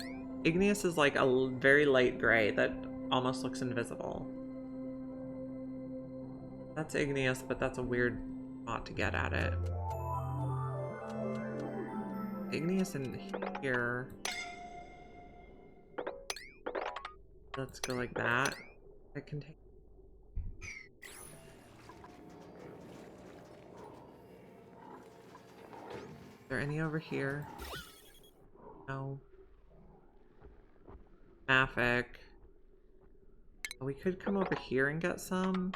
Igneous is like a very light gray that almost looks invisible. That's igneous, but that's a weird spot to get at it. Igneous in here. Let's go like that. It can take. Is there any over here? No. Mafic. We could come over here and get some.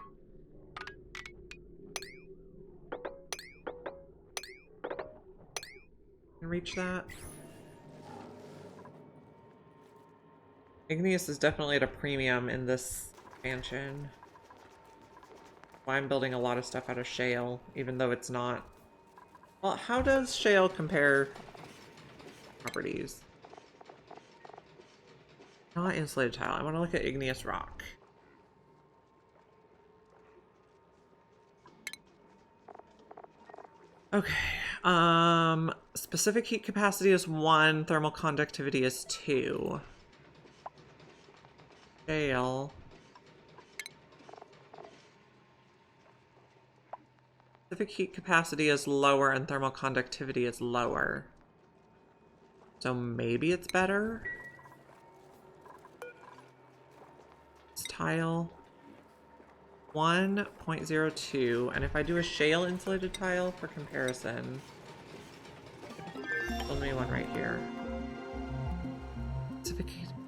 Can reach that. Igneous is definitely at a premium in this expansion. Why I'm building a lot of stuff out of shale, even though it's not. Well, how does shale compare properties? Not insulated tile. I want to look at igneous rock. Okay. Specific heat capacity is 1, thermal conductivity is 2. Shale. Specific heat capacity is lower and thermal conductivity is lower. So maybe it's better? This tile. 1.02, and if I do a shale insulated tile for comparison, there's only one right here.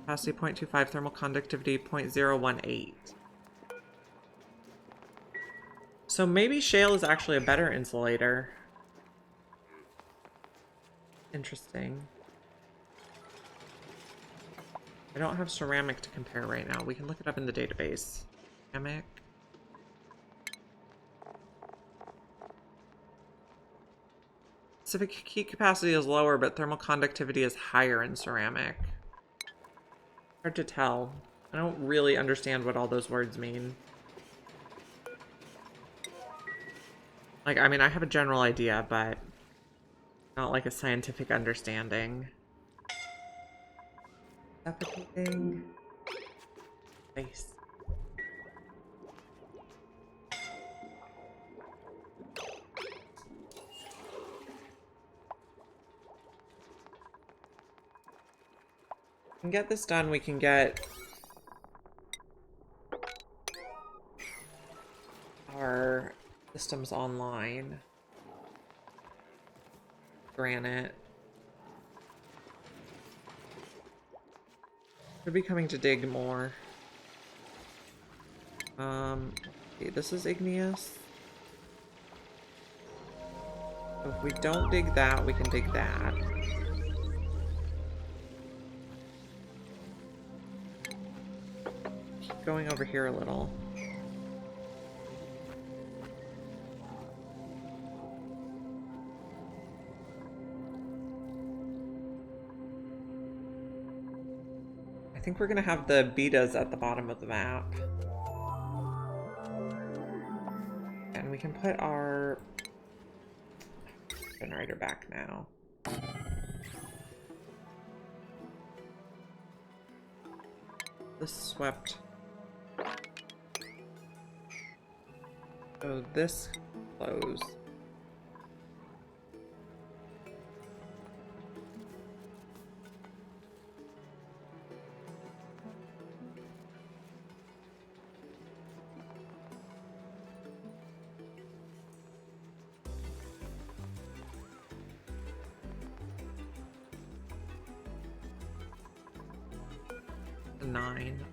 Capacity 0.25, thermal conductivity 0.018. So maybe shale is actually a better insulator. Interesting. I don't have ceramic to compare right now. We can look it up in the database. Ceramic. Specific heat capacity is lower, but thermal conductivity is higher in ceramic. Hard to tell. I don't really understand what all those words mean. Like, I mean, I have a general idea, but not like a scientific understanding. Suffocating. Nice. We can get this done. We can get our systems online. Granite. Should be coming to dig more. Okay, this is igneous. So if we don't dig that, we can dig that. Keep going over here a little. I think we're gonna have the betas at the bottom of the map. And we can put our generator back now. This swept. So this closed. A 9.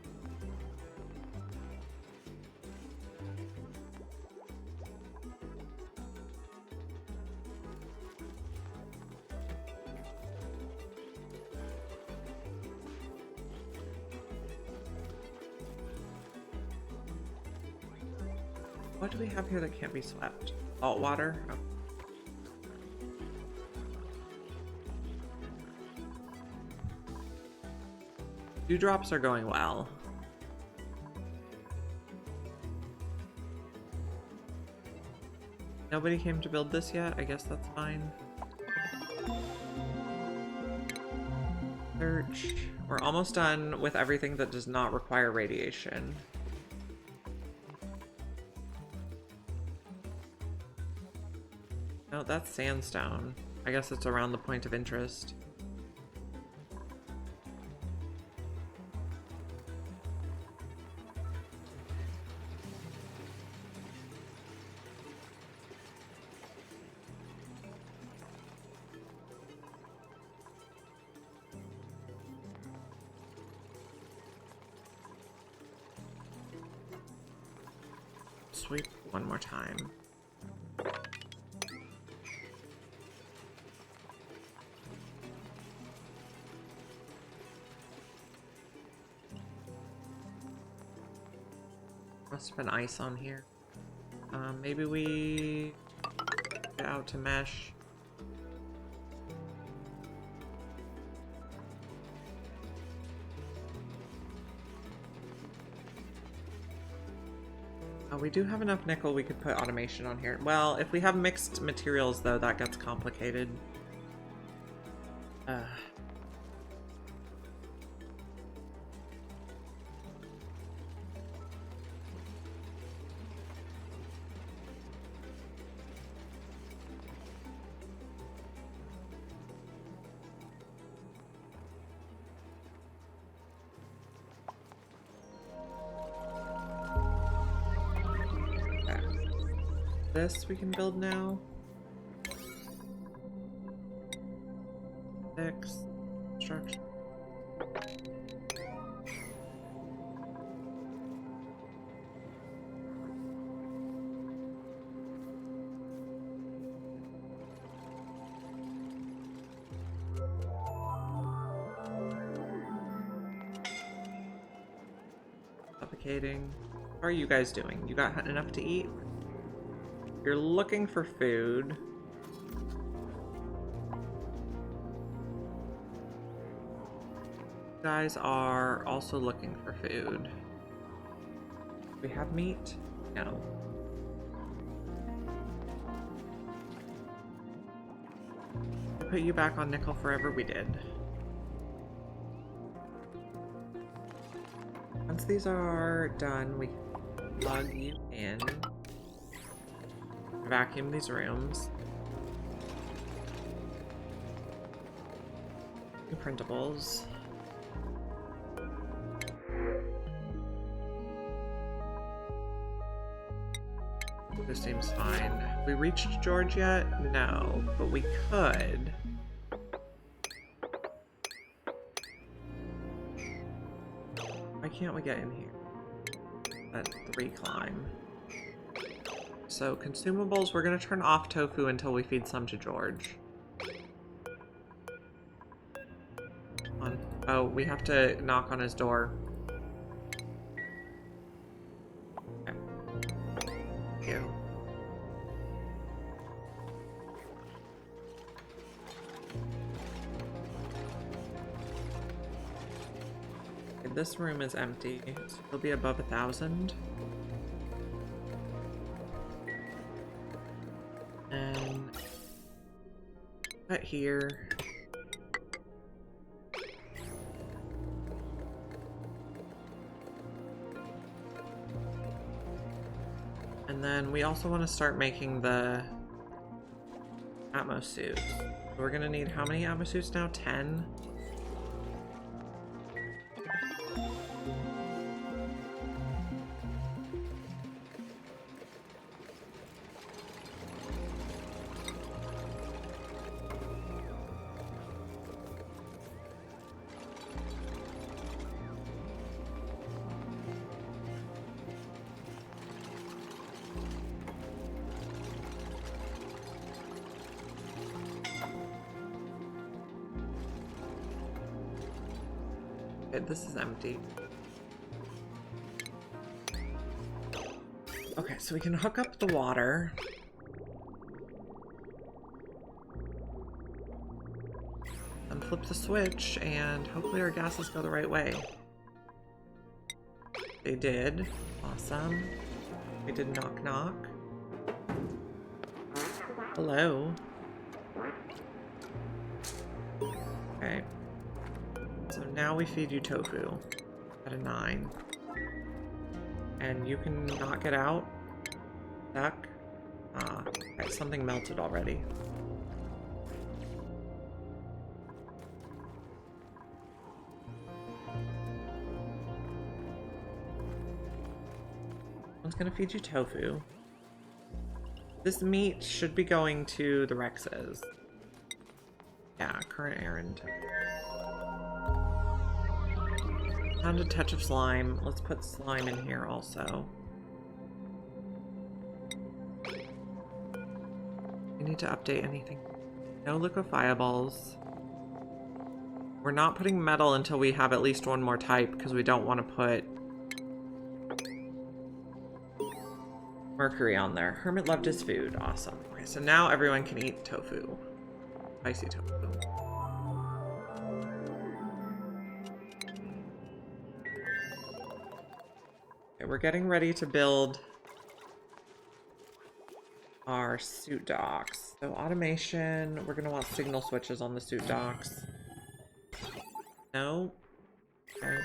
What do we have here that can't be swept? Salt water? Oh. Dewdrops are going well. Nobody came to build this yet? I guess that's fine. Search. We're almost done with everything that does not require radiation. No, that's sandstone. I guess it's around the point of interest. Sweep one more time. Must have been ice on here. Maybe we get out to mesh. Oh, we do have enough nickel we could put automation on here. Well, if we have mixed materials though, that gets complicated. This we can build now. 6 structure. Suffocating. How are you guys doing? You got enough to eat? You're looking for food. You guys are also looking for food. Do we have meat? No. I'll put you back on nickel forever. We did. Once these are done, we plug you in. Vacuum these rooms. New printables. This seems fine. We reached George yet? No, but we could. Why can't we get in here? That 3 climb. So consumables, we're gonna turn off tofu until we feed some to George. Oh, we have to knock on his door. Okay. Ew. Okay, this room is empty, so it'll be above 1,000. And put here. And then we also want to start making the Atmos suits. We're gonna need how many Atmos suits now? 10? This is empty. Okay, so we can hook up the water. And flip the switch, and hopefully our gases go the right way. They did. Awesome. We did knock knock. Hello. Okay. So now we feed you tofu at a 9. And you can knock it out. Duck. Okay, something melted already. One's gonna feed you tofu. This meat should be going to the Rexes. Yeah, current errand. Found a touch of slime. Let's put slime in here also. We need to update anything. No liquefiables. We're not putting metal until we have at least one more type because we don't want to put mercury on there. Hermit loved his food. Awesome. Okay, so now everyone can eat tofu. Spicy tofu. We're getting ready to build our suit docks. So automation, we're going to want signal switches on the suit docks. No? Okay.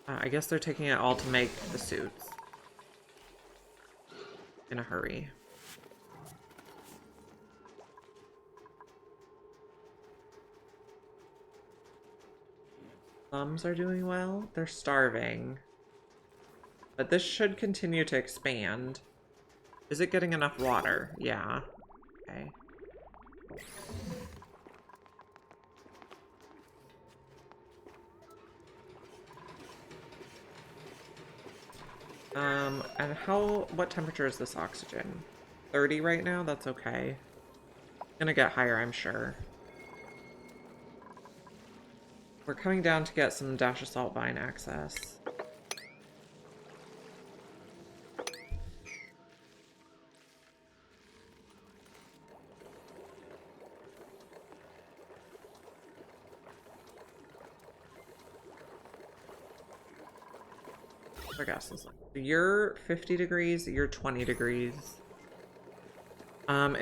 I guess they're taking it all to make the suits. In a hurry. Plums are doing well. They're starving. But this should continue to expand. Is it getting enough water? Yeah. Okay. And what temperature is this oxygen? 30 right now? That's okay. Gonna get higher, I'm sure. We're coming down to get some Dash Assault Vine access. Our gas is like, you're 50 degrees, you're 20 degrees.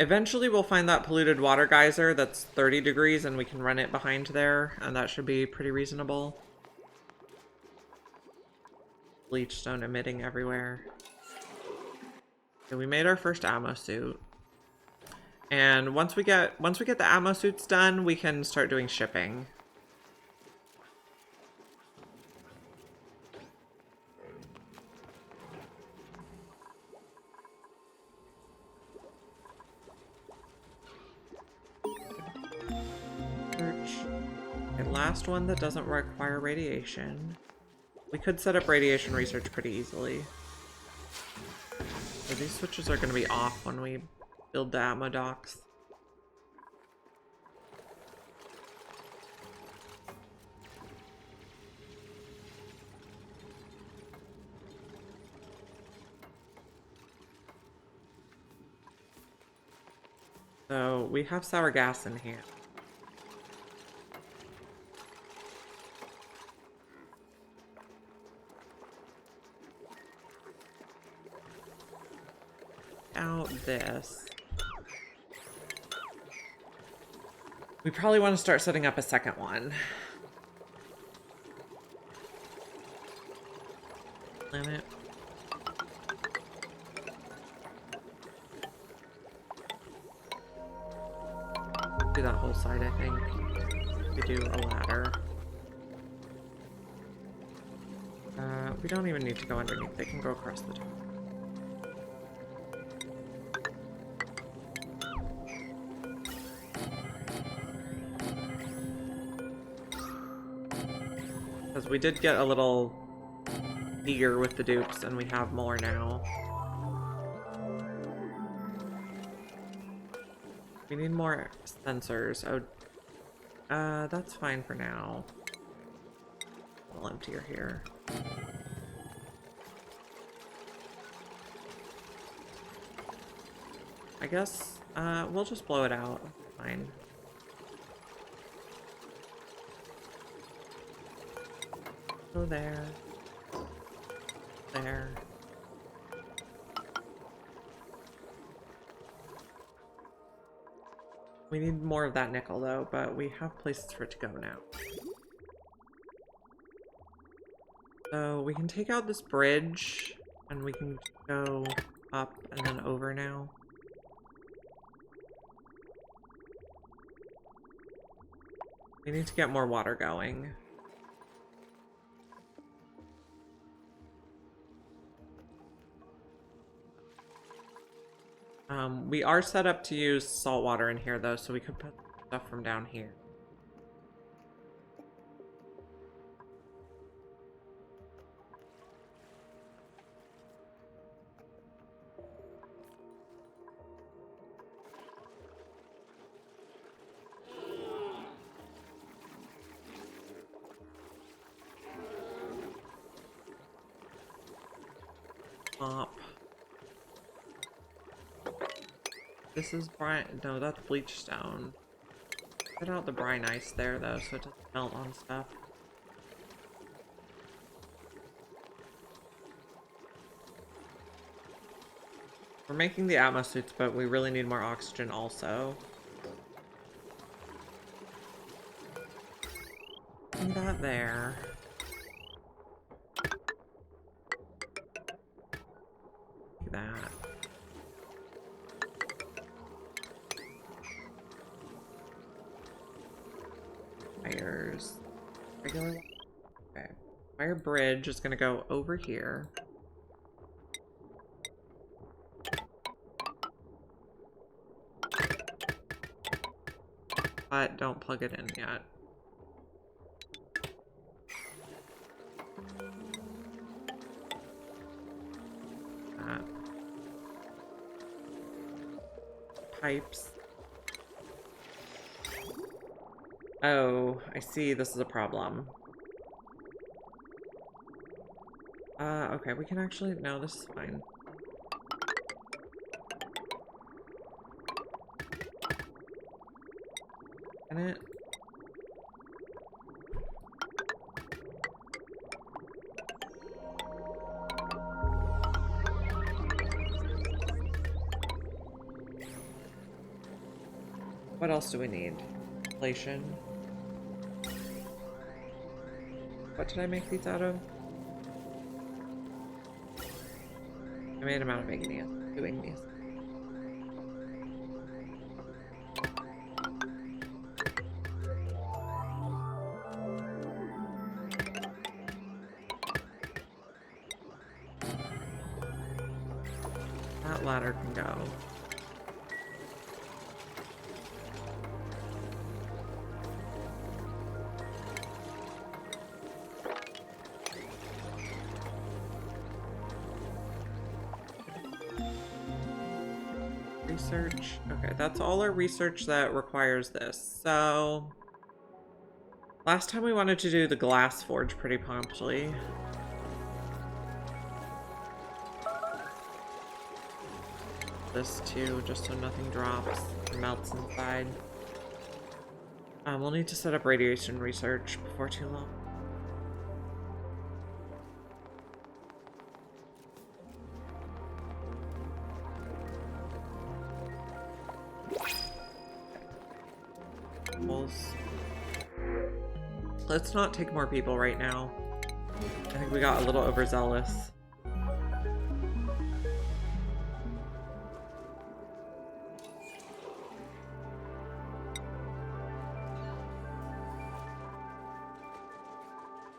Eventually we'll find that polluted water geyser that's 30 degrees and we can run it behind there, and that should be pretty reasonable. Bleach stone emitting everywhere. So we made our first ammo suit. And once we get the ammo suits done, we can start doing shipping. Last one that doesn't require radiation. We could set up radiation research pretty easily. So these switches are going to be off when we build the ammo docks. So we have sour gas in here. Out this. We probably want to start setting up a second one. Limit. Do that whole side, I think. We do a ladder. We don't even need to go underneath. They can go across the top. Because we did get a little eager with the dupes, and we have more now. We need more sensors. Oh, that's fine for now. We'll empty her here. I guess, we'll just blow it out. Fine. Go there. There. We need more of that nickel though, but we have places for it to go now. So we can take out this bridge and we can go up and then over now. We need to get more water going. We are set up to use salt water in here though, so we could put stuff from down here. This is brine. No, that's bleach stone. Put out the brine ice there though, so it doesn't melt on stuff. We're making the atmo suits, but we really need more oxygen also. Put that there. Like that. Fires. Regular. Okay. Fire bridge is gonna go over here. But don't plug it in yet. Pipes. Oh, I see. This is a problem. Okay, we can actually... No, this is fine. Can it? What else do we need? Inflation. What did I make these out of? I made them out of making these. Doing these. That ladder can go. Research. Okay, that's all our research that requires this. So, last time we wanted to do the glass forge pretty promptly. This too, just so nothing drops or melts inside. We'll need to set up radiation research before too long. Let's not take more people right now. I think we got a little overzealous.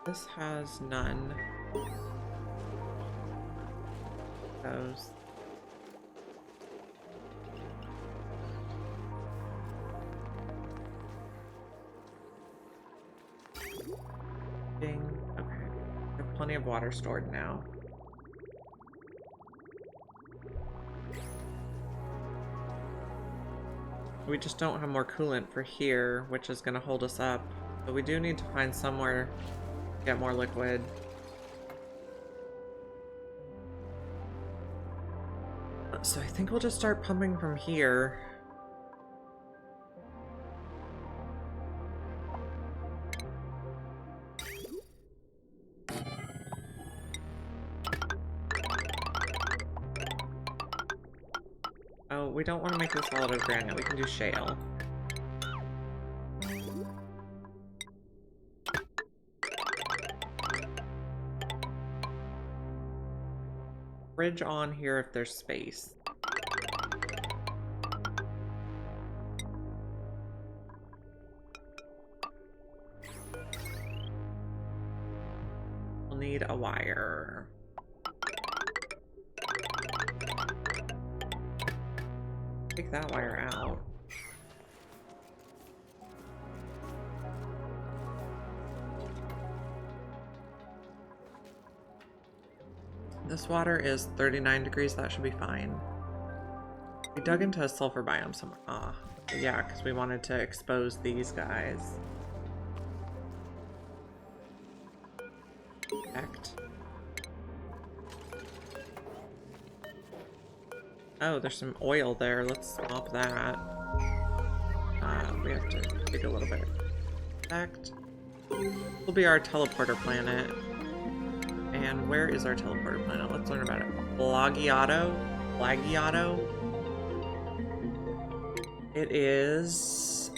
This has none. Those. Ding. Okay. We have plenty of water stored now. We just don't have more coolant for here, which is going to hold us up. But we do need to find somewhere to get more liquid. So I think we'll just start pumping from here. Oh, we don't want to make this all out of granite. We can do shale. Bridge on here if there's space. We'll need a wire. Take that wire out. This water is 39 degrees, that should be fine. We dug into a sulfur biome somewhere. Ah, yeah, because we wanted to expose these guys. Act. Oh, there's some oil there. Let's swap that. We have to dig a little bit. Act. Will be our teleporter planet. And where is our teleporter planet? Let's learn about it. Blagiato? It is...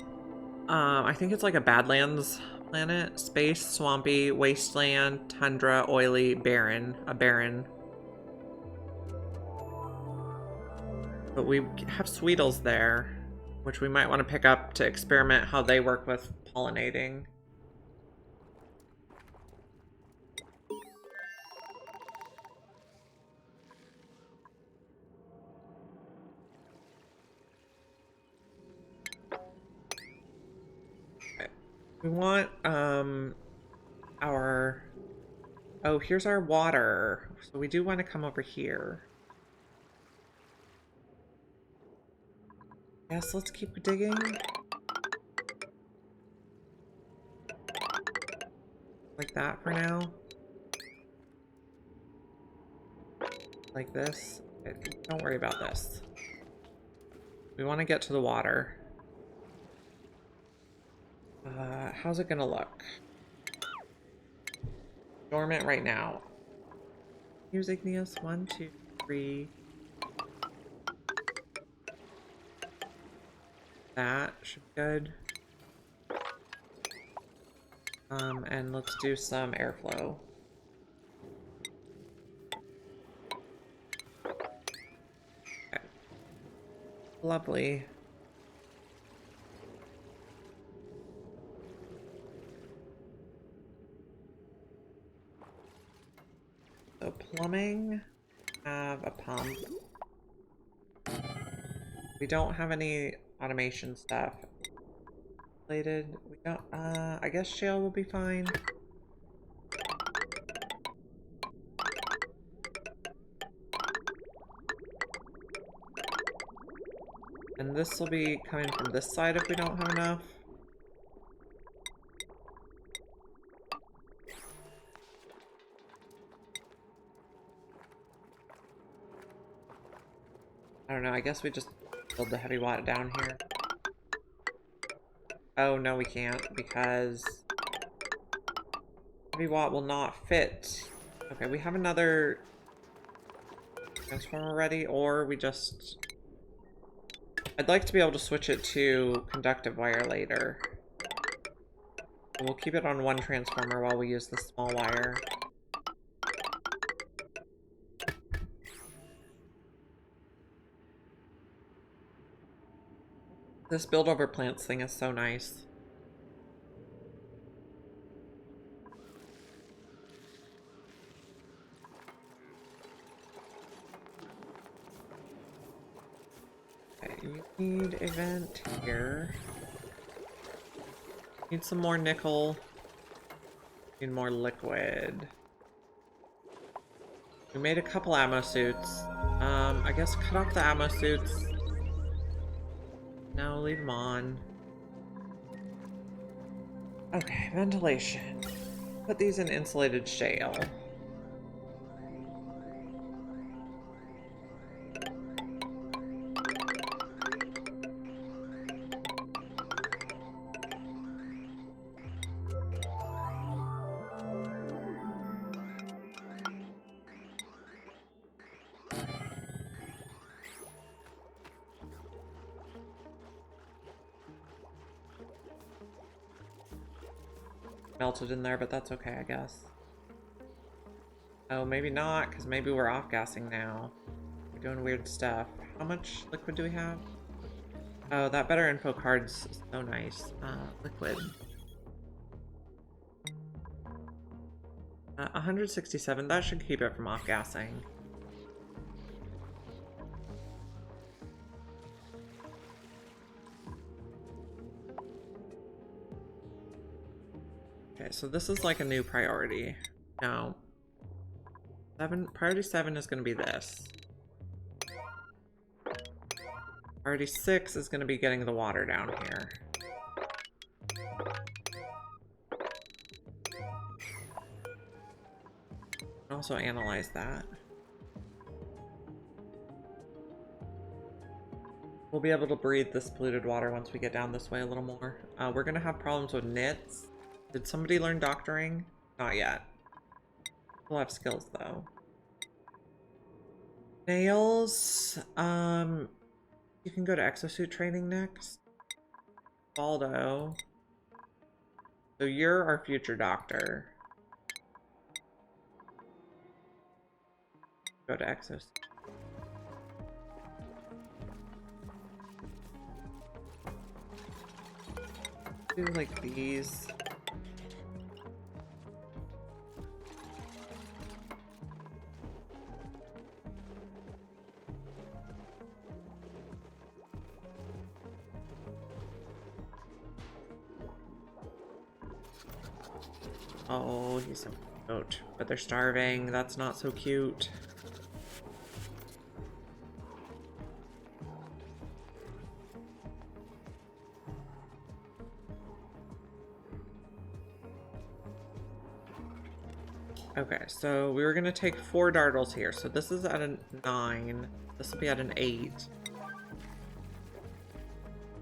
I think it's like a Badlands planet. Space, swampy, wasteland, tundra, oily, barren. A barren. But we have Sweetles there, which we might want to pick up to experiment how they work with pollinating. We want, our... Oh, here's our water. So we do want to come over here. Yes, let's keep digging. like that for now. Like this. Don't worry about this. We want to get to the water. How's it gonna look? Dormant right now. Here's igneous. 1, 2, 3. That should be good. And let's do some airflow. Okay. Lovely. So plumbing, have a pump. We don't have any automation stuff. Related. We don't. I guess shale will be fine. And this will be coming from this side if we don't have enough. I don't know, I guess we just build the heavy watt down here. Oh, no, we can't, because heavy watt will not fit. Okay, we have another transformer ready, or we just... I'd like to be able to switch it to conductive wire later. We'll keep it on one transformer while we use the small wire. This build over plants thing is so nice. Okay, you need a vent here. Need some more nickel. Need more liquid. We made a couple ammo suits. I guess cut off the ammo suits. No, leave them on. Okay, ventilation. Put these in insulated shale. Melted in there, but that's okay, I guess. Oh, maybe not, because maybe we're off-gassing now. We're doing weird stuff. How much liquid do we have? Oh, that better info card's so nice. Liquid. 167, that should keep it from off-gassing. Okay, so this is like a new priority. No. Priority 7 is going to be this. Priority 6 is going to be getting the water down here. Also analyze that. We'll be able to breathe this polluted water once we get down this way a little more. We're going to have problems with nits. Did somebody learn doctoring? Not yet. We'll have skills though. Nails. You can go to exosuit training next. Baldo. So you're our future doctor. Go to exosuit. Do like these. Oh, he's so cute. But they're starving. That's not so cute. Okay, so we were gonna take 4 dartles here. So this is at a 9. This will be at an 8.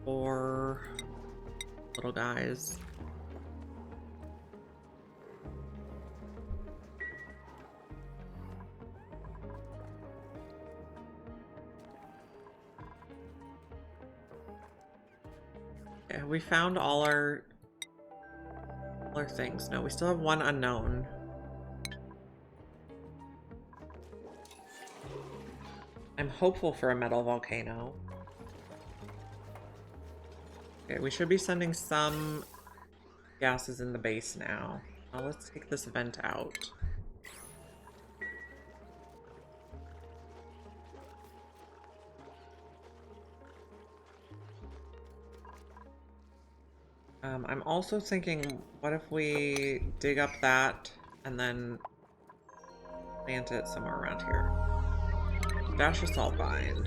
4 little guys. Okay, we found all our things. No, we still have 1 unknown. I'm hopeful for a metal volcano. Okay, we should be sending some gases in the base now. Let's take this vent out. I'm also thinking, what if we dig up that and then plant it somewhere around here? Dash of sulfine.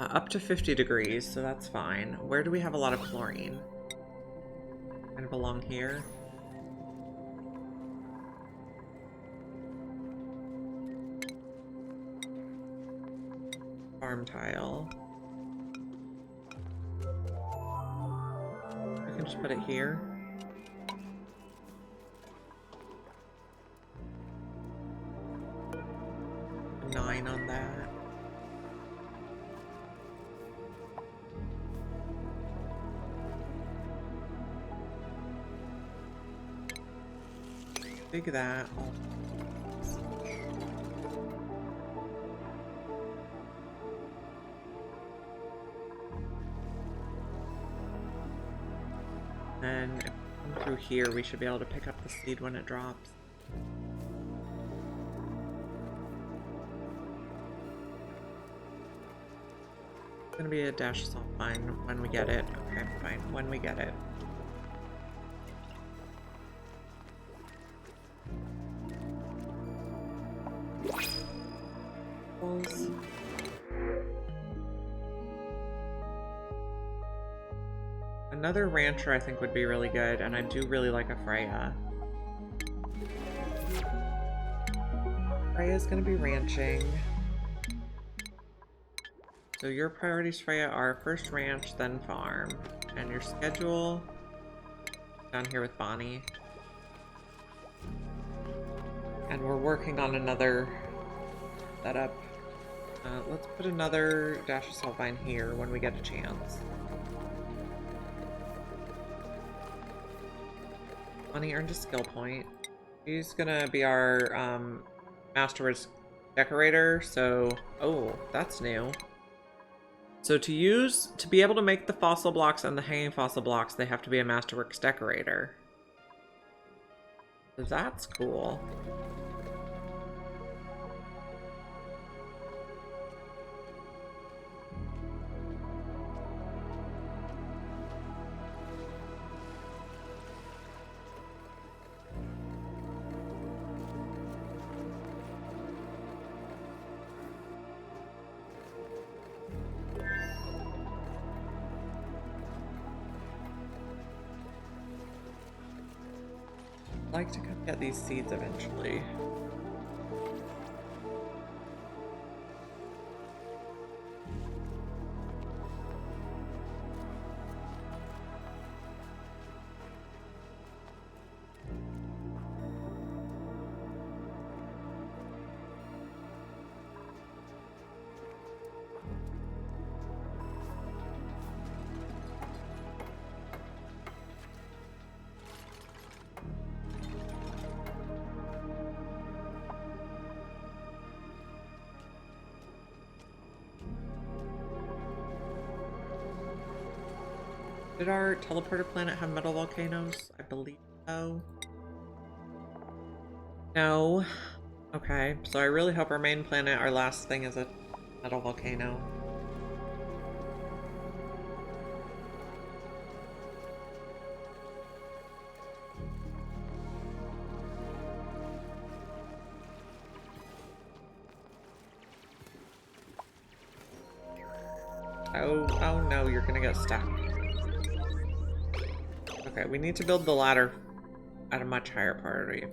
Up to 50 degrees, so that's fine. Where do we have a lot of chlorine? Kind of along here. Farm tile. I can just put it here. A 9 on that. Dig that. And if we come through here, we should be able to pick up the seed when it drops. It's gonna be a dash of sulfine when we get it. Okay, fine. When we get it. Another rancher I think would be really good, and I do really like a Freya. Freya's gonna be ranching. So your priorities, Freya, are first ranch, then farm. And your schedule down here with Bonnie. And we're working on another setup. Let's put another dash of sulfine here when we get a chance. Bonnie earned a skill point. She's gonna be our masterworks decorator, so oh, that's new. So to be able to make the fossil blocks and the hanging fossil blocks, they have to be a masterworks decorator. So that's cool. I'd like to come get these seeds eventually. Did our teleporter planet have metal volcanoes? I believe so. No. Okay, so I really hope our main planet, our last thing, is a metal volcano. Oh no, you're gonna get stuck. Okay, we need to build the ladder at a much higher priority.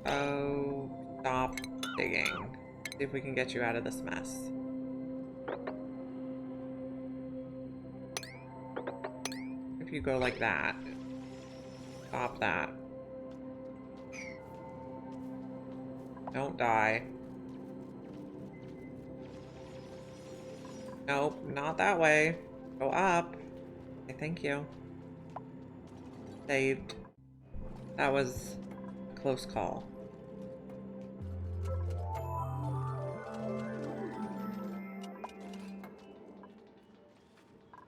Oh, stop digging. See if we can get you out of this mess. If you go like that. Stop that. Don't die. Nope, not that way. Go up. Okay, thank you. Saved. That was a close call.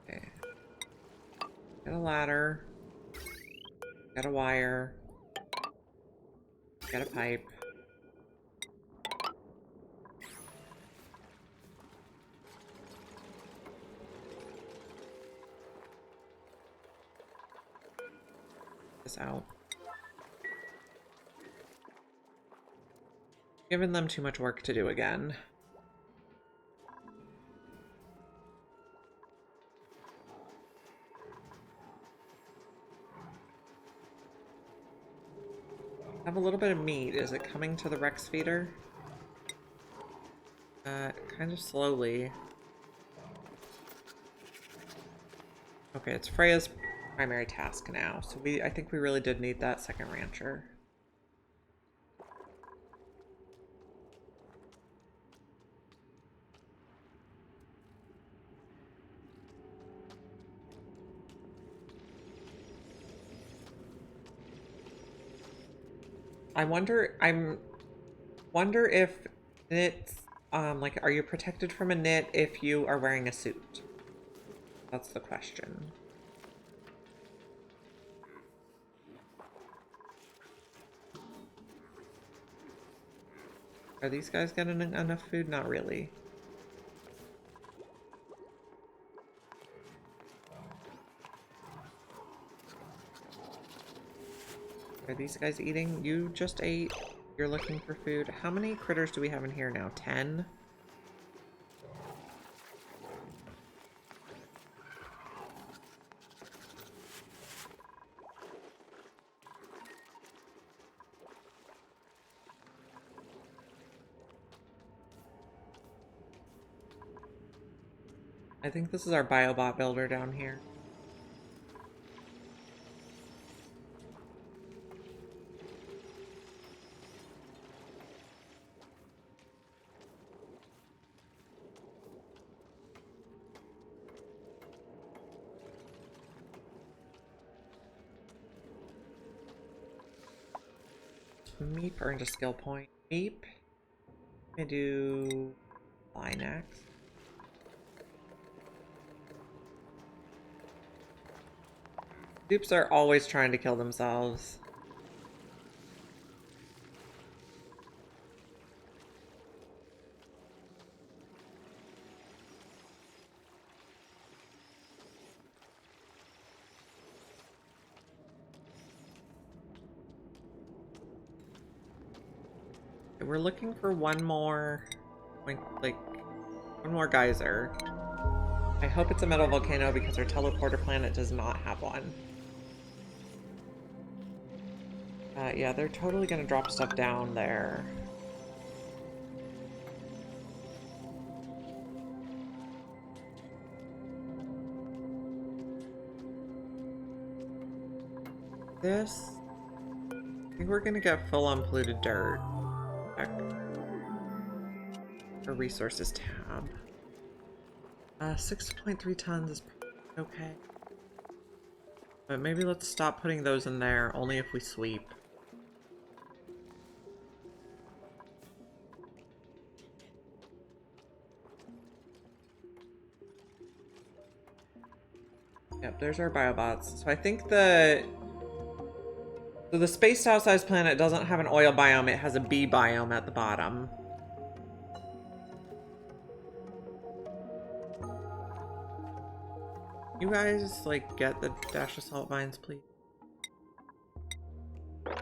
Okay. Get a ladder. Get a wire. Get a pipe. This out. Giving them too much work to do again. Have a little bit of meat. Is it coming to the Rex feeder? Kind of slowly. Okay, it's Freya's primary task now. So I think we really did need that second rancher. I wonder if knits, like, are you protected from a knit if you are wearing a suit? That's the question. Are these guys getting enough food? Not really. Are these guys eating? You just ate. You're looking for food. How many critters do we have in here now? 10? I think this is our biobot builder down here. Meep earned a skill point. Meep. I'm gonna do line axe. Dupes are always trying to kill themselves. We're looking for one more, like, one more geyser. I hope it's a metal volcano because our teleporter planet does not have one. Yeah, they're totally gonna drop stuff down there. This, I think we're gonna get full-on polluted dirt. Check our resources tab. 6.3 tons is okay. But maybe let's stop putting those in there, only if we sweep. Yep, there's our biobots. So I think so the spaced out sized planet doesn't have an oil biome, it has a bee biome at the bottom. You guys, like, get the dash of salt vines, please. I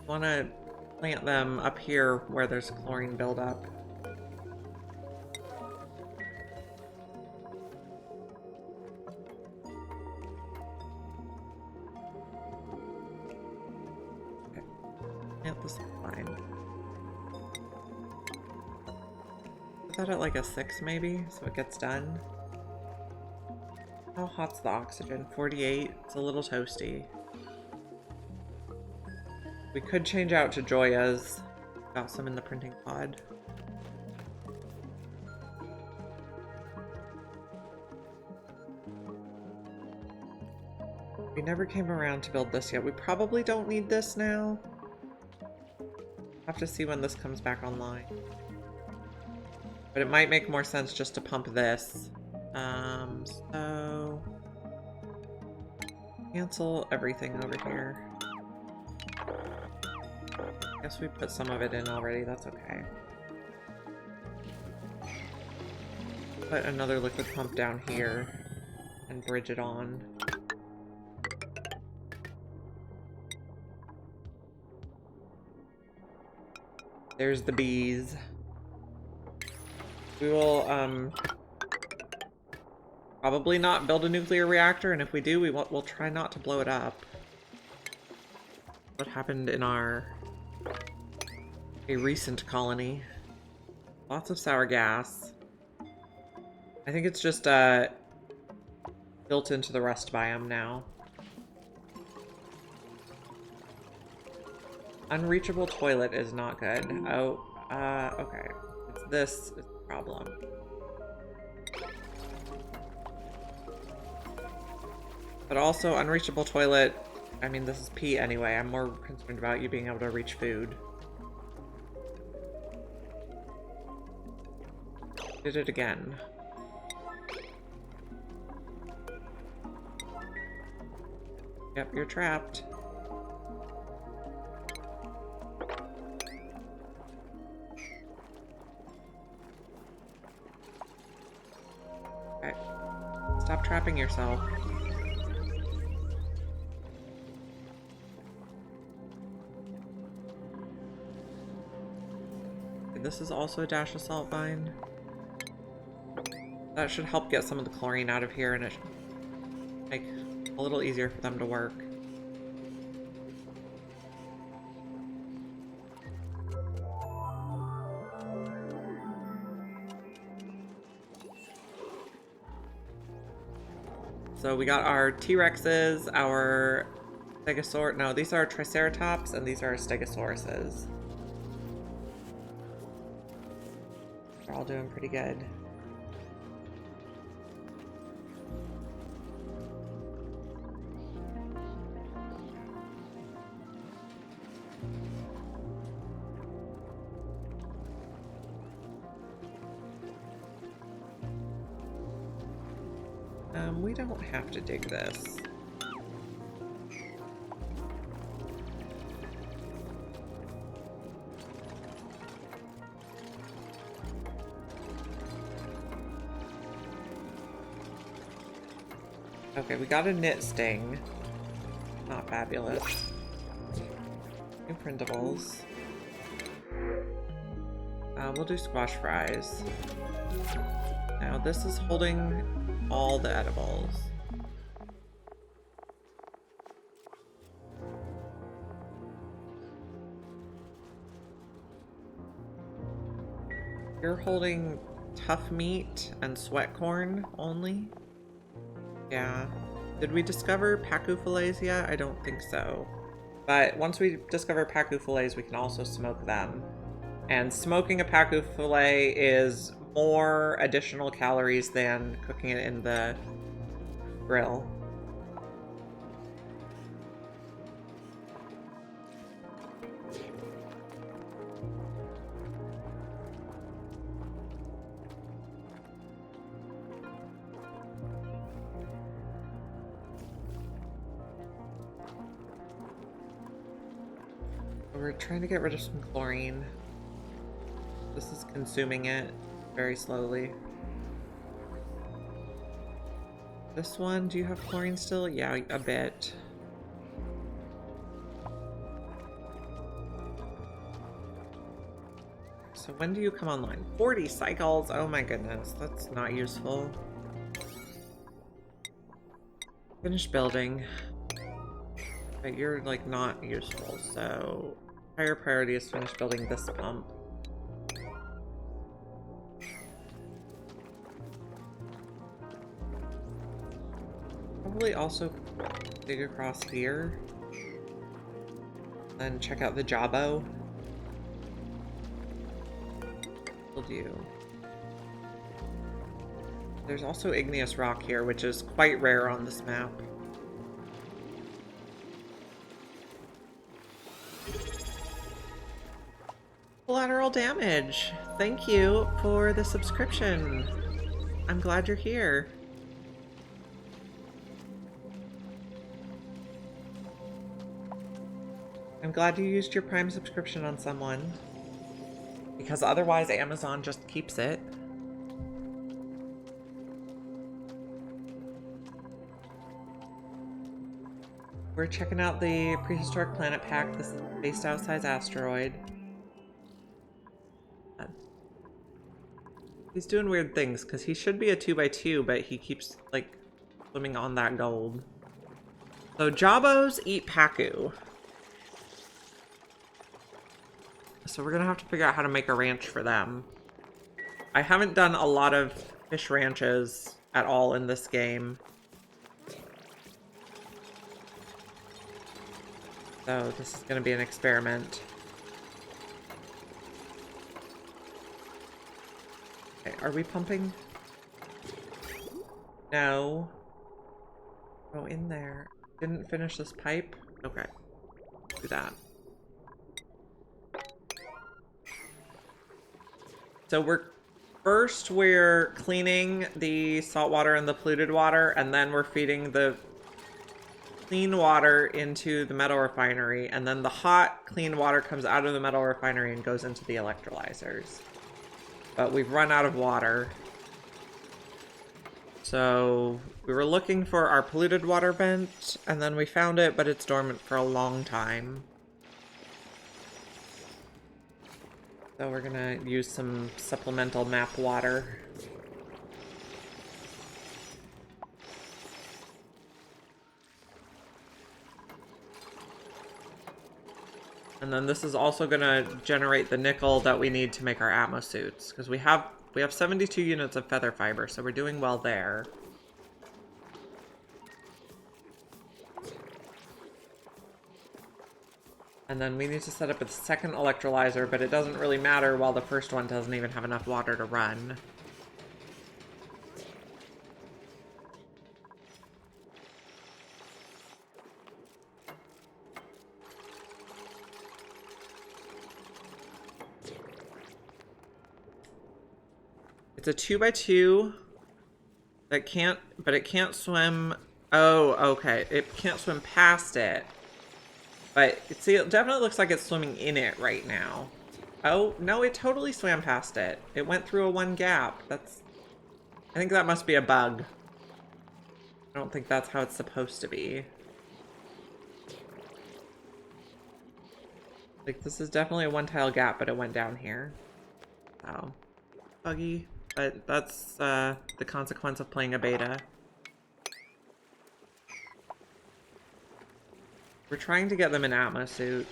want to plant them up here where there's chlorine buildup. This is fine. Put that at like a 6 maybe, so it gets done. How hot's the oxygen? 48. It's a little toasty. We could change out to Joya's. Got some in the printing pod. We never came around to build this yet. We probably don't need this now. Have to see when this comes back online. But it might make more sense just to pump this. So cancel everything over here. Guess we put some of it in already, that's okay. Put another liquid pump down here and bridge it on. There's the bees. We will probably not build a nuclear reactor, and if we do, we'll try not to blow it up. What happened in a recent colony? Lots of sour gas. I think it's just built into the rust biome now. Unreachable toilet is not good. Oh, okay. This is the problem. But also, unreachable toilet, I mean, this is pee anyway. I'm more concerned about you being able to reach food. Did it again. Yep, you're trapped. Okay. Stop trapping yourself. This is also a dash of salt vine. That should help get some of the chlorine out of here, and it should make it a little easier for them to work. So we got our T-Rexes, our Stegosaur. No, these are Triceratops, and these are Stegosauruses. They're all doing pretty good. We don't have to dig this. Okay, we got a knit sting. Not fabulous. New printables. We'll do squash fries. Now this is holding all the edibles. You're holding tough meat and sweat corn only? Yeah. Did we discover pacu fillets yet? I don't think so. But once we discover pacu fillets, we can also smoke them. And smoking a pacu fillet is more additional calories than cooking it in the grill. We're trying to get rid of some chlorine. This is consuming it very slowly. This one, do you have chlorine still? Yeah, a bit. So when do you come online? 40 cycles! Oh my goodness, that's not useful. Finish building. But you're like not useful, so higher priority is finish building this pump. Probably also dig across here. Then check out the Jabo. Will do. There's also igneous rock here, which is quite rare on this map. Collateral damage. Thank you for the subscription. I'm glad you're here. I'm glad you used your Prime subscription on someone, because otherwise Amazon just keeps it. We're checking out the Prehistoric Planet Pack. This is based outside asteroid. He's doing weird things, because he should be a 2x2, but he keeps, like, swimming on that gold. So, Jabos eat Paku. So we're gonna have to figure out how to make a ranch for them. I haven't done a lot of fish ranches at all in this game. So this is gonna be an experiment. Okay, are we pumping? No. Go in there. Didn't finish this pipe? Okay. Do that. So we're cleaning the salt water and the polluted water, and then we're feeding the clean water into the metal refinery, and then the hot, clean water comes out of the metal refinery and goes into the electrolyzers. But we've run out of water. So we were looking for our polluted water vent, and then we found it, but it's dormant for a long time. So we're gonna use some supplemental map water. And then this is also gonna generate the nickel that we need to make our Atmo suits, because we have 72 units of feather fiber, so we're doing well there. And then we need to set up a second electrolyzer, but it doesn't really matter while the first one doesn't even have enough water to run. It's a 2x2 that but it can't swim. Oh, okay. It can't swim past it. But, see, it definitely looks like it's swimming in it right now. Oh, no, it totally swam past it. It went through a one gap. I think that must be a bug. I don't think that's how it's supposed to be. Like, this is definitely a one-tile gap, but it went down here. Oh. Buggy. But that's, the consequence of playing a beta. We're trying to get them in Atmo suits.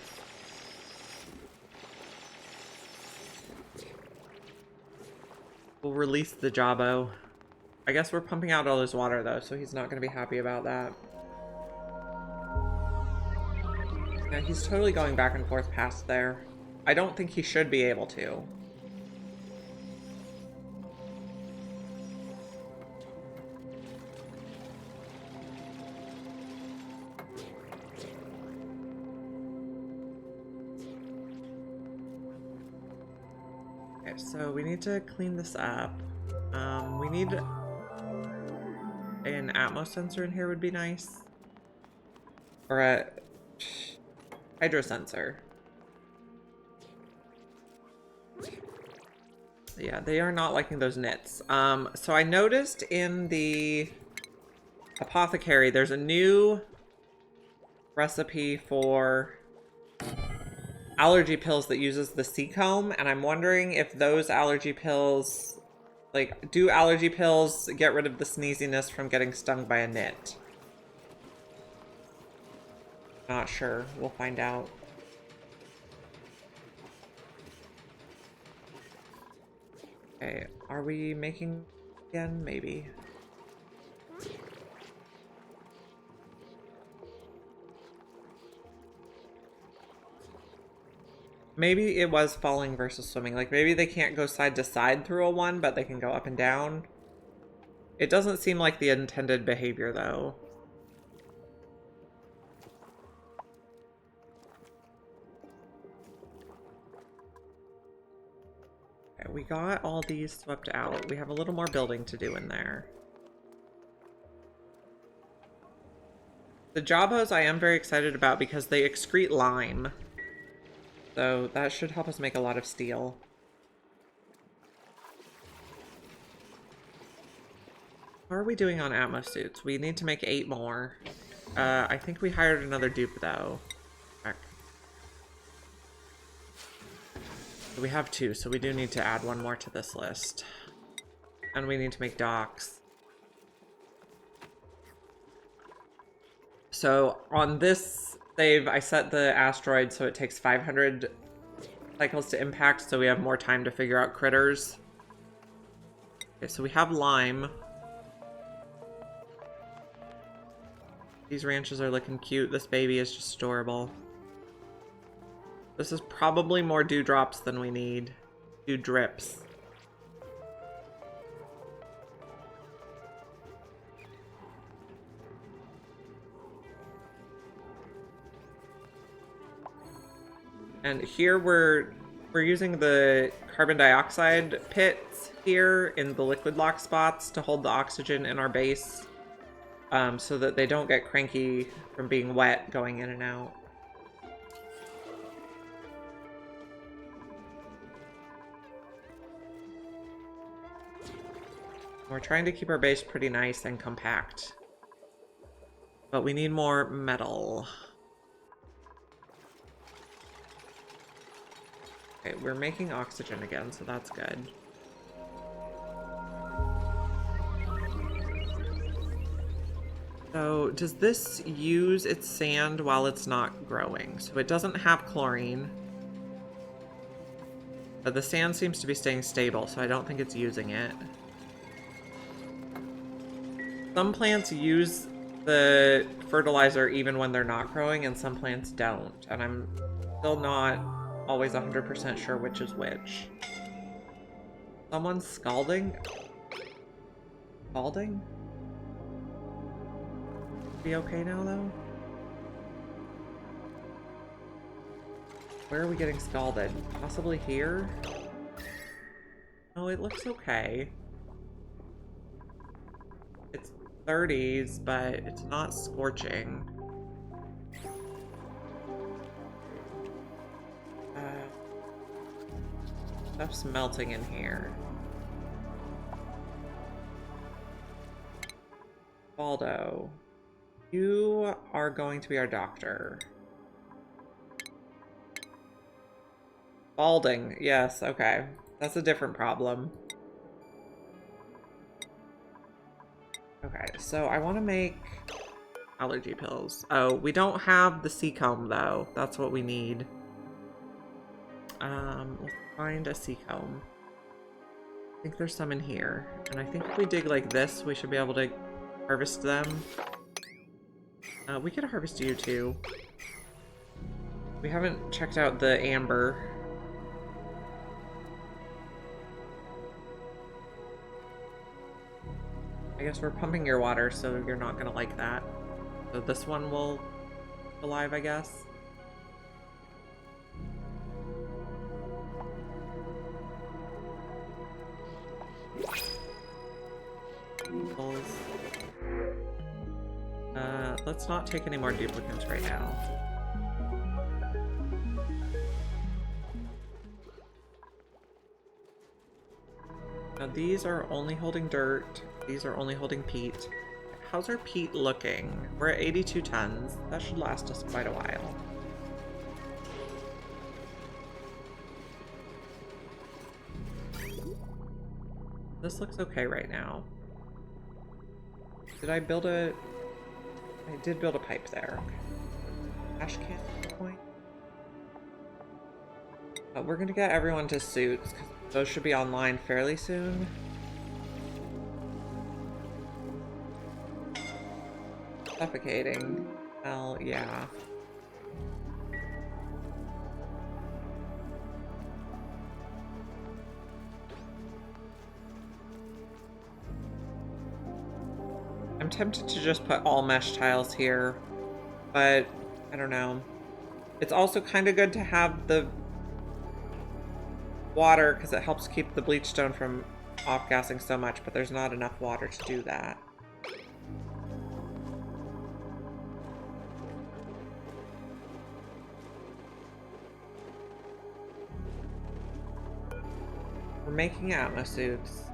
We'll release the Jabo. I guess we're pumping out all his water though, so he's not going to be happy about that. Yeah, he's totally going back and forth past there. I don't think he should be able to. So we need to clean this up. We need an Atmo sensor in here would be nice. Or a hydro sensor. Yeah, they are not liking those nits. So I noticed in the apothecary there's a new recipe for allergy pills that uses the sea comb, and I'm wondering if those allergy pills, like, do allergy pills get rid of the sneeziness from getting stung by a nit? Not sure. We'll find out. Okay, are we making again? Maybe. Maybe it was falling versus swimming. Like, maybe they can't go side to side through a one, but they can go up and down. It doesn't seem like the intended behavior, though. Okay, we got all these swept out. We have a little more building to do in there. The Jabos I am very excited about because they excrete lime. So that should help us make a lot of steel. How are we doing on Atmos suits? We need to make 8 more. I think we hired another dupe, though. Heck. We have 2, so we do need to add 1 more to this list. And we need to make docks. So on this save, I set the asteroid so it takes 500 cycles to impact, so we have more time to figure out critters. Okay, so we have lime. These ranches are looking cute. This baby is just adorable. This is probably more dewdrops than we need. Dew drips. And here we're using the carbon dioxide pits here in the liquid lock spots to hold the oxygen in our base, so that they don't get cranky from being wet going in and out. We're trying to keep our base pretty nice and compact, but we need more metal. Okay, we're making oxygen again, so that's good. So, does this use its sand while it's not growing? So it doesn't have chlorine. But the sand seems to be staying stable, so I don't think it's using it. Some plants use the fertilizer even when they're not growing, and some plants don't. And I'm still not always 100% sure which is which. Someone's scalding? Scalding? Be okay now, though? Where are we getting scalded? Possibly here? Oh, it looks okay. It's 30s, but it's not scorching. Stuff's melting in here. Baldo, you are going to be our doctor. Balding, yes, okay. That's a different problem. Okay, so I want to make allergy pills. Oh, we don't have the sea comb, though. That's what we need. Let's find a sea comb. I think there's some in here. And I think if we dig like this, we should be able to harvest them. We could harvest you, too. We haven't checked out the amber. I guess we're pumping your water, so you're not gonna like that. So this one will alive, I guess. Let's not take any more duplicates right now. Now these are only holding dirt. These are only holding peat. How's our peat looking? We're at 82 tons. That should last us quite a while. This looks okay right now. Did I build a... I did build a pipe there. Okay. Ash can point. We're gonna get everyone to suits, because Those should be online fairly soon. Suffocating. Hell yeah. I'm tempted to just put all mesh tiles here, but I don't know. It's also kind of good to have the water because it helps keep the bleach stone from off-gassing so much, but there's not enough water to do that. We're making atmosuits.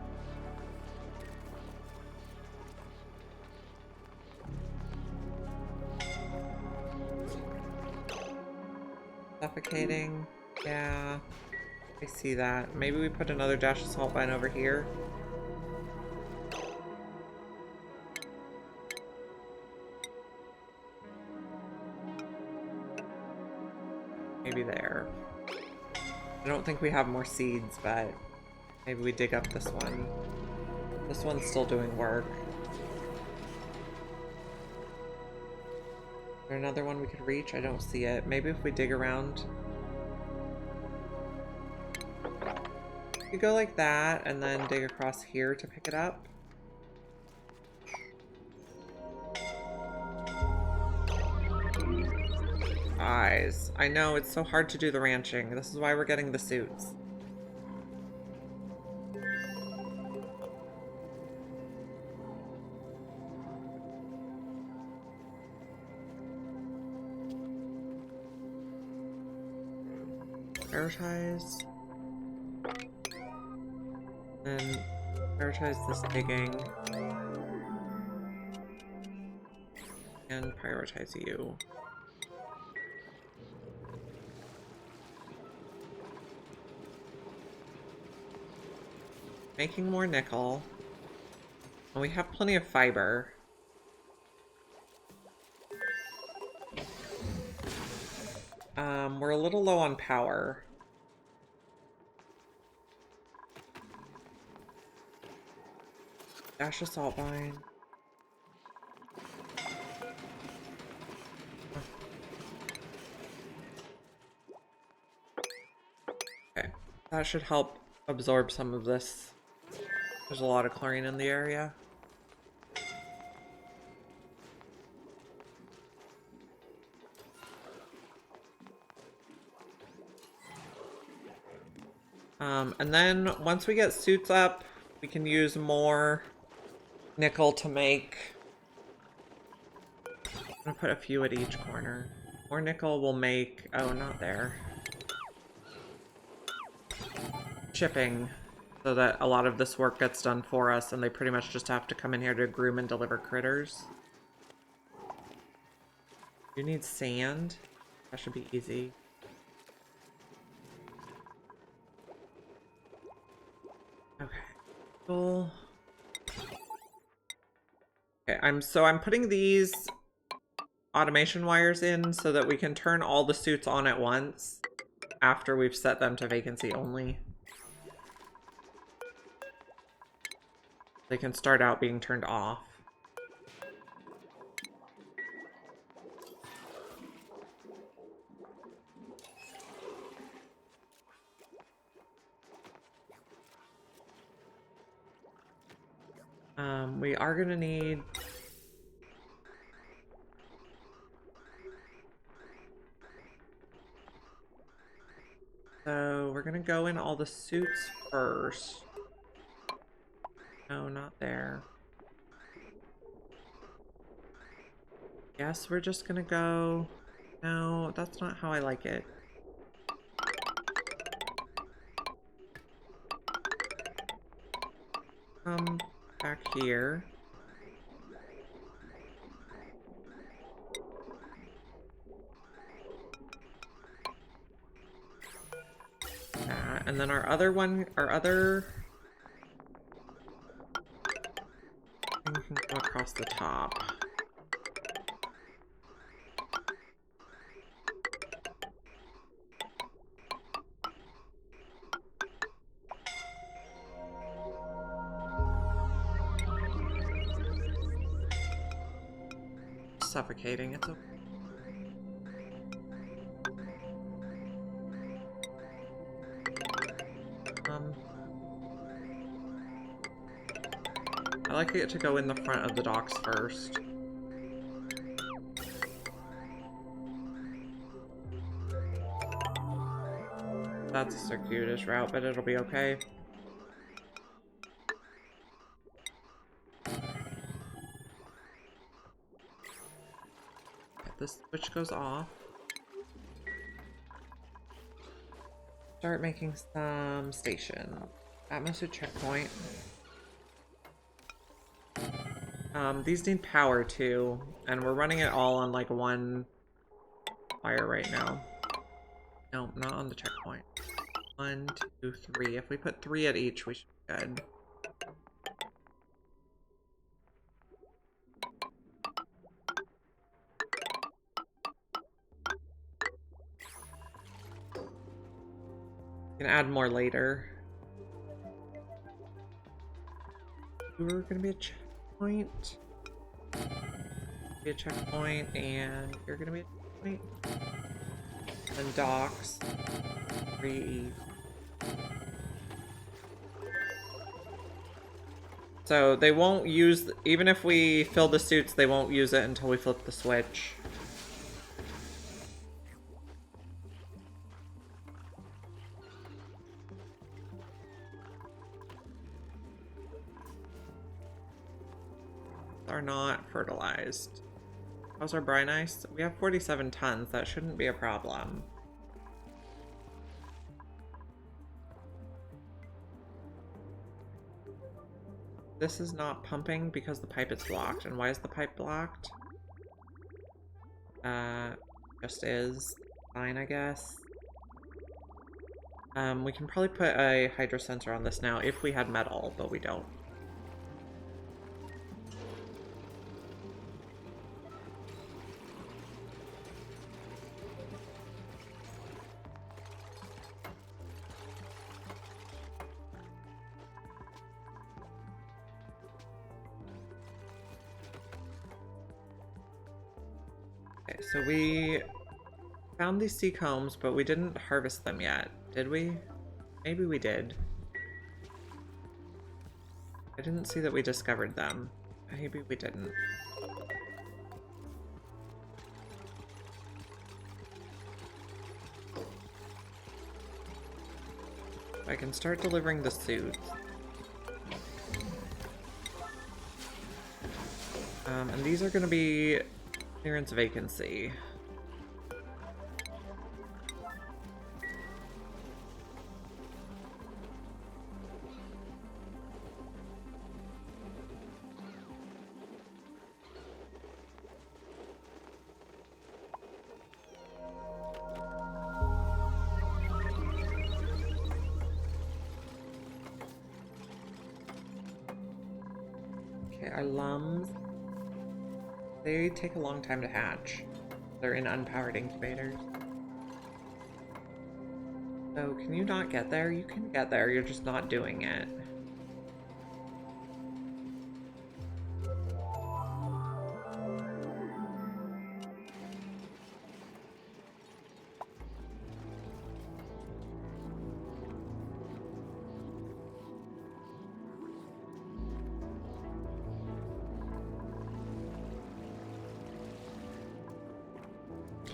Suffocating. Yeah, I see that. Maybe we put another dash of salt vine over here. Maybe there. I don't think we have more seeds, but maybe we dig up this one. This one's still doing work. Is there another one we could reach? I don't see it. Maybe if we dig around. We go like that and then dig across here to pick it up. Eyes. I know, it's so hard to do the ranching. This is why we're getting the suits. Prioritize. And prioritize this digging. And prioritize you. Making more nickel. And we have plenty of fiber. We're a little low on power. Dash of salt vine. Okay, that should help absorb some of this. There's a lot of chlorine in the area. And then once we get suits up, we can use more nickel to make. I'm gonna put a few at each corner. More nickel will make, oh, not there. Shipping, so that a lot of this work gets done for us and they pretty much just have to come in here to groom and deliver critters. You need sand. That should be easy. Okay. Cool. Okay, I'm putting these automation wires in so that we can turn all the suits on at once after we've set them to vacancy only. They can start out being turned off. We are gonna need so we're gonna go in all the suits first. No, not there. Yes, we're just gonna go. No, that's not how I like it. Come back here. And then our other thing can go across the top. suffocating. It's okay. I like it to go in the front of the docks first. That's a circuitous route, but it'll be okay. This switch goes off. Start making some station. Atmosphere checkpoint. These need power too, and we're running it all on like one wire right now. No, not on the checkpoint. 1, 2, 3. If we put 3 at each, we should be good. Can add more later. We're gonna be a checkpoint. Be a checkpoint, and you're gonna be a checkpoint. And docks. 3. So they won't use, even if we fill the suits, they won't use it until we flip the switch. Are not fertilized. How's our brine ice? We have 47 tons. That shouldn't be a problem. This is not pumping because the pipe is blocked. And why is the pipe blocked? Just is. Fine, I guess. We can probably put a hydro sensor on this now if we had metal, but we don't. Okay, so we found these sea combs, but we didn't harvest them yet, did we? Maybe we did. I didn't see that we discovered them. Maybe we didn't. I can start delivering the suits. And these are going to be clearance vacancy. Okay, our lums. They take a long time to hatch. They're in unpowered incubators. So, can you not get there? You can get there, you're just not doing it.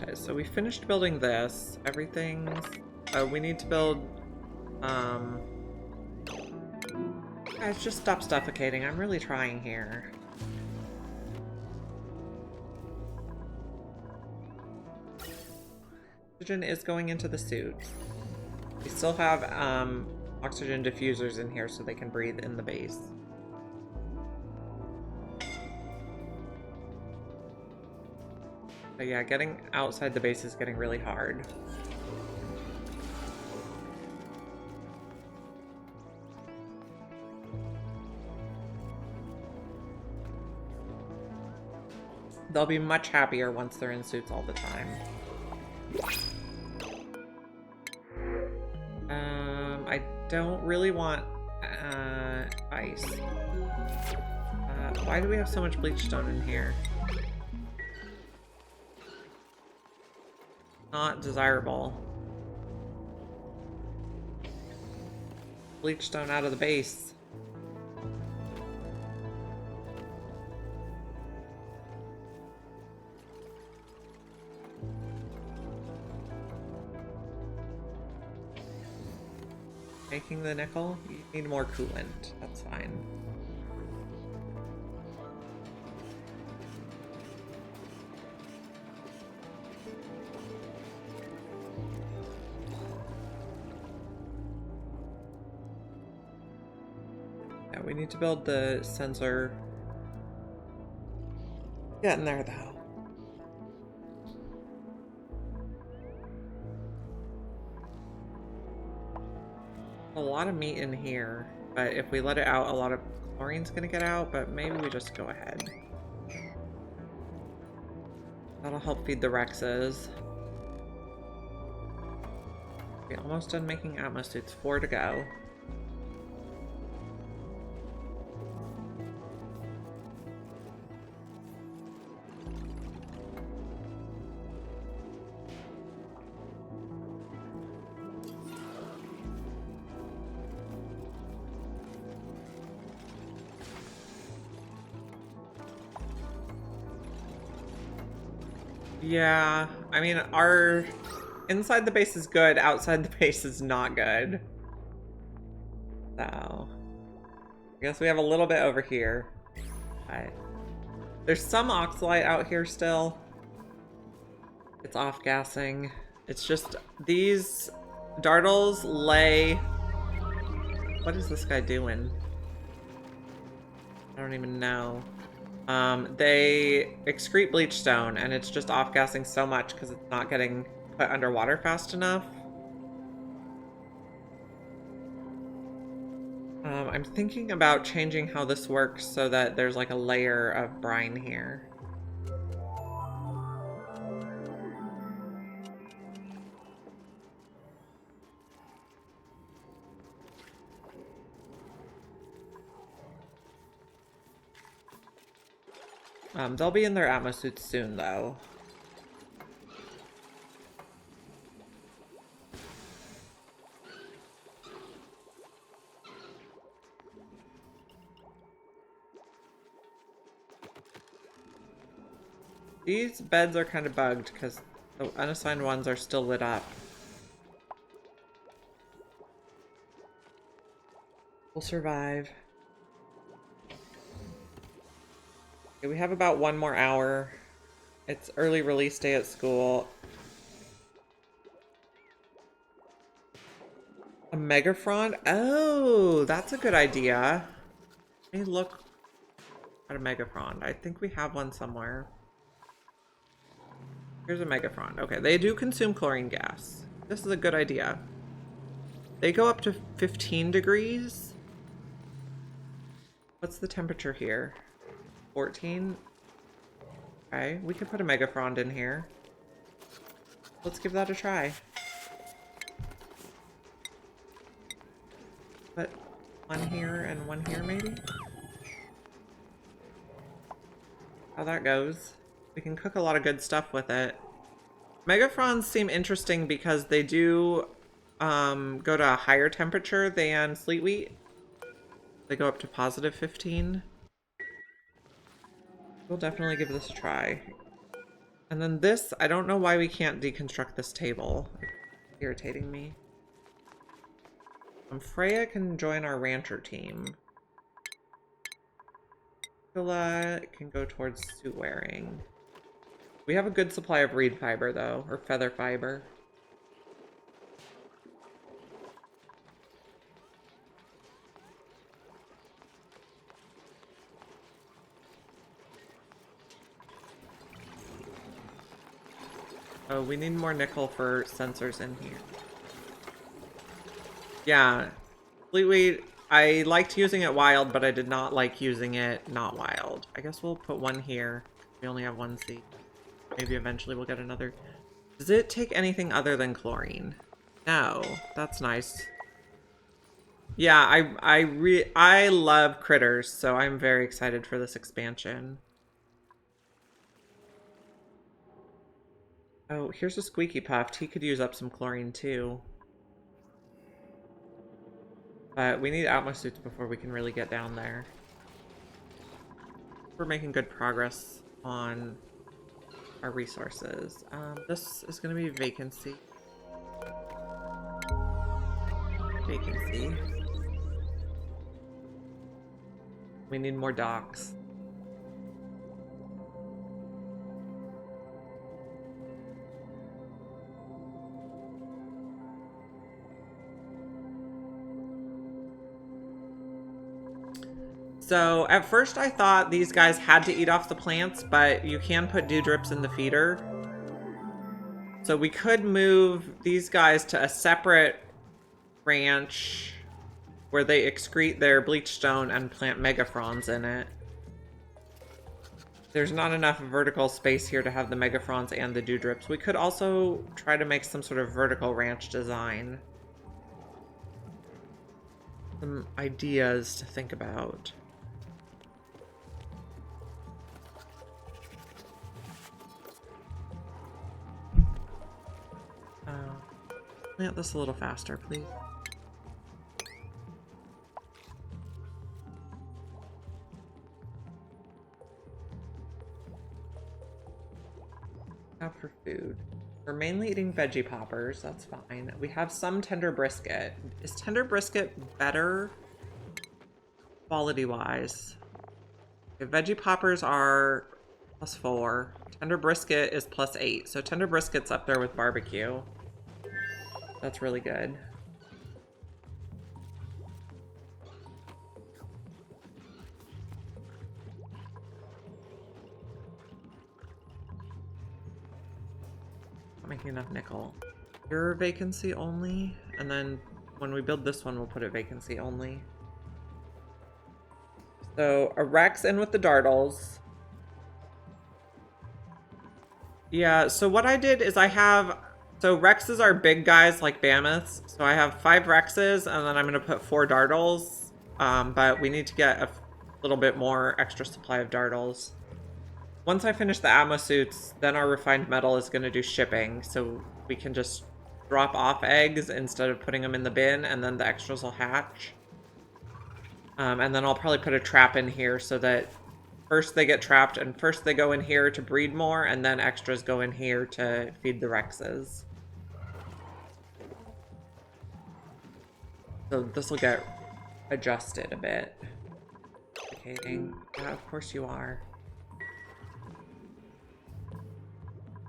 Okay, so we finished building this. Everything's... we need to build... Guys, just stop suffocating. I'm really trying here. Oxygen is going into the suits. We still have, oxygen diffusers in here so they can breathe in the base. But yeah, getting outside the base is getting really hard. They'll be much happier once they're in suits all the time. I don't really want ice. Why do we have so much bleach stone in here? Not desirable. Bleach stone out of the base. Making the nickel? You need more coolant. That's fine. Yeah, we need to build the sensor. Getting there though. A lot of meat in here, but if we let it out, a lot of chlorine's gonna get out, but maybe we just go ahead. That'll help feed the Rexes. We're almost done making atmosuits. 4 to go. Yeah, I mean, our inside the base is good, outside the base is not good. So, I guess we have a little bit over here. But there's some oxalite out here still. It's off-gassing. It's just, these dartles lay... What is this guy doing? I don't even know. They excrete bleach stone, and it's just off-gassing so much because it's not getting put underwater fast enough. I'm thinking about changing how this works so that there's like a layer of brine here. They'll be in their atmosuits soon, though. These beds are kind of bugged because the unassigned ones are still lit up. We'll survive. Okay, we have about 1 more hour. It's early release day at school. A megafrond? Oh, that's a good idea. Let me look at a megafrond. I think we have one somewhere. Here's a megafrond. Okay, they do consume chlorine gas. This is a good idea. They go up to 15 degrees. What's the temperature here? 14? Okay, we could put a megafrond in here. Let's give that a try. Put one here and one here, maybe? How that goes. We can cook a lot of good stuff with it. Megafronds seem interesting because they do go to a higher temperature than sleet wheat. They go up to positive 15. We'll definitely give this a try. And then this, I don't know why we can't deconstruct this table. It's irritating me. Freya can join our rancher team. Phila can go towards suit wearing. We have a good supply of reed fiber though, or feather fiber. Oh, we need more nickel for sensors in here. Yeah, Fleetweed, I liked using it wild, but I did not like using it not wild. I guess we'll put one here. We only have 1 seed. Maybe eventually we'll get another. Does it take anything other than chlorine? No, that's nice. Yeah, I love critters, so I'm very excited for this expansion. Oh, here's a squeaky puffed. He could use up some chlorine too. But we need Atmo suits before we can really get down there. We're making good progress on our resources. This is going to be vacancy. Vacancy. We need more docks. So at first I thought these guys had to eat off the plants, but you can put dew drips in the feeder. So we could move these guys to a separate ranch where they excrete their bleach stone and plant megafrons in it. There's not enough vertical space here to have the megafrons and the dew drips. We could also try to make some sort of vertical ranch design. Some ideas to think about. Plant this a little faster, please. Now for food. We're mainly eating veggie poppers, that's fine. We have some tender brisket. Is tender brisket better quality-wise? Okay, veggie poppers are +4. Tender brisket is +8. So tender brisket's up there with barbecue. That's really good. Not making enough nickel. Your vacancy only, and then when we build this one, we'll put it vacancy only. So a Rex in with the Dartles. Yeah, so what I did is I have... So Rexes are big guys like Mammoths. So I have 5 Rexes, and then I'm going to put 4 Dartles. But we need to get a little bit more extra supply of Dartles. Once I finish the Atmo suits, then our refined metal is going to do shipping. So we can just drop off eggs instead of putting them in the bin, and then the extras will hatch. And then I'll probably put a trap in here so that first they get trapped, and first they go in here to breed more, and then extras go in here to feed the Rexes. So this will get adjusted a bit. Indicating. Yeah, of course you are.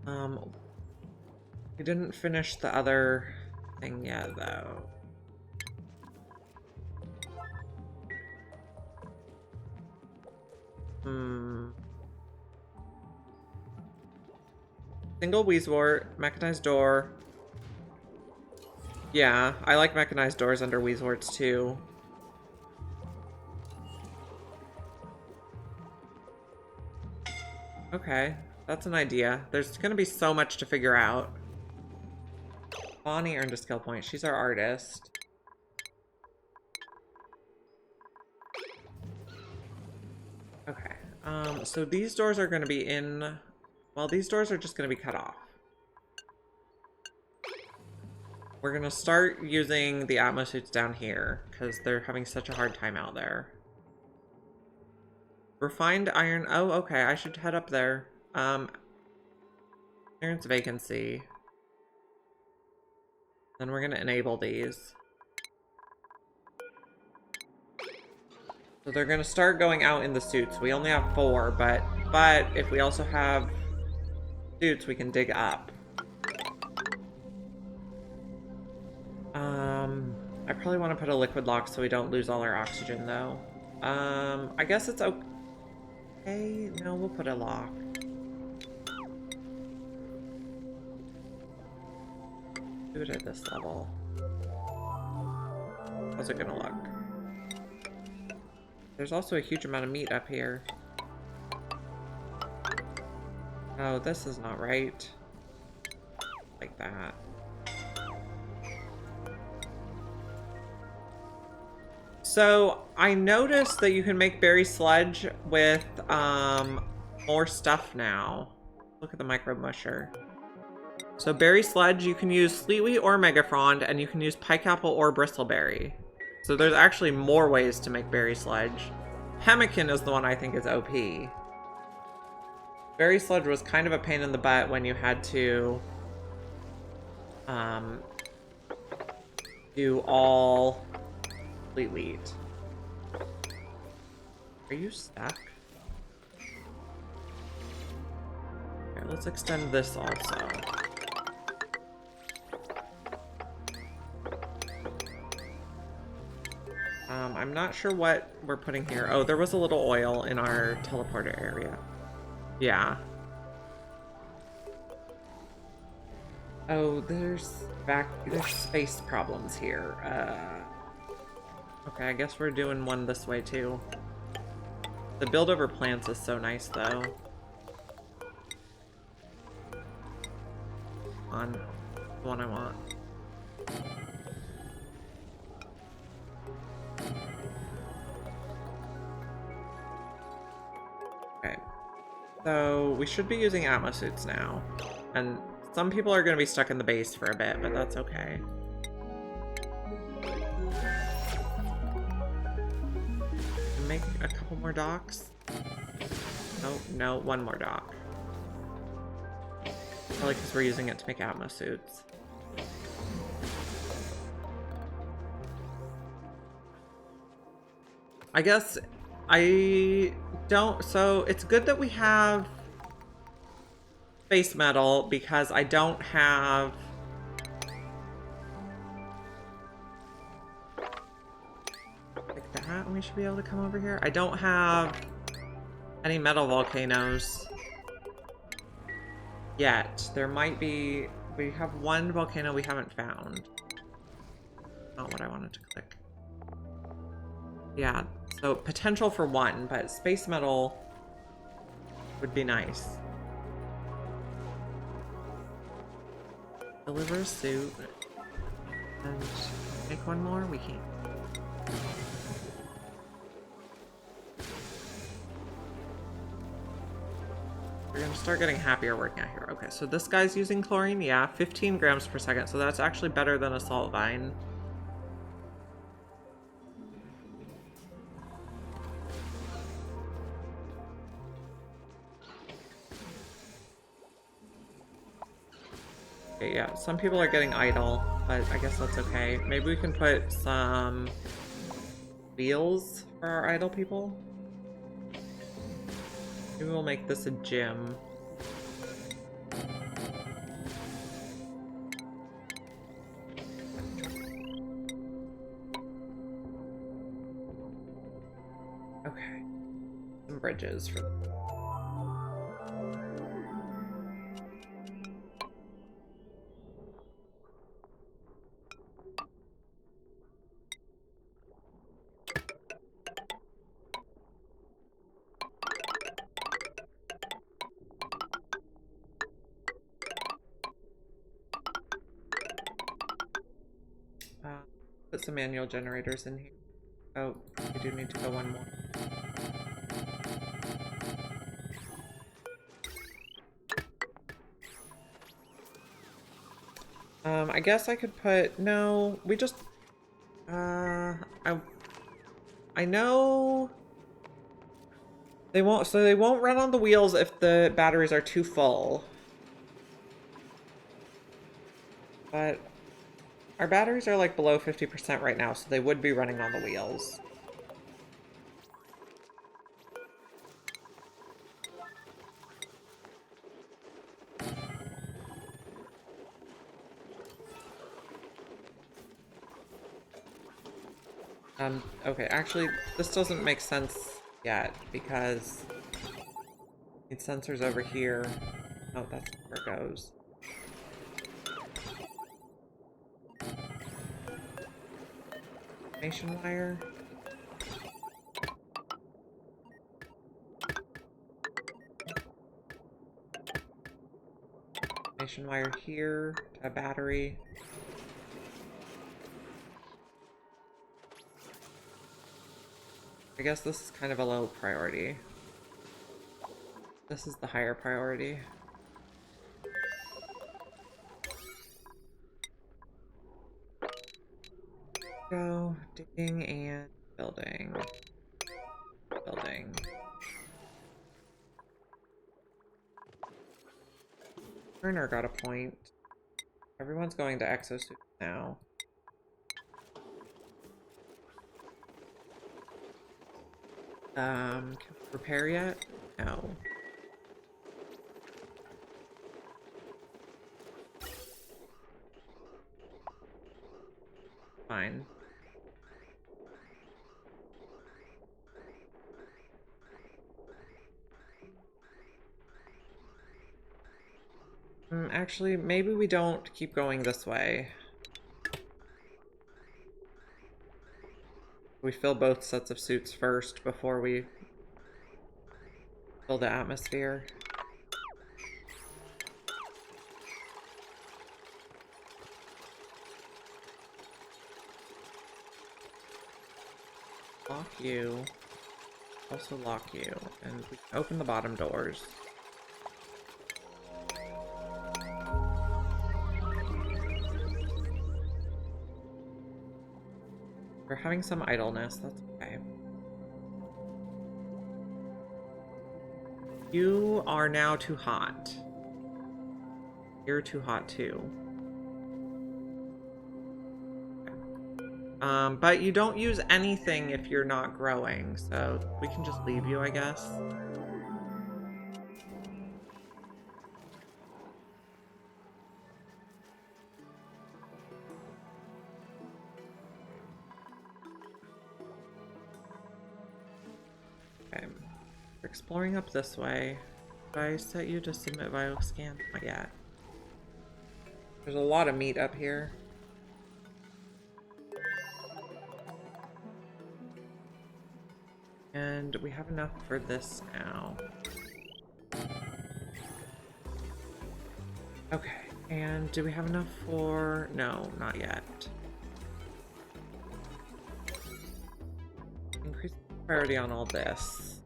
We didn't finish the other thing yet, though. Single Wheezewort, mechanized door. Yeah, I like mechanized doors under Wheezeworts too. Okay, that's an idea. There's gonna be so much to figure out. Bonnie earned a skill point. She's our artist. Okay, so these doors are gonna be in... Well, these doors are just gonna be cut off. We're gonna start using the Atmo suits down here, because they're having such a hard time out there. Refined iron. Oh, okay, I should head up there. Clearance vacancy. Then we're gonna enable these. So they're gonna start going out in the suits. We only have 4, but if we also have suits, we can dig up. I probably want to put a liquid lock so we don't lose all our oxygen, though. I guess it's okay. No, we'll put a lock. Do it at this level. How's it gonna look? There's also a huge amount of meat up here. Oh, this is not right. Like that. So I noticed that you can make berry sludge with more stuff now. Look at the micro musher. So berry sludge, you can use sleetwheat or megafrond, and you can use pikeapple or bristleberry. So there's actually more ways to make berry sludge. Pemmican is the one I think is OP. Berry sludge was kind of a pain in the butt when you had to do all sleetwheat. Are you stuck? Okay, let's extend this also. I'm not sure what we're putting here. Oh, there was a little oil in our teleporter area. Yeah. Oh, there's space problems here. Okay, I guess we're doing one this way too. The build over plants is so nice though. On the one I want. Okay. So we should be using Atmo suits now. And some people are going to be stuck in the base for a bit, but that's okay. Make a couple more docks. Oh, no, one more dock. Probably because we're using it to make Atmo suits. I guess I don't... So it's good that we have space metal because I don't have... Like that, we should be able to come over here. I don't have any metal volcanoes yet. There might be... We have one volcano we haven't found. Not what I wanted to click. Yeah, so potential for one, but space metal would be nice. Deliver a suit. And make one more? We can't. We're gonna start getting happier working out here. Okay, so this guy's using chlorine. Yeah, 15 grams per second. So that's actually better than a salt vine. Okay, yeah, some people are getting idle, but I guess that's okay. Maybe we can put some wheels for our idle people. Maybe we'll make this a gym. Okay. Some bridges for them. Put some manual generators in here. Oh, we do need to go one more. I guess I could put... No, we just... I know... They won't... So they won't run on the wheels if the batteries are too full. But... Our batteries are like below 50% right now, so they would be running on the wheels. Okay, actually, this doesn't make sense yet, because need sensors over here. Oh, that's where it goes. Information wire. Information wire here to a battery. I guess this is kind of a low priority. This is the higher priority. Go digging and building. Building. Turner got a point. Everyone's going to exosuits now. Can we repair yet? No. Fine. Actually, maybe we don't keep going this way. We fill both sets of suits first before we fill the atmosphere. Lock you. Also lock you. And we can open the bottom doors. We're having some idleness, that's okay. You are now too hot. You're too hot too. Okay. But you don't use anything if you're not growing, so we can just leave you, I guess. Okay. We're exploring up this way. Did I set you to submit bioscan? Not yet. There's a lot of meat up here. And we have enough for this now. Okay, and do we have enough for... No, not yet. Increase priority on all this.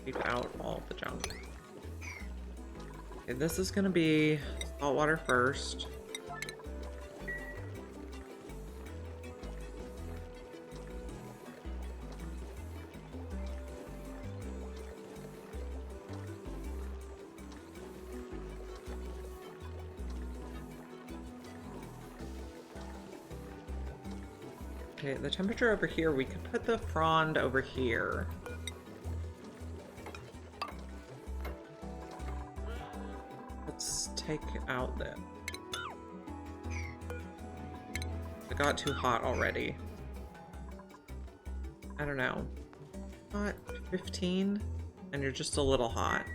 Keep out all the junk. Okay, this is gonna be saltwater first. Okay, the temperature over here, we could put the frond over here. Let's take out the... It got too hot already. I don't know. Hot 15? And you're just a little hot.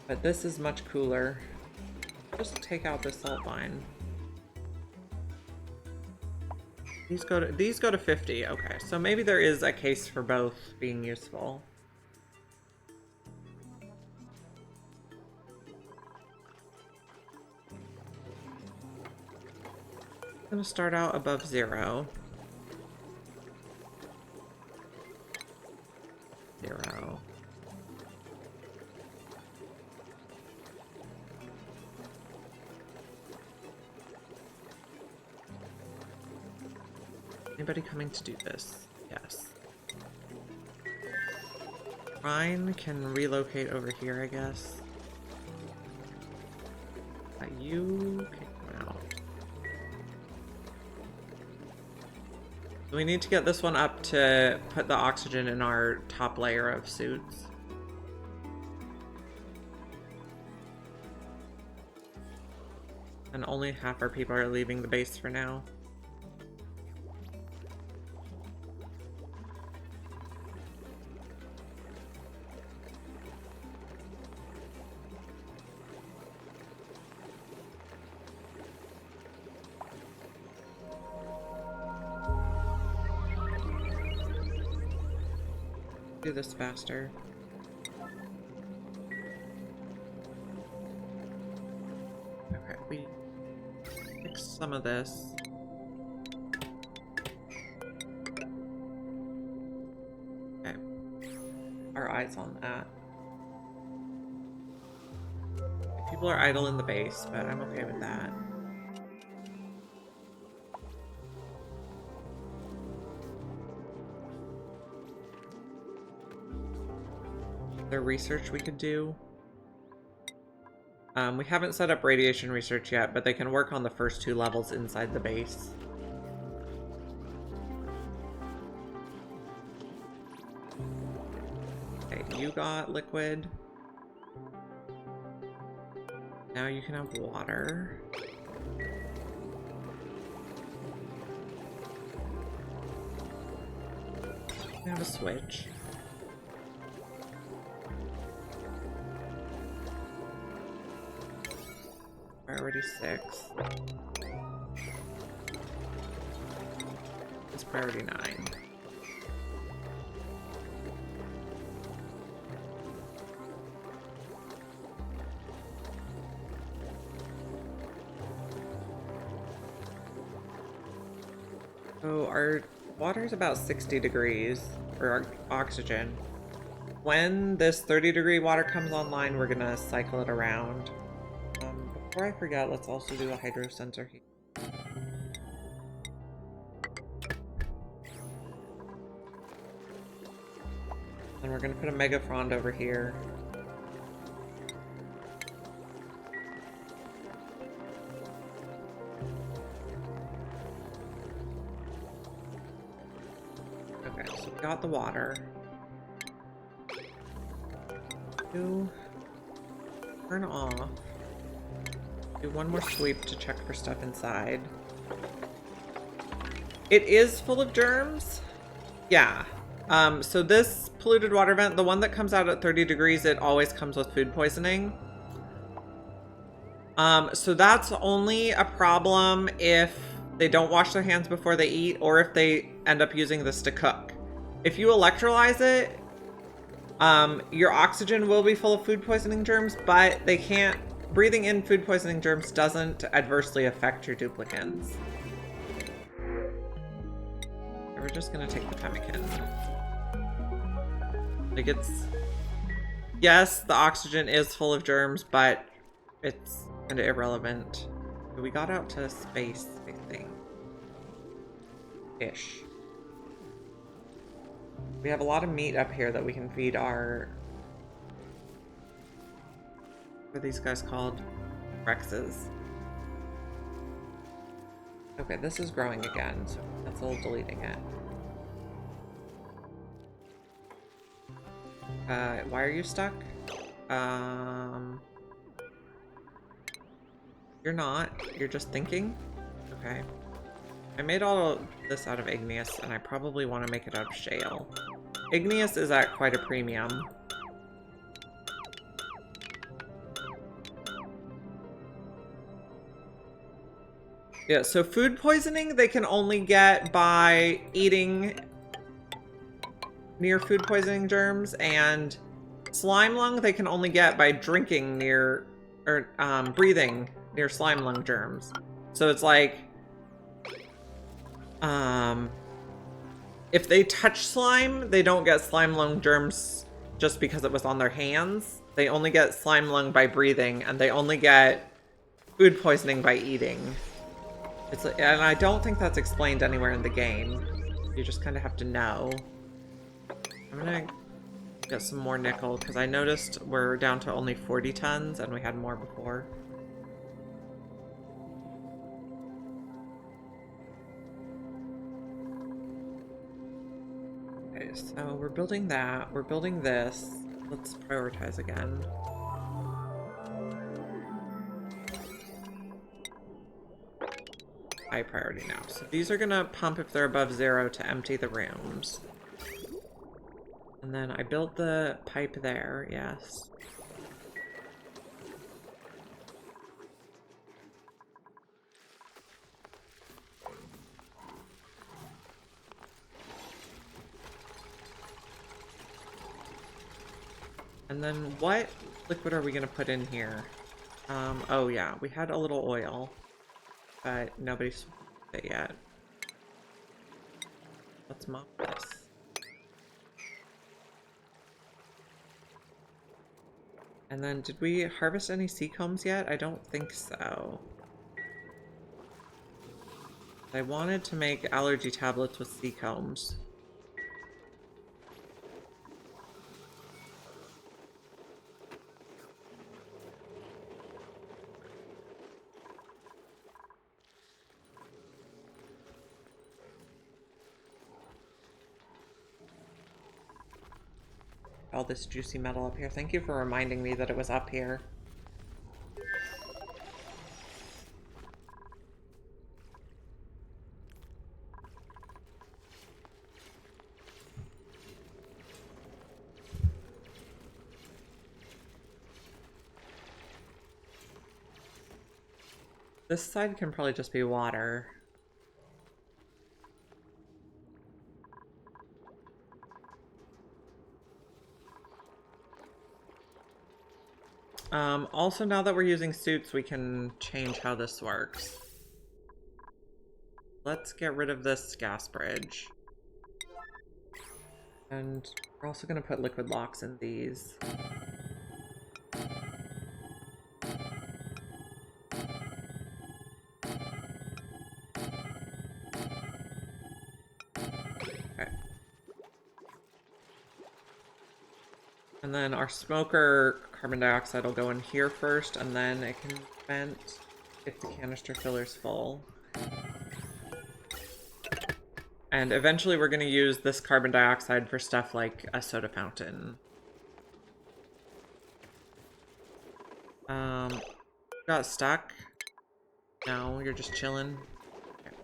But this is much cooler. Just take out this salt mine. These go to 50. Okay, so maybe there is a case for both being useful. I'm gonna start out above 0. 0. Anybody coming to do this? Yes. Ryan can relocate over here, I guess. You can come out. So we need to get this one up to put the oxygen in our top layer of suits. And only half our people are leaving the base for now. Do this faster. Okay, we fix some of this. Okay. Our eyes on that. People are idle in the base, but I'm okay with that. There research we could do. We haven't set up radiation research yet, but they can work on the first 2 levels inside the base. Okay, you got liquid. Now you can have water. You can have a switch. Priority 6. It's priority 9. So our water is about 60 degrees for our oxygen. When this 30-degree water comes online, we're gonna cycle it around. Before I forget, let's also do a hydro sensor here. And we're gonna put a mega frond over here. Okay, so we got the water. Turn off. Do one more sweep to check for stuff inside. It is full of germs. Yeah. So this polluted water vent, the one that comes out at 30 degrees, it always comes with food poisoning. So that's only a problem if they don't wash their hands before they eat, or if they end up using this to cook. If you electrolyze it, your oxygen will be full of food poisoning germs, but they can't. Breathing in food poisoning germs doesn't adversely affect your duplicants. We're just gonna take the pemmican. Like yes, the oxygen is full of germs, but it's kind of irrelevant. We got out to space, I think. Ish. We have a lot of meat up here that we can feed our... What are these guys called? Rexes. Okay, this is growing again, so that's all deleting it. Why are you stuck? You're not. You're just thinking? Okay. I made all of this out of igneous, and I probably want to make it out of shale. Igneous is at quite a premium. Yeah, so food poisoning they can only get by eating near food poisoning germs, and slime lung they can only get by drinking near, or breathing near slime lung germs. So it's like, if they touch slime, they don't get slime lung germs just because it was on their hands. They only get slime lung by breathing, and they only get food poisoning by eating. It's like, and I don't think that's explained anywhere in the game. You just kind of have to know. I'm gonna get some more nickel, because I noticed we're down to only 40 tons, and we had more before. Okay, so we're building that. We're building this. Let's prioritize again. High priority now. So these are gonna pump if they're above 0 to empty the rooms. And then I built the pipe there, yes. And then what liquid are we gonna put in here? Oh yeah, we had a little oil, but nobody's it yet. Let's mop this. And then did we harvest any sea combs yet? I don't think so. I wanted to make allergy tablets with sea combs. all this juicy metal up here. Thank you for reminding me that it was up here. This side can probably just be water. Also, now that we're using suits, we can change how this works. Let's get rid of this gas bridge. And we're also going to put liquid locks in these. Okay. And then our smoker carbon dioxide will go in here first, and then it can vent if the canister filler's full. And eventually we're going to use this carbon dioxide for stuff like a soda fountain. Got stuck? No, you're just chilling. Okay.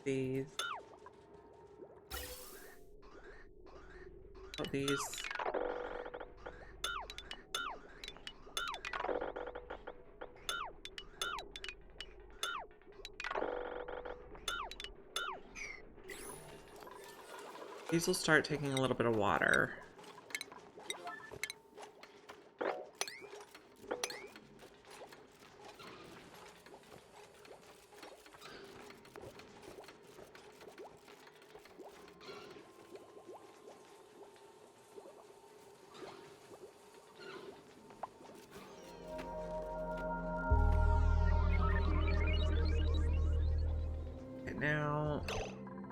These. Oh, these. These will start taking a little bit of water. Okay, now,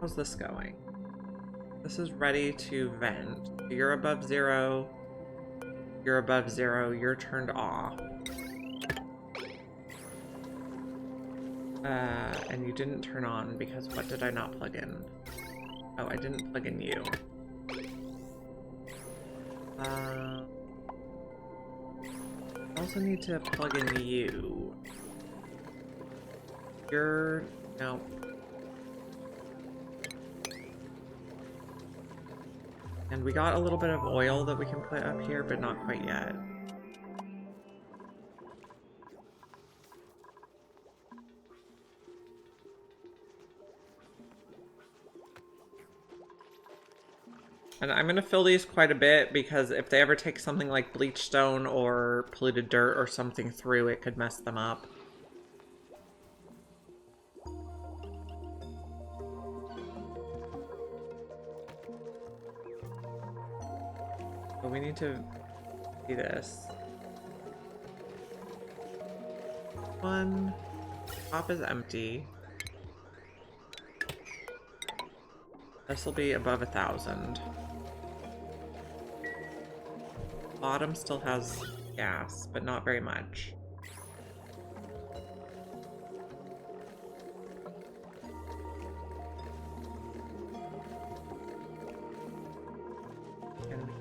how's this going? This is ready to vent. You're above zero. You're above zero. You're turned off. And you didn't turn on because what did I not plug in? Oh, I didn't plug in you. I also need to plug in you. You're... no. And we got a little bit of oil that we can put up here, but not quite yet. And I'm going to fill these quite a bit because if they ever take something like bleach stone or polluted dirt or something through, it could mess them up. But we need to see this. One. Top is empty. This will be above 1,000. Bottom still has gas, but not very much.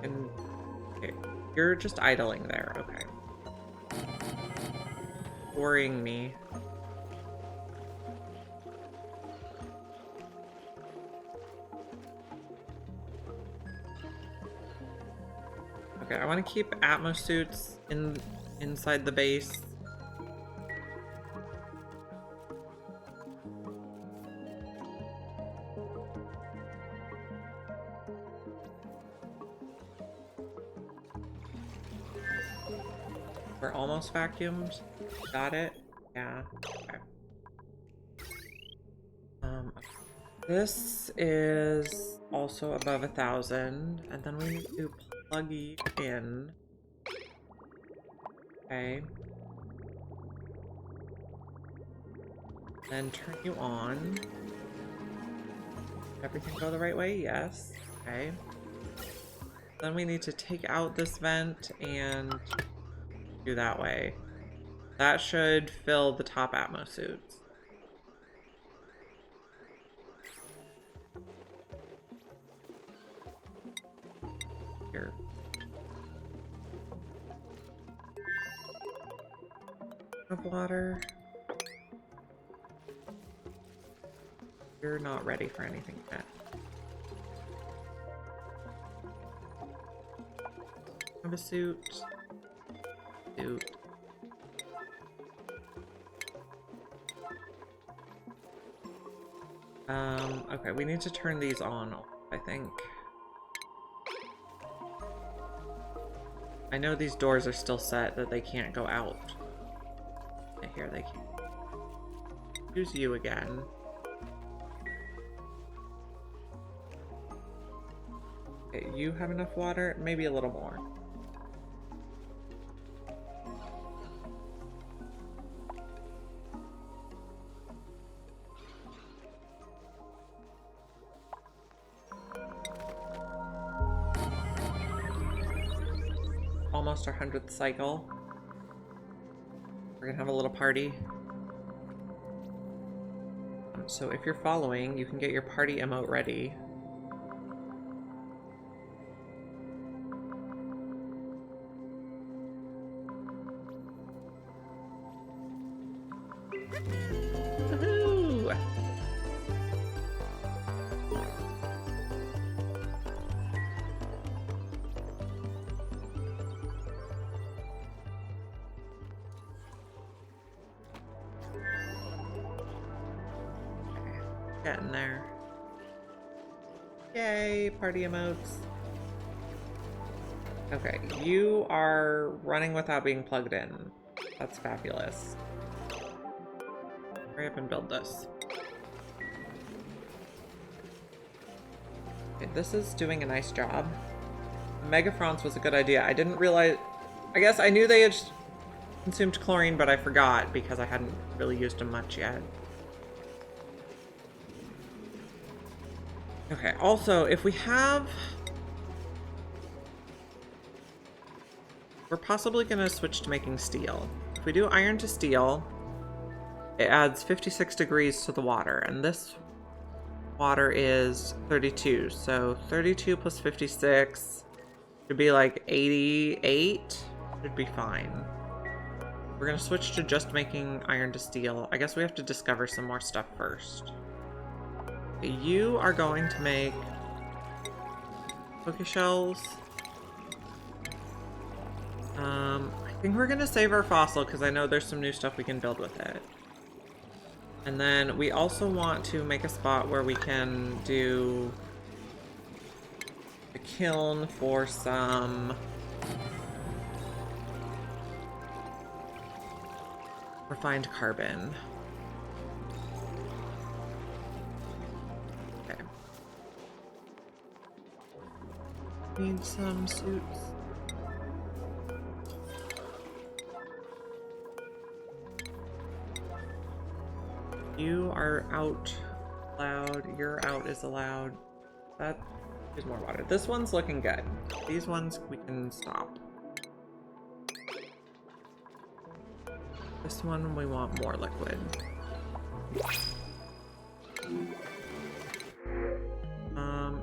And okay, you're just idling there, okay. Worrying me. Okay, I want to keep Atmos suits inside the base. We're almost vacuumed. Got it? Yeah. Okay. This is also above 1,000, and then we need to plug you in. Okay. Then turn you on. Everything go the right way? Yes. Okay. Then we need to take out this vent and do that way. That should fill the top Atmos suits. here. Of water. You're not ready for anything yet. Have a suit. Suit. Okay, we need to turn these on, I think. I know these doors are still set, that they can't go out. Yeah, here they can. Use you again. Okay, you have enough water? Maybe a little more. Almost our 100th cycle. We're gonna have a little party. So if you're following, you can get your party emote ready. Woohoo! Getting there. Yay, party emotes. Okay, you are running without being plugged in. That's fabulous. Hurry up and build this. Okay, this is doing a nice job. Megafronts was a good idea. I didn't realize... I guess I knew they had consumed chlorine, but I forgot because I hadn't really used them much yet. Okay, also, if we have... We're possibly going to switch to making steel. If we do iron to steel, it adds 56 degrees to the water, and this water is 32. So 32 plus 56 should be like 88. Should be fine. We're going to switch to just making iron to steel. I guess we have to discover some more stuff first. You are going to make cookie shells. I think we're gonna save our fossil because I know there's some new stuff we can build with it. And then we also want to make a spot where we can do a kiln for some refined carbon. Need some suits. You are out loud. Your out is allowed. That is more water. This one's looking good. These ones we can stop. This one we want more liquid.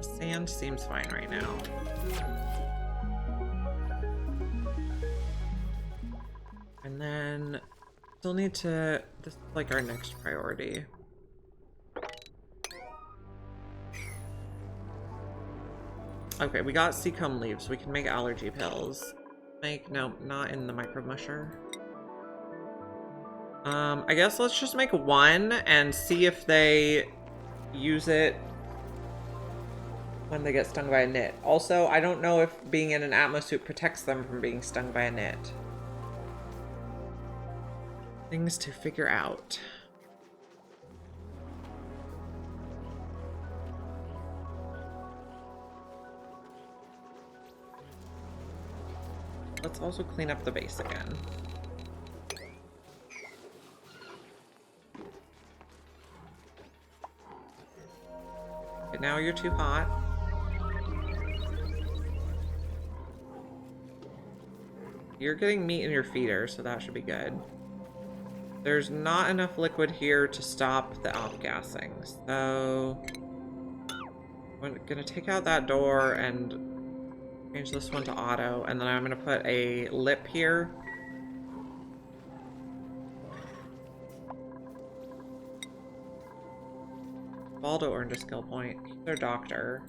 Sand seems fine right now. And then still need to, this is like our next priority. Okay, we got seacomb leaves. We can make allergy pills. No, not in the micro musher. I guess let's just make one and see if they use it when they get stung by a nit. Also, I don't know if being in an atmosuit protects them from being stung by a nit. Things to figure out. Let's also clean up the base again. Okay, now you're too hot. You're getting meat in your feeder, so that should be good. There's not enough liquid here to stop the off-gassing, so I'm gonna take out that door and Change this one to auto, and then I'm gonna put a lip here. Baldo earned a skill point. He's our doctor.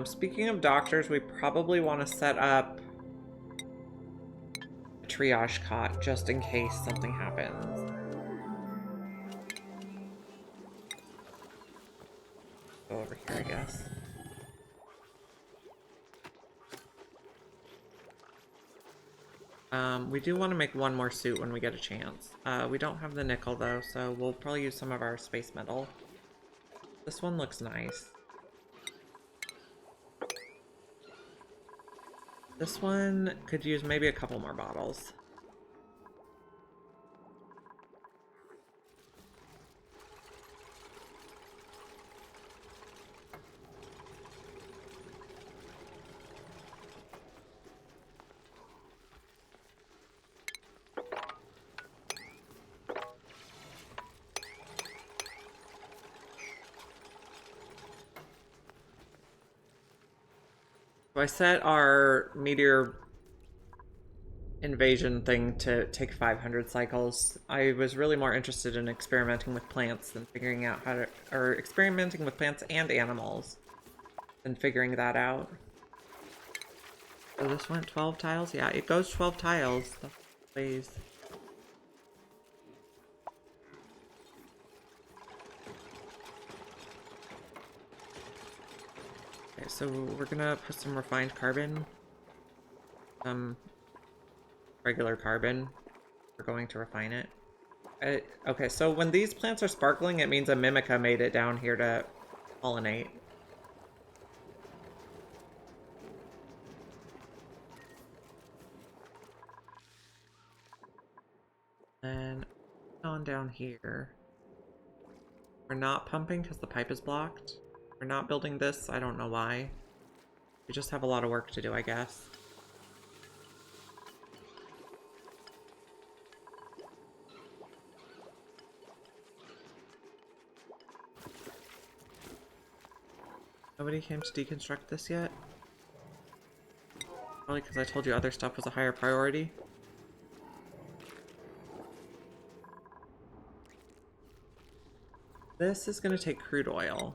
Speaking of doctors, we probably want to set up a triage cot just in case something happens. Go over here, I guess. We do want to make one more suit when we get a chance. We don't have the nickel though, so we'll probably use some of our space metal. This one looks nice. This one could use maybe a couple more bottles. So I set our meteor invasion thing to take 500 cycles. I was really more interested in experimenting with plants than figuring out how to, or experimenting with plants and animals than figuring that out. So this went 12 tiles? Yeah, it goes 12 tiles. Please. Okay, so we're gonna put some refined carbon. Some regular carbon. We're going to refine it. Okay, so when these plants are sparkling, it means a Mimica made it down here to pollinate. And on down here. We're not pumping because the pipe is blocked. We're not building this, I don't know why. We just have a lot of work to do, I guess. Nobody came to deconstruct this yet? Probably because I told you other stuff was a higher priority. This is going to take crude oil.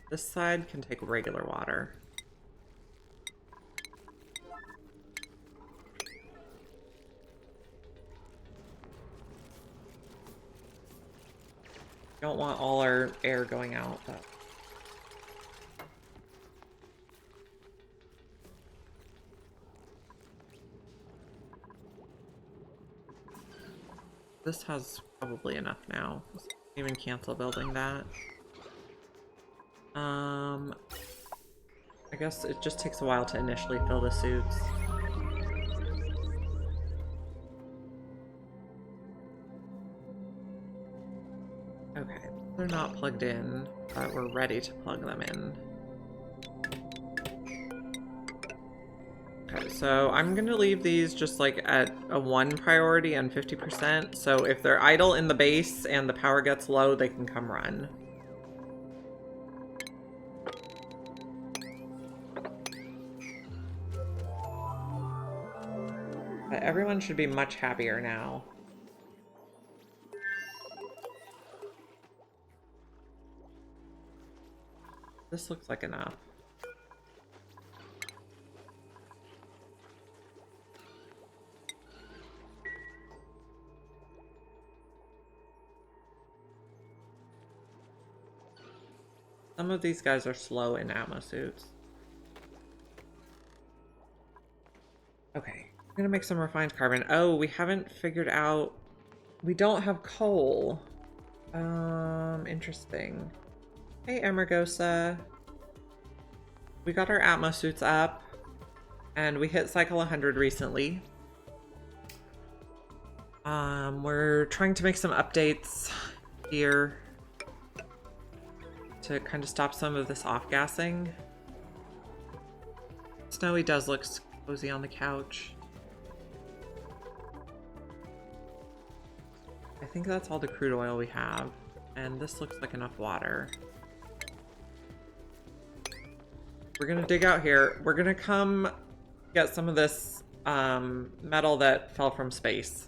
This side can take regular water. Don't want all our air going out, but... This has probably enough now. Let's even cancel building that. I guess it just takes a while to initially fill the suits. Okay, they're not plugged in, but we're ready to plug them in. Okay, so I'm gonna leave these just like at a 1 priority and 50%, so if they're idle in the base and the power gets low, they can come run. But everyone should be much happier now. This looks like enough. Some of these guys are slow in atmo suits. Okay, I'm gonna make some refined carbon. Oh, we haven't figured out... We don't have coal. Interesting. Hey, Emergosa. We got our atmo suits up, and we hit cycle 100 recently. We're trying to make some updates here to kind of stop some of this off-gassing. Snowy does look cozy on the couch. I think that's all the crude oil we have. And this looks like enough water. We're gonna dig out here. We're gonna come get some of this metal that fell from space.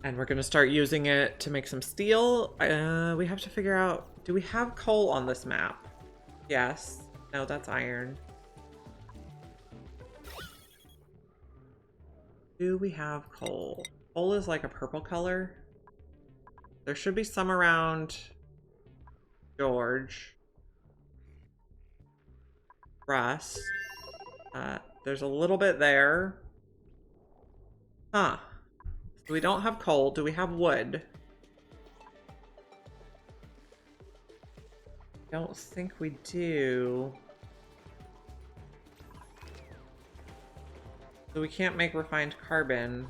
And we're gonna start using it to make some steel. We have to figure out, do we have coal on this map? Yes. No, that's iron. Do we have coal? Coal is like a purple color. There should be some around George. Rust. There's a little bit there. Huh. So we don't have coal. Do we have wood? Don't think we do. So we can't make refined carbon.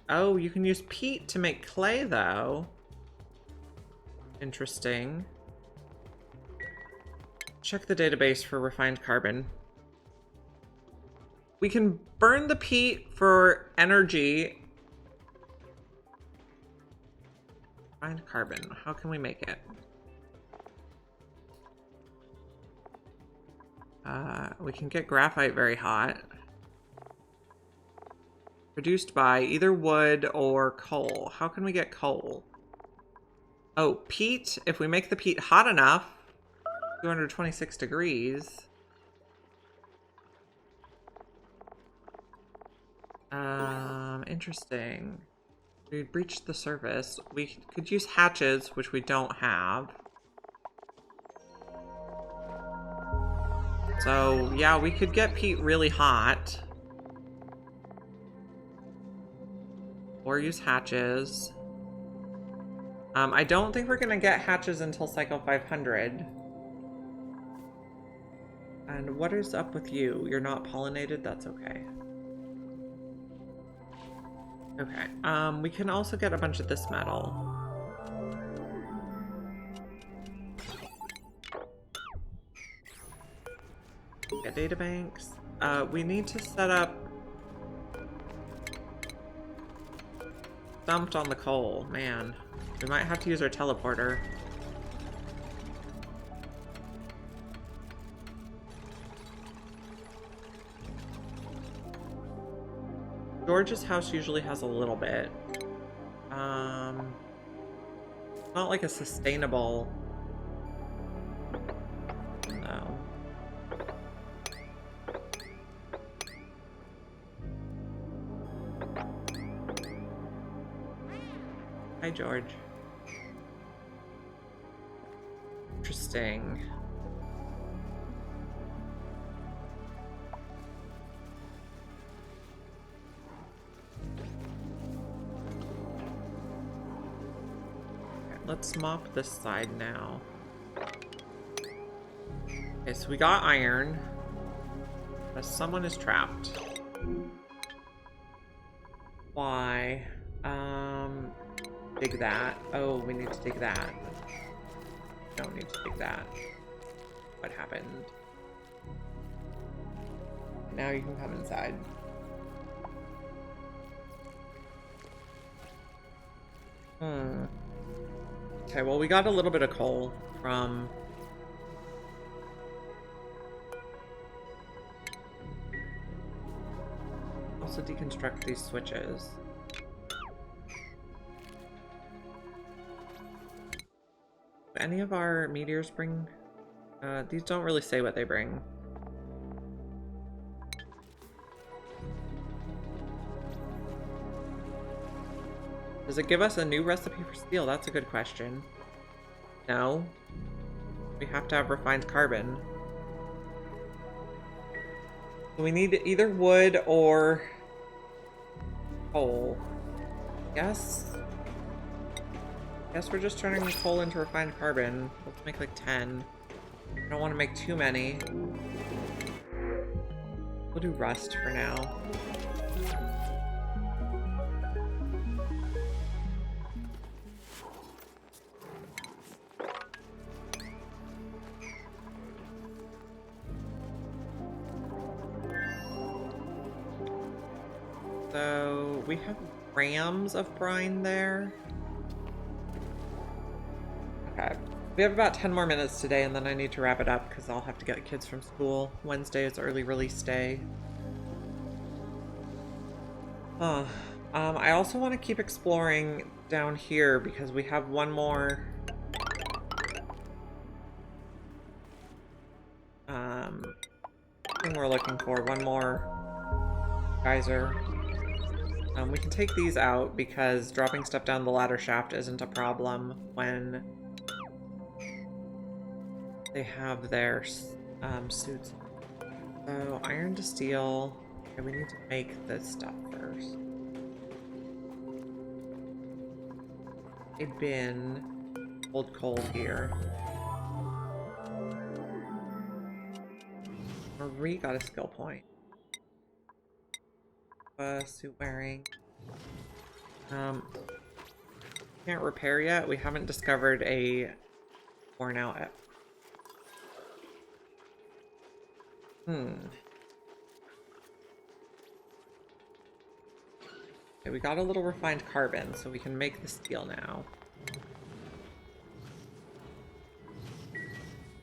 Oh, you can use peat to make clay, though. Interesting. Check the database for refined carbon. We can burn the peat for energy. Refined carbon. How can we make it? We can get graphite very hot. Produced by either wood or coal. How can we get coal? Oh, peat. If we make the peat hot enough, 226 degrees. Interesting. We breached the surface. We could use hatches, which we don't have. So, yeah, we could get peat really hot. Or use hatches. I don't think we're gonna get hatches until cycle 500. And what is up with you? You're not pollinated? That's okay. Okay, we can also get a bunch of this metal. Get data banks. We need to set up... Dumped on the coal, man. We might have to use our teleporter. George's house usually has a little bit. Not like a sustainable... No. Hi, George. Interesting. Let's mop this side now. Okay, so we got iron. Someone is trapped. Why? Dig that. Oh, we need to dig that. Don't need to dig that. What happened? Now you can come inside. Okay, well, we got a little bit of coal from... Also deconstruct these switches. Do any of our meteors bring... these don't really say what they bring. Does it give us a new recipe for steel? That's a good question. No. We have to have refined carbon. We need either wood or coal. Guess we're just turning coal into refined carbon. Let's make like 10. I don't want to make too many. We'll do rust for now. we have grams of brine there? Okay. We have about 10 more minutes today, and then I need to wrap it up because I'll have to get the kids from school. Wednesday is early release day. I also want to keep exploring down here because we have one more thing we're looking for. One more geyser. We can take these out because dropping stuff down the ladder shaft isn't a problem when they have their suits. So iron to steel. Okay, we need to make this stuff first. A bin. Hold coal here. Marie got a skill point. Suit wearing. Can't repair yet. We haven't discovered a worn out. Okay, we got a little refined carbon, so we can make the steel now.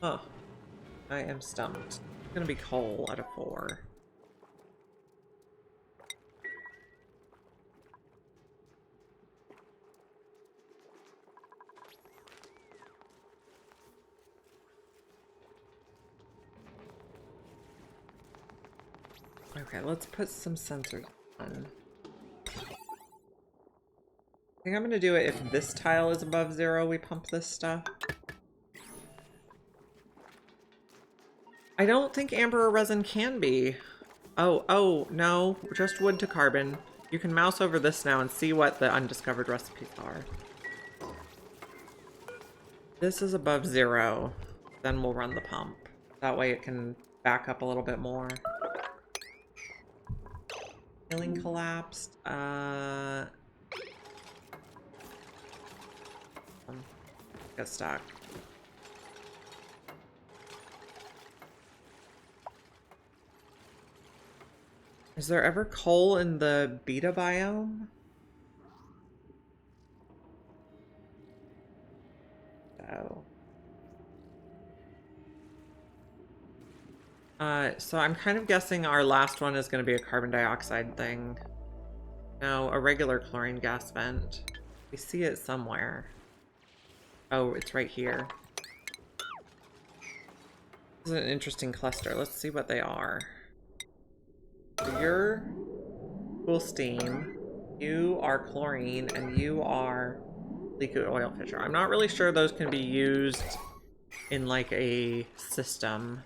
Oh, I am stumped. It's gonna be coal out of 4. Okay, let's put some sensors on. I think I'm gonna do it if this tile is above 0, we pump this stuff. I don't think amber or resin can be. Oh, no, just wood to carbon. You can mouse over this now and see what the undiscovered recipes are. This is above 0, then we'll run the pump. That way it can back up a little bit more. Healing collapsed. Get stuck. Is there ever coal in the beta biome? No. So I'm kind of guessing our last one is going to be a carbon dioxide thing. No, a regular chlorine gas vent. We see it somewhere. Oh, it's right here. This is an interesting cluster. Let's see what they are. So you're cool steam, you are chlorine, and you are liquid oil fissure. I'm not really sure those can be used in like a system.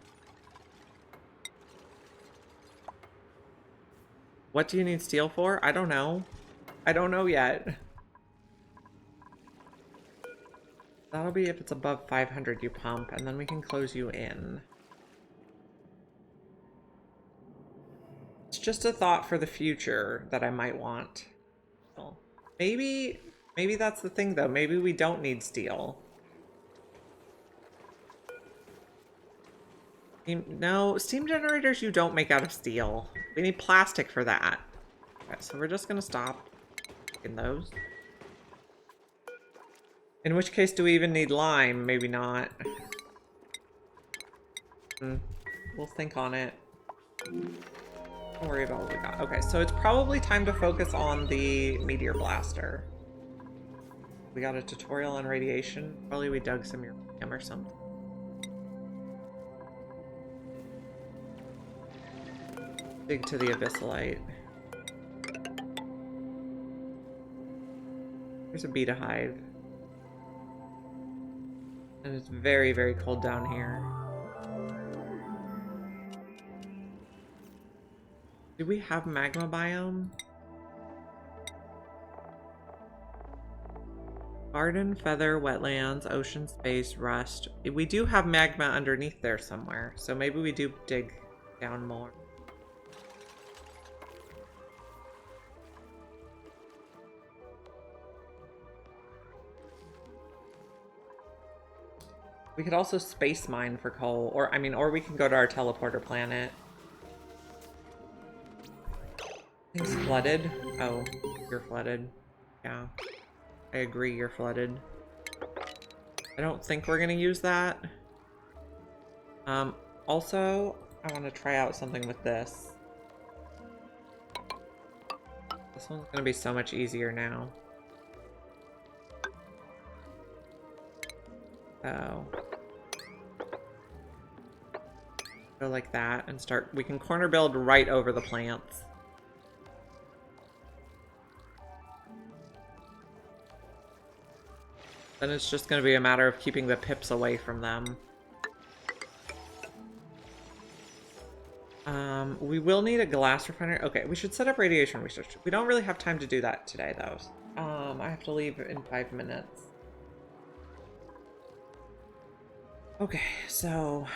What do you need steel for? I don't know. I don't know yet. That'll be if it's above 500 you pump, and then we can close you in. It's just a thought for the future that I might want. Maybe that's the thing though. Maybe we don't need steel. No, steam generators you don't make out of steel. We need plastic for that. Okay, so we're just gonna stop in those. In which case, do we even need lime? Maybe not. We'll think on it. Don't worry about what we got. Okay, so it's probably time to focus on the meteor blaster. We got a tutorial on radiation. Probably we dug some uranium or something. Dig to the abyssalite. Here's a beta hive. And it's very, very cold down here. Do we have magma biome? Garden, feather, wetlands, ocean, space, rust. We do have magma underneath there somewhere, so maybe we do dig down more. We could also space mine for coal, or we can go to our teleporter planet. Things flooded. Oh, you're flooded. Yeah, I agree, you're flooded. I don't think we're gonna use that. Also, I want to try out something with this. This one's gonna be so much easier now. Oh. Go like that and start. We can corner build right over the plants. Then it's just going to be a matter of keeping the pips away from them. We will need a glass refinery. Okay, we should set up radiation research. We don't really have time to do that today, though. I have to leave in 5 minutes. Okay, so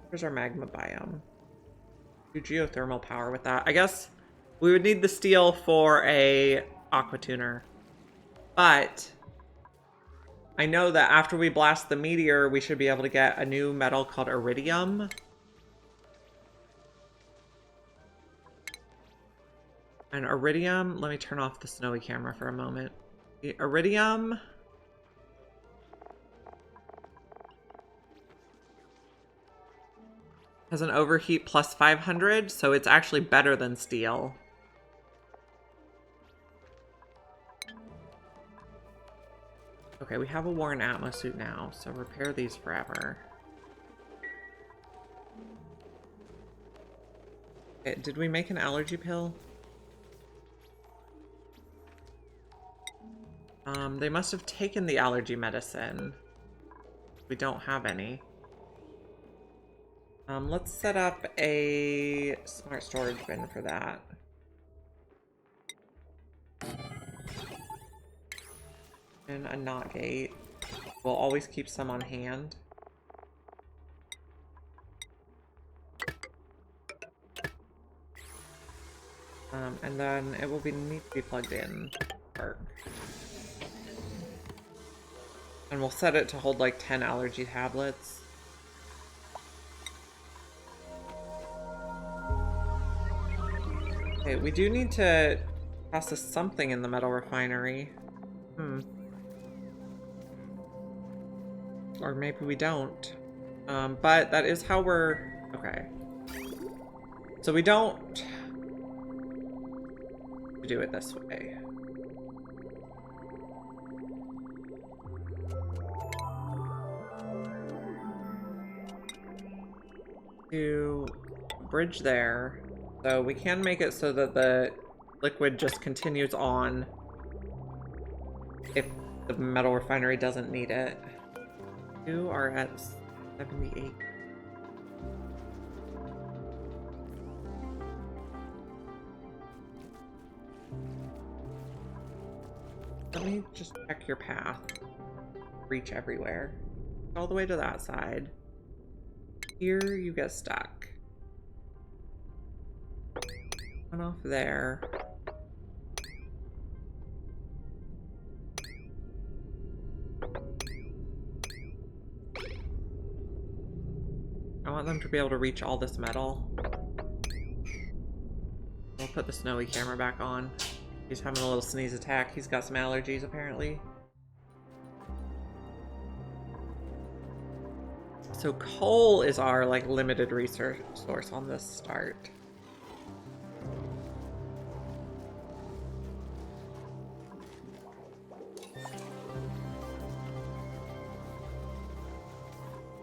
here's our magma biome. Do geothermal power with that. I guess we would need the steel for a aqua tuner. But I know that after we blast the meteor, we should be able to get a new metal called iridium. And iridium, let me turn off the snowy camera for a moment. The iridium has an overheat plus 500, so it's actually better than steel. Okay, we have a worn Atmos suit now, so repair these forever. Okay, did we make an allergy pill? They must have taken the allergy medicine. We don't have any. Let's set up a smart storage bin for that. And a knot gate. We'll always keep some on hand. And then it will need to be plugged in. And we'll set it to hold like 10 allergy tablets. Okay, we do need to process something in the metal refinery. Or maybe we don't. But that is how we're... Okay. So we don't do it this way. To bridge there. So we can make it so that the liquid just continues on if the metal refinery doesn't need it. You are at 78. Let me just check your path. Reach everywhere. All the way to that side. Here you get stuck. One off there. I want them to be able to reach all this metal. We'll put the snowy camera back on. He's having a little sneeze attack. He's got some allergies, apparently. So coal is our, like, limited resource source on this start.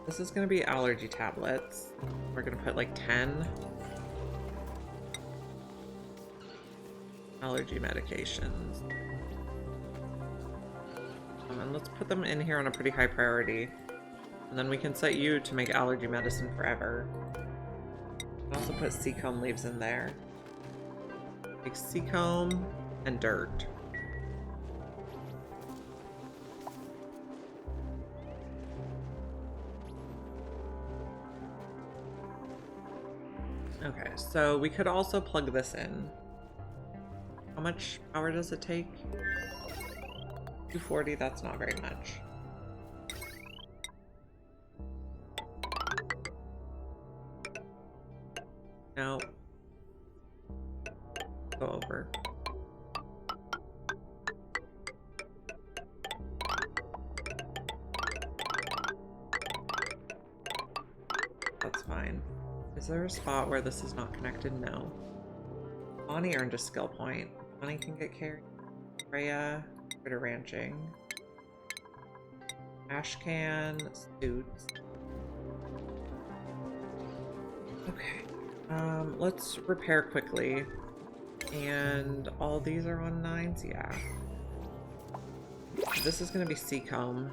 This is going to be allergy tablets. We're going to put, like, 10. Allergy medications. And let's put them in here on a pretty high priority. And then we can set you to make allergy medicine forever. And also put seacomb leaves in there. Make seacomb and dirt. Okay, so we could also plug this in. How much power does it take? 240, that's not very much. No. Go over fine. Is there a spot where this is not connected? No. Bonnie earned a skill point. Bonnie can get carried. Freya, critter ranching. Ashcan, suits. Okay. Let's repair quickly. And all these are on 9s? Yeah. This is gonna be Seacomb.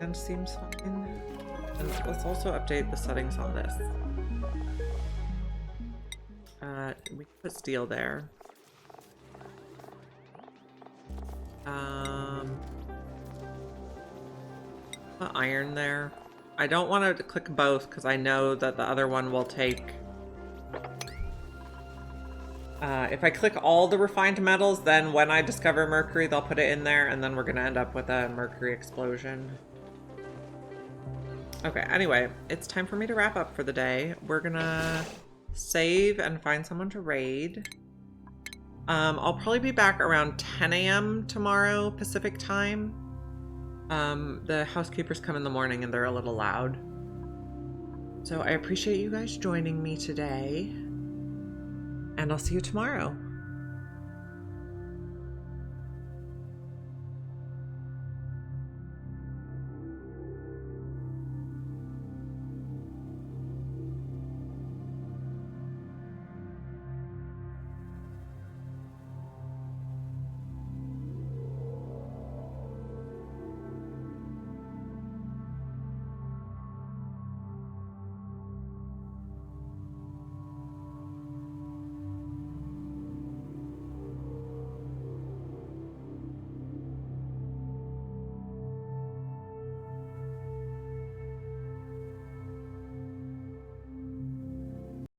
And seems fine. And let's also update the settings on this. We can put steel there. Put iron there. I don't want to click both because I know that the other one will take... if I click all the refined metals, then when I discover mercury, they'll put it in there, and then we're going to end up with a mercury explosion. Okay, anyway, it's time for me to wrap up for the day. We're going to save and find someone to raid. I'll probably be back around 10 a.m. tomorrow, Pacific time. The housekeepers come in the morning and they're a little loud. So I appreciate you guys joining me today. And I'll see you tomorrow.